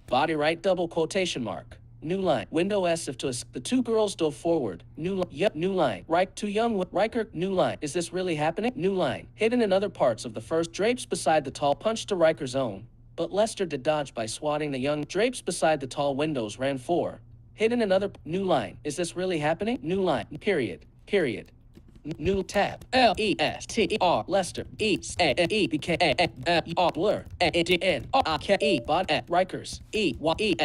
S1: Body right double quotation mark. New line. Window S if to us. The two girls dove forward. New line. Yep, new line. Riker, too young. Riker, new line. Is this really happening? New line. Hidden in other parts of the first drapes beside the tall punch to Riker's own. But Lester did dodge by swatting the young drapes beside the tall windows ran for. Hidden in other. New line. Is this really happening? New line. Period. Period. New tab. Lester. Blur. Bot at Rikers.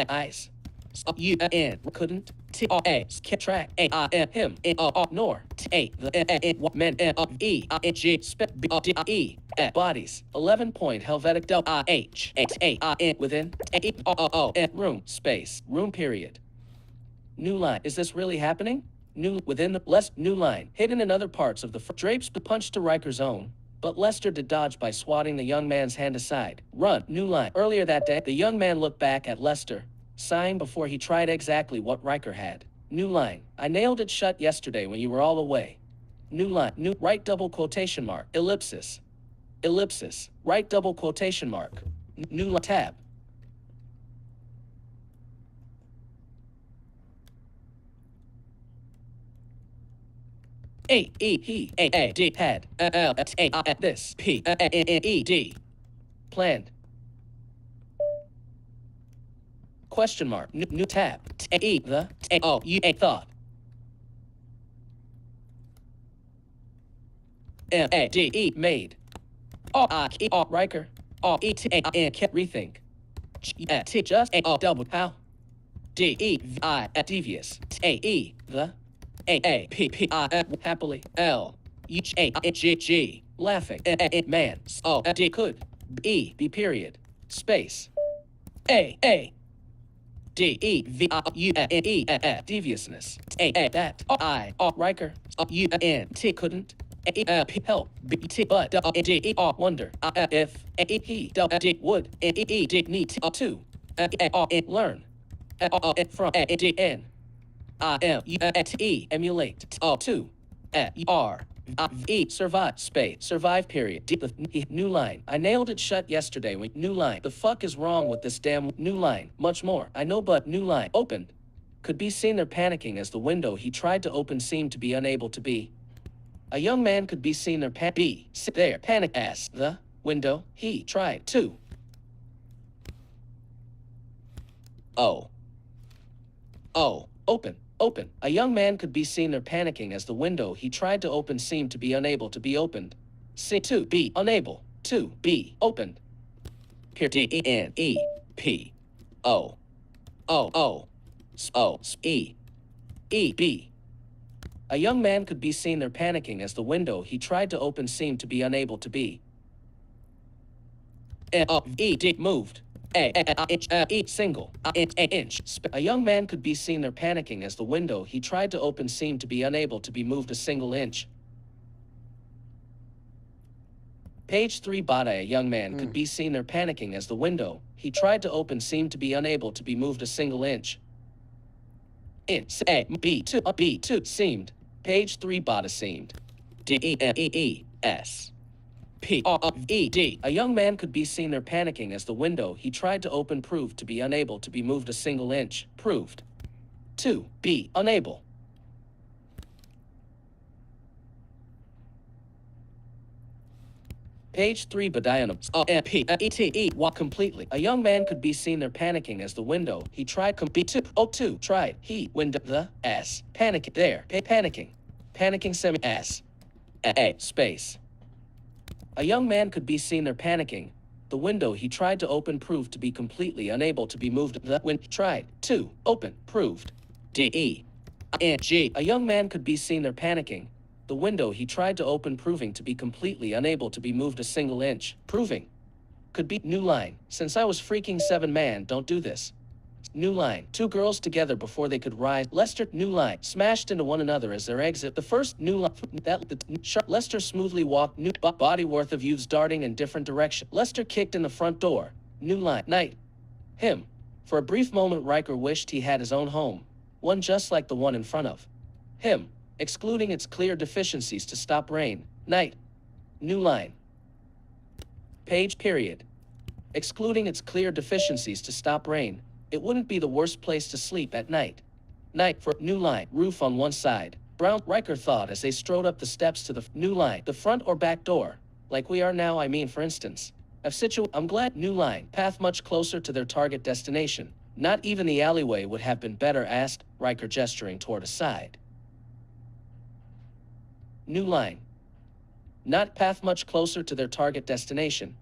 S1: Eyes. Couldn't. Track. Him. Nor. Men. Bodies. 11-point Helvetic Delta. Within. Room. Space. Room period. New line. Is this really happening? New within the less new line. Hidden in other parts of the drapes punched to Riker's own. But Lester did dodge by swatting the young man's hand aside. Run. New line. Earlier that day, the young man looked back at Lester, sighing before he tried exactly what Riker had. New line. I nailed it shut yesterday when you were all away. New line. New right double quotation mark. Ellipsis. Ellipsis. Right double quotation mark. New line. Tab. He had this P planned. Question mark. New tab. Thought. Made. Riker. Rethink. Just double how. Devious. The. Happily. G. Laughing. Man. Could. B period. Space. Deviousness. That. Riker. Couldn't. Help. But. Wonder. If. He. Would. Need to. Learn. From. N. Emulate. Survive. Space. Survive period. New line. I nailed it shut yesterday. New line. The fuck is wrong with this damn new line? Much more. I know, but new line. Opened. Could be seen there panicking as the window he tried to open seemed to be unable to be. A young man could be seen there sit there panic as the window he tried to. Open. A young man could be seen there panicking as the window he tried to open seemed to be unable to be opened. To be unable to be opened. B. A young man could be seen there panicking as the window he tried to open seemed to be unable to be. Moved. Single. Inch. A young man could be seen there panicking as the window he tried to open seemed to be unable to be moved a single inch. Page 3 Bada. A young man could be seen there panicking as the window he tried to open seemed to be unable to be moved a single inch. B2 seemed. Page 3 Bada seemed. DEES. P-R-E-D. A young man could be seen there panicking as the window he tried to open proved to be unable to be moved a single inch. Proved. 2. Be unable. Page 3 Badianum. P-E-T-E. Walk completely. A young man could be seen there panicking as the window he tried two. Tried. He. Window. The. S. Panic. There. Panicking. Panicking semi. S. A. Space. A young man could be seen there panicking. The window he tried to open proved to be completely unable to be moved. The when tried to open proved. D-E-N-G. A young man could be seen there panicking. The window he tried to open proving to be completely unable to be moved a single inch. Proving. Could be new line. Since I was freaking 7-man, don't do this. New line. Two girls together before they could rise. Lester, new line. Smashed into one another as their exit. The first new line. Lester smoothly walked. New body worth of youths darting in different directions. Lester kicked in the front door. New line. Night. Him. For a brief moment, Riker wished he had his own home. One just like the one in front of him. Excluding its clear deficiencies to stop rain. Night. New line. Page period. Excluding its clear deficiencies to stop rain. It wouldn't be the worst place to sleep at night. Night for new line, roof on one side. Brown Riker thought as they strode up the steps to the new line, the front or back door. Like we are now, I mean, for instance. I'm glad new line, path much closer to their target destination. Not even the alleyway would have been better, asked Riker, gesturing toward a side. New line. Not path much closer to their target destination.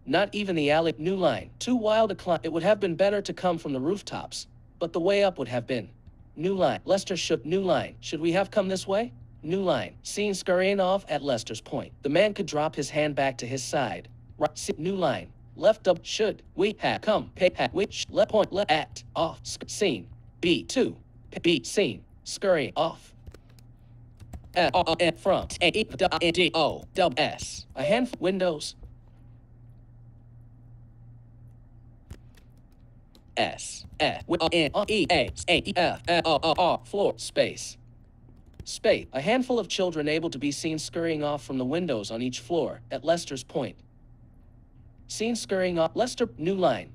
S1: Not even the alley. New line. Too wild to climb. It would have been better to come from the rooftops, but the way up would have been. New line. Lester shook. New line. Should we have come this way? New line. Seen scurrying off at Lester's point. The man could drop his hand back to his side. Right. New line. Left up. Should we have come? Pay hat. Which left point left at off. Seen. B2. B seen. Scurrying off. Front. A handful. Windows. Floor. Space. Space. A handful of children able to be seen scurrying off from the windows on each floor at Lester's point. Seen scurrying off. Lester. New line.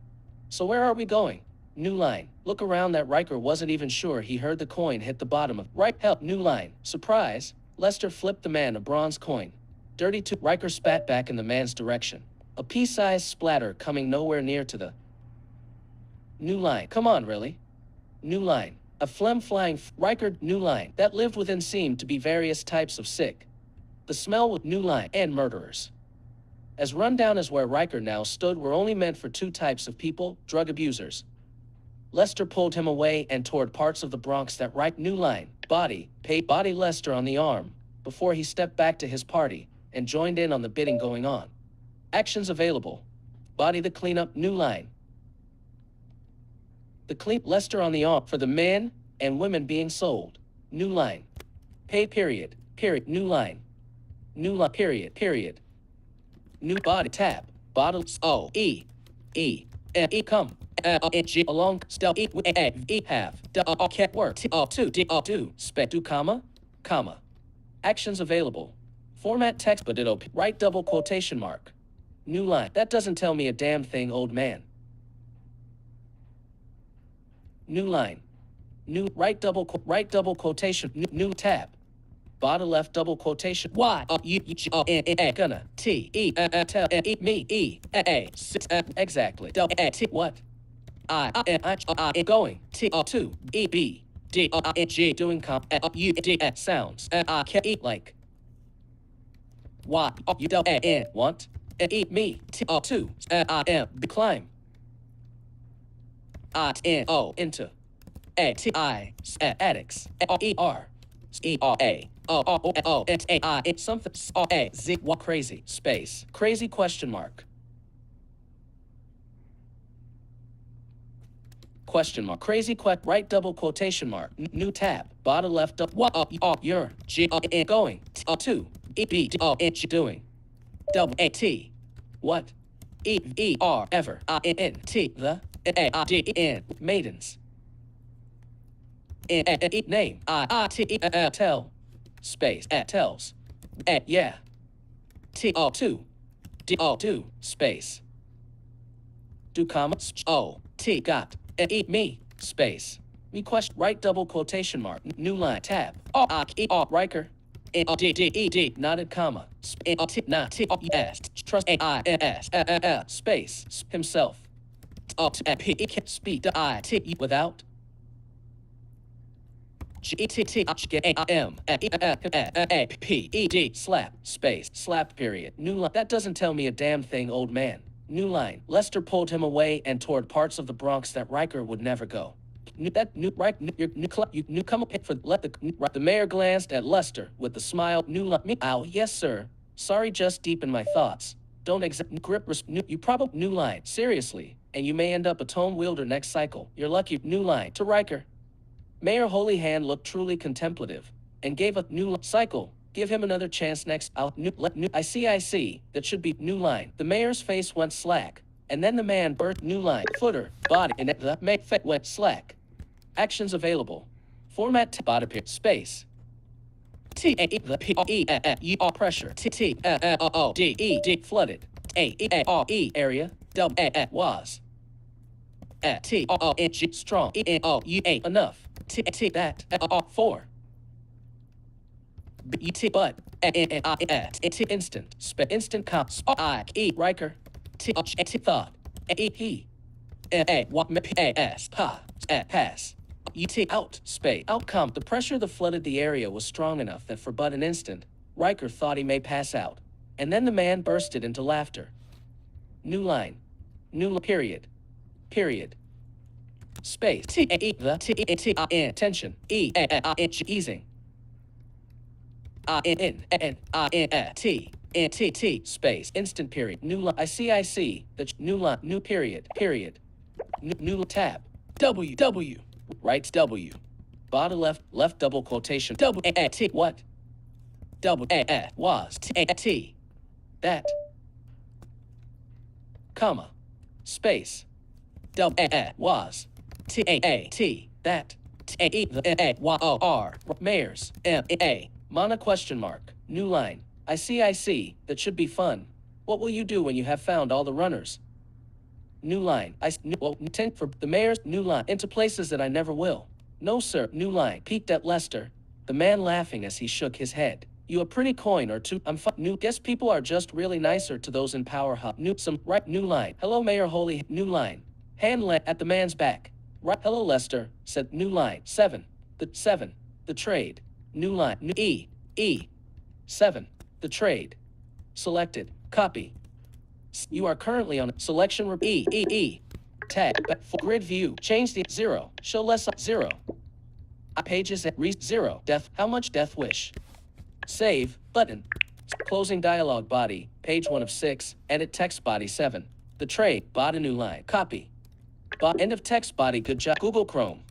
S1: So where are we going? New line. Look around. That Riker wasn't even sure he heard the coin hit the bottom of. Right. Help. New line. Surprise. Lester flipped the man a bronze coin. Dirty too. Riker spat back in the man's direction. A pea-sized splatter coming nowhere near to the new line. Come on, really? New line. A phlegm flying Riker. New line. That lived within seemed to be various types of sick. The smell with new line and murderers. As rundown as where Riker now stood were only meant for two types of people, drug abusers. Lester pulled him away and toward parts of the Bronx that right new line, body Lester on the arm, before he stepped back to his party and joined in on the bidding going on. Actions available. Body the cleanup, new line. The clean Lester on the arm for the men and women being sold. New line. Pay period, new line. New line, period. New body tap, bottles, come. G along stel have can't work do spec do comma. Actions available. Format text but it'll right double quotation mark. New line. That doesn't tell me a damn thing, old man. New line. New right double quotation. New tab. Bottom left double quotation. Why? You gonna T E tell me exactly. T what? I going T 2 E B D G doing comp U D sounds I can't eat like. Why? You don't want eat me T 2 I am climb. Into A T I addicts ER ERA something Z what crazy space crazy question mark crazy right double quotation mark new tab bottom left up what you're G going 2 E B doing double A T what E R ever N T the A D N maidens name I T tell space tells yeah T O 2 D O 2 space do comma O T got eat me space me question right double quotation mark new line tab Riker D nodded comma not T S trust A space himself P speed I T without G-E-T-T-A-M-A-P-E-D slap space slap period new line. That doesn't tell me a damn thing, old man. New line. Lester pulled him away and toward parts of the Bronx that Riker would never go. You come up for let the mayor glanced at Lester with the smile. New line. Ow, yes sir. Sorry, just deep in my thoughts. Don't grip. You probably new line. Seriously, and you may end up a tone wielder next cycle. You're lucky. New line to Riker. Mayor Holy Hand looked truly contemplative and gave a new cycle. Give him another chance next. I see. That should be new line. The mayor's face went slack, and then the man burst new line. Footer, body, and the make went slack. Actions available. Format body space. T A the P E U pressure T T O D E D flooded area, double was. T O N G strong enough. T that 4. B T but instant instant comps Riker T thought he pass out space outcome. The pressure that flooded the area was strong enough that for but an instant Riker thought he may pass out, and then the man bursted into laughter. New line, new period. Space tension easing T space instant period new line I see the new line new period new tab W right W bottom left double quotation double T what double was T that comma space double was T that T-A-E-the-A-Y-O-R Mayors M-A Mana question mark new line I see that should be fun. What will you do when you have found all the runners? New line intent for the mayor's new line into places that I never will. No sir new line peeked at Lester, the man laughing as he shook his head. You a pretty coin or two. I'm new. Guess people are just really nicer to those in power hub. New some right new line. Hello Mayor Holy new line. Hand at the man's back. Right. Hello Lester said new line 7. The trade. New line new E 7. The trade. Selected. Copy. You are currently on selection E. Tag. For grid view. Change the 0. Show less 0. Pages at 0. Death. How much death wish? Save. Button. Closing dialogue body. Page 1 of 6. Edit text body 7. The trade. Bot a new line. Copy. End of text body. Good job. Google Chrome.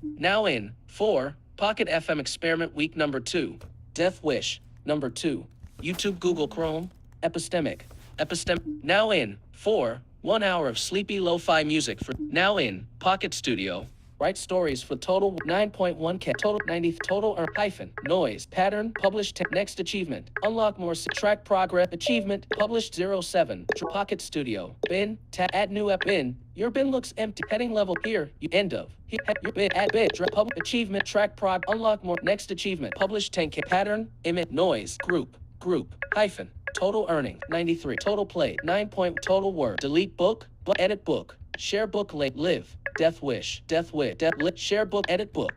S1: Now in 4. PocketFM Experiment Week number 2. Death Wish number 2. YouTube Google Chrome. Epistemic. Now in 4. 1 hour of sleepy lo-fi music for now in Pocket Studio. Write stories for total 9.1K. Total 90. Total hyphen. Noise. Pattern. Published. Next achievement. Unlock more. Track progress. Achievement. Published 07. Pocket Studio. Bin. Add new app. Bin. Your bin looks empty. Heading level here. You end of. Your bin. Add bin. Achievement. Track prog. Unlock more. Next achievement. Published 10K. Pattern. Emit. Noise. Group. Hyphen. Total earning. 93. Total play. 9. Total word. Delete book. Edit book. Share book. Live. Death wish. Share book. Edit book.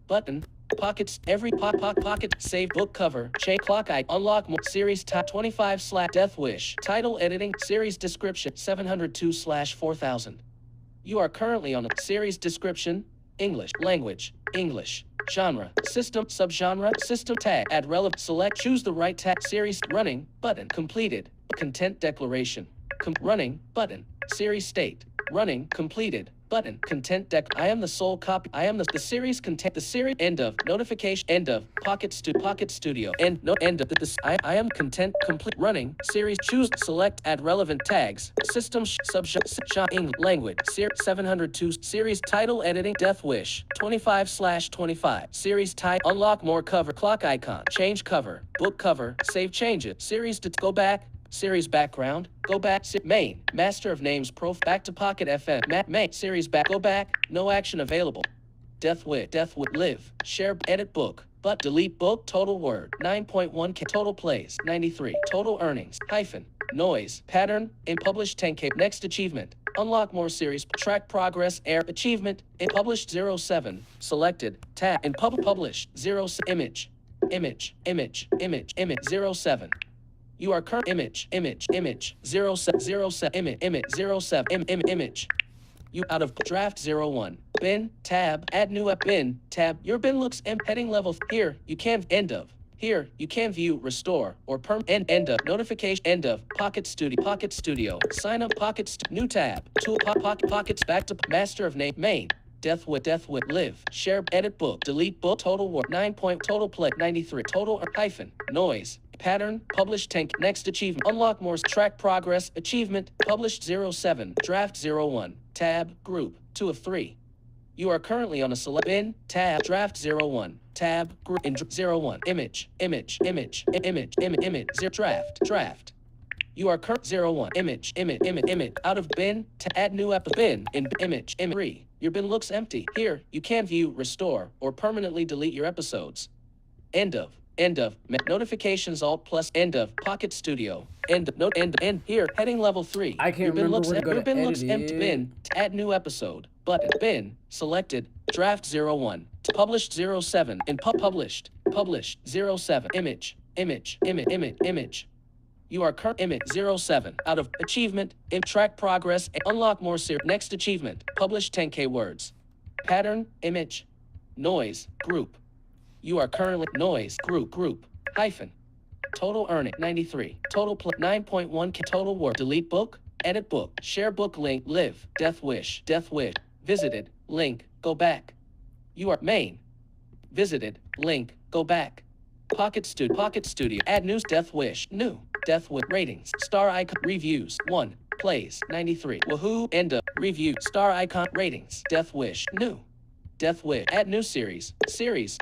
S1: Button. Pockets. Every pocket. Save book cover. Change clock. Unlock more. Series type 25/ Death wish. Title editing. Series description 702/4000. You are currently on a series description. English. Language. English. Genre. System. Subgenre. System tag. Add relevant. Select. Choose the right tag. Series. Running. Button. Completed. Content declaration. Running. Button. Series state. Running. Completed. Button. Content deck. I am the sole copy. I am the series content. The series. End of. Notification. End of. Pocket Studio. End. No. End of. I am content. Complete. Running. Series. Choose. Select. Add relevant tags. System. English. Language. Series 702. Series title editing. Death wish. 25/25. Series type. Unlock more cover. Clock icon. Change cover. Book cover. Save changes. Series to go back. Series background, go back, main, master of names, back to Pocket FM, main, series back, go back, no action available. Death wit, live, share, edit book, but delete book, total word, 9.1K, total plays, 93, total earnings, hyphen, noise, pattern, in published 10K, next achievement, unlock more series, track progress, air, achievement, in published 07, selected, tab, in published, 0, image, 07. You are current image 07 image. You out of draft 01. Bin tab add new app bin tab. Your bin looks heading level here. You can end of. Here you can view restore or end of notification end of Pocket Studio. Sign up new tab tool pockets back to master of name main. Death wit live share edit book delete book total word 9. Total play 93 total hyphen noise. Pattern, published 10, next achievement, unlock more, track progress, achievement, published 07, draft 01, tab, group, 2 of 3. You are currently on a select bin, tab, draft 01, tab, group, in 01, image, draft. You are current 01. Image. Out of bin to add new bin. In image. 3. Your bin looks empty. Here, you can view, restore, or permanently delete your episodes. End of. Notifications Alt plus end of. Pocket Studio. End. Here, heading level 3.
S2: I can't
S1: your bin
S2: remember
S1: looks
S2: where to go
S1: Your
S2: to
S1: bin looks
S2: edit
S1: empty.
S2: it.
S1: Bin to add new episode. Button. Bin. Selected. Draft 01. Published 07. And published. 07. Image. You are current image 07. Out of achievement, track progress, unlock more series. Next achievement, publish 10K words. Pattern, image, noise, group. You are currently noise, group, hyphen. Total earning, 93. Total 9.1K. Total word. Delete book, edit book, share book link, live, death wish, visited, link, go back. You are main. Visited, link, go back. Pocket Studio, add news, death wish, new. Death with ratings, star icon, reviews, 1, plays, 93, woohoo, end of, review, star icon, ratings, death wish, new, death wish, add new series,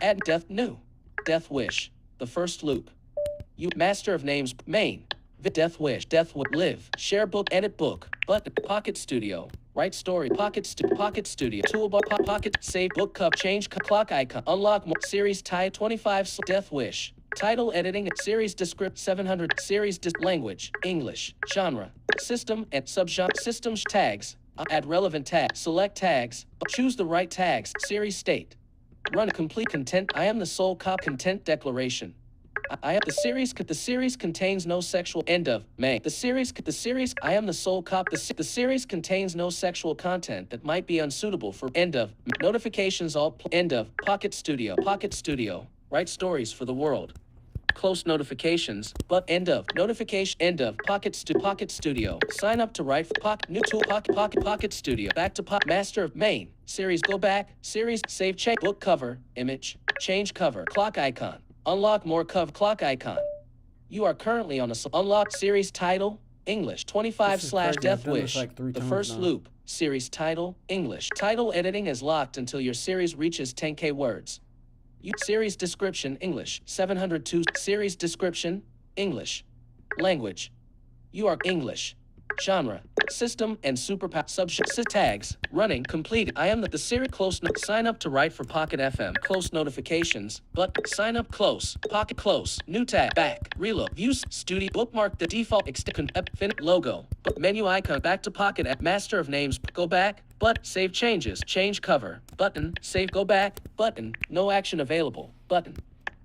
S1: add death, new, death wish, the first loop, you, master of names, main, death wish, live, share book, edit book, button, Pocket Studio, write story, Pocket Studio, toolbar, pocket, save, book cover, change, clock icon, unlock more, series type, 25, death wish, title editing, series descript 700, series language, English, genre, system and subgenre, systems tags, add relevant tags, select tags, choose the right tags, series state, run complete content, I am the sole content declaration. I am the series contains no sexual end of May. The series I am the sole the series contains no sexual content that might be unsuitable for end of notifications all end of Pocket Studio, write stories for the world. Close notifications, but end of notification end of Pocket Studio. Sign up to write for Pocket Studio. Back to master of main series. Go back series save check book cover image change cover clock icon unlock more cover clock icon. You are currently on a unlocked series title English 25/death wish. The first loop series title English title editing is locked until your series reaches 10K words. Series description English 702 series description English language you are English genre system and superpower subject tags running completed I am the series close sign up to write for PocketFM close notifications but sign up close pocket close new tab back reload views studio bookmark the default logo but menu icon back to Pocket at master of names go back but save changes change cover button save go back button no action available button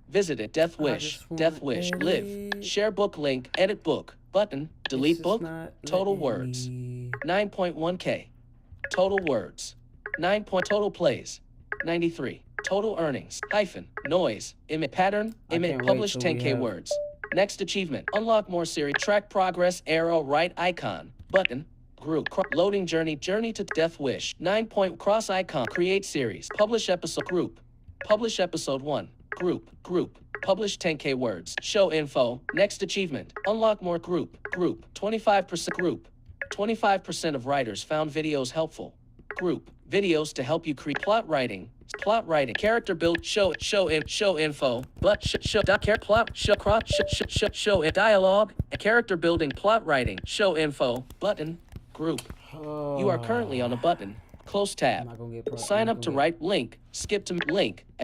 S1: visited death wish live share book link edit book button delete book total words 9.1K total words 9 point total plays 93 total earnings hyphen noise image pattern image published 10K words next achievement unlock more series track progress arrow right icon button group loading journey to death wish 9 point cross icon create series publish episode group publish episode 1 group publish 10K words show info next achievement unlock more group 25% of writers found videos helpful group videos to help you create plot writing character build show info but show dialogue character building plot writing show info button group you are currently on a button close tab sign up to write link skip to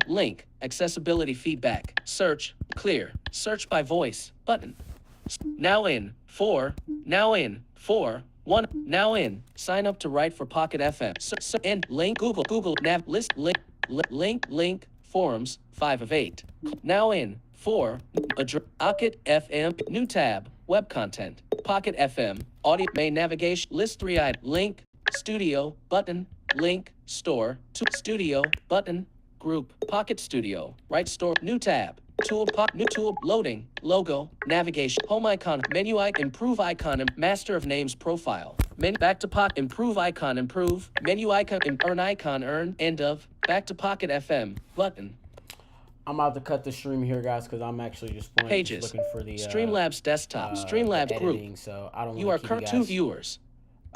S1: link accessibility feedback search clear search by voice button now in 4 1 now in sign up to write for PocketFM and link Google nav list link forums 5 of 8 now in 4 PocketFM new tab web content PocketFM audio main navigation list 3 link studio button link store to studio button group Pocket Studio right store new tab tool new tool loading logo navigation home icon menu icon improve icon master of names profile menu back to Pocket improve icon improve menu icon earn end of back to PocketFM button.
S2: I'm about to cut the stream here, guys, because I'm actually just
S1: pages
S2: looking for the
S1: Streamlabs desktop Streamlabs
S2: editing,
S1: group
S2: so I don't
S1: you are current 2 viewers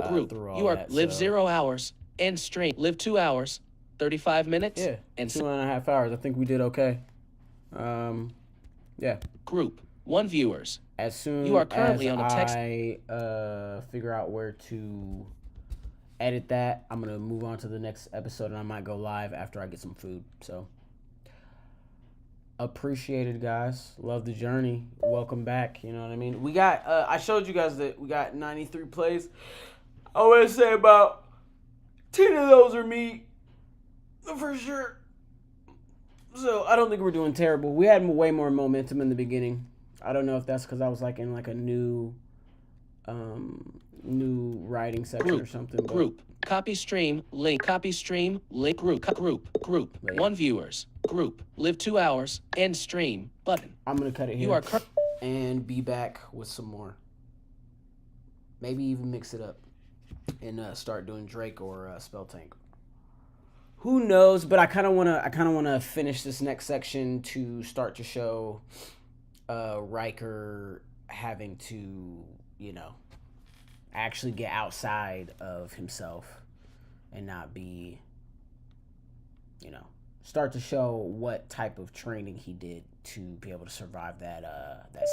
S1: group you are live 0 hours end stream live 2 hours 35 minutes
S2: and 2.5 hours. I think we did okay. Yeah.
S1: Group 1 viewers.
S2: As soon
S1: You are currently
S2: as
S1: on a text.
S2: I figure out where to edit that, I'm gonna move on to the next episode, and I might go live after I get some food. So appreciate it, guys. Love the journey. Welcome back. You know what I mean? We got I showed you guys that we got 93 plays. I want to say about 10 of those are me for sure. So I don't think we're doing terrible. We had way more momentum in the beginning. I don't know if that's because I was like in like a new writing section
S1: Group.
S2: or something. But
S1: Group. Copy stream. Link. Copy stream. Link. Group. Group.
S2: Right.
S1: 1 viewers. Group. Live 2 hours. End stream. Button.
S2: I'm gonna cut it here.
S1: You are
S2: and be back with some more. Maybe even mix it up and start doing Drake or Spell Tank. Who knows? But I kind of wanna finish this next section to start to show Riker having to, you know, actually get outside of himself and not be, you know, start to show what type of training he did to be able to survive that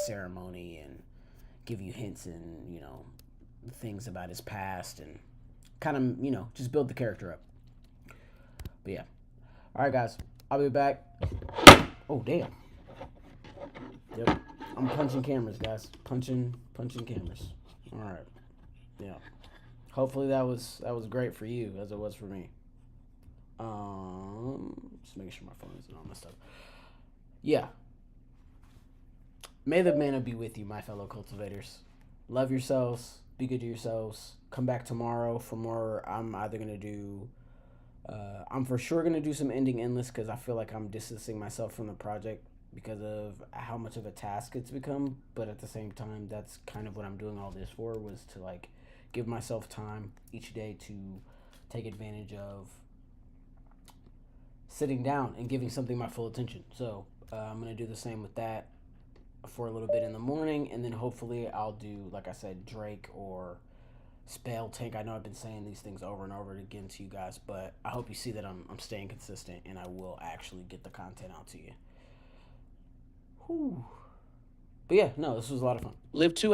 S2: ceremony and give you hints and, you know, things about his past and kind of, you know, just build the character up. But yeah. All right, guys. I'll be back. Oh, damn. Yep. I'm punching cameras, guys. Punching cameras. All right. Yeah. Hopefully that was great for you as it was for me. Just making sure my phone isn't all messed up. Yeah. May the mana be with you, my fellow cultivators. Love yourselves. Be good to yourselves. Come back tomorrow for more. I'm either going to do... I'm for sure going to do some ending endless because I feel like I'm distancing myself from the project because of how much of a task it's become. But at the same time, that's kind of what I'm doing all this for, was to like give myself time each day to take advantage of sitting down and giving something my full attention. So I'm going to do the same with that for a little bit in the morning, and then hopefully I'll do, like I said, Drake or Spell Tank. I know I've been saying these things over and over again to you guys, but I hope you see that I'm staying consistent and I will actually get the content out to you. Whew. But yeah, no, this was a lot of fun.
S1: Live 2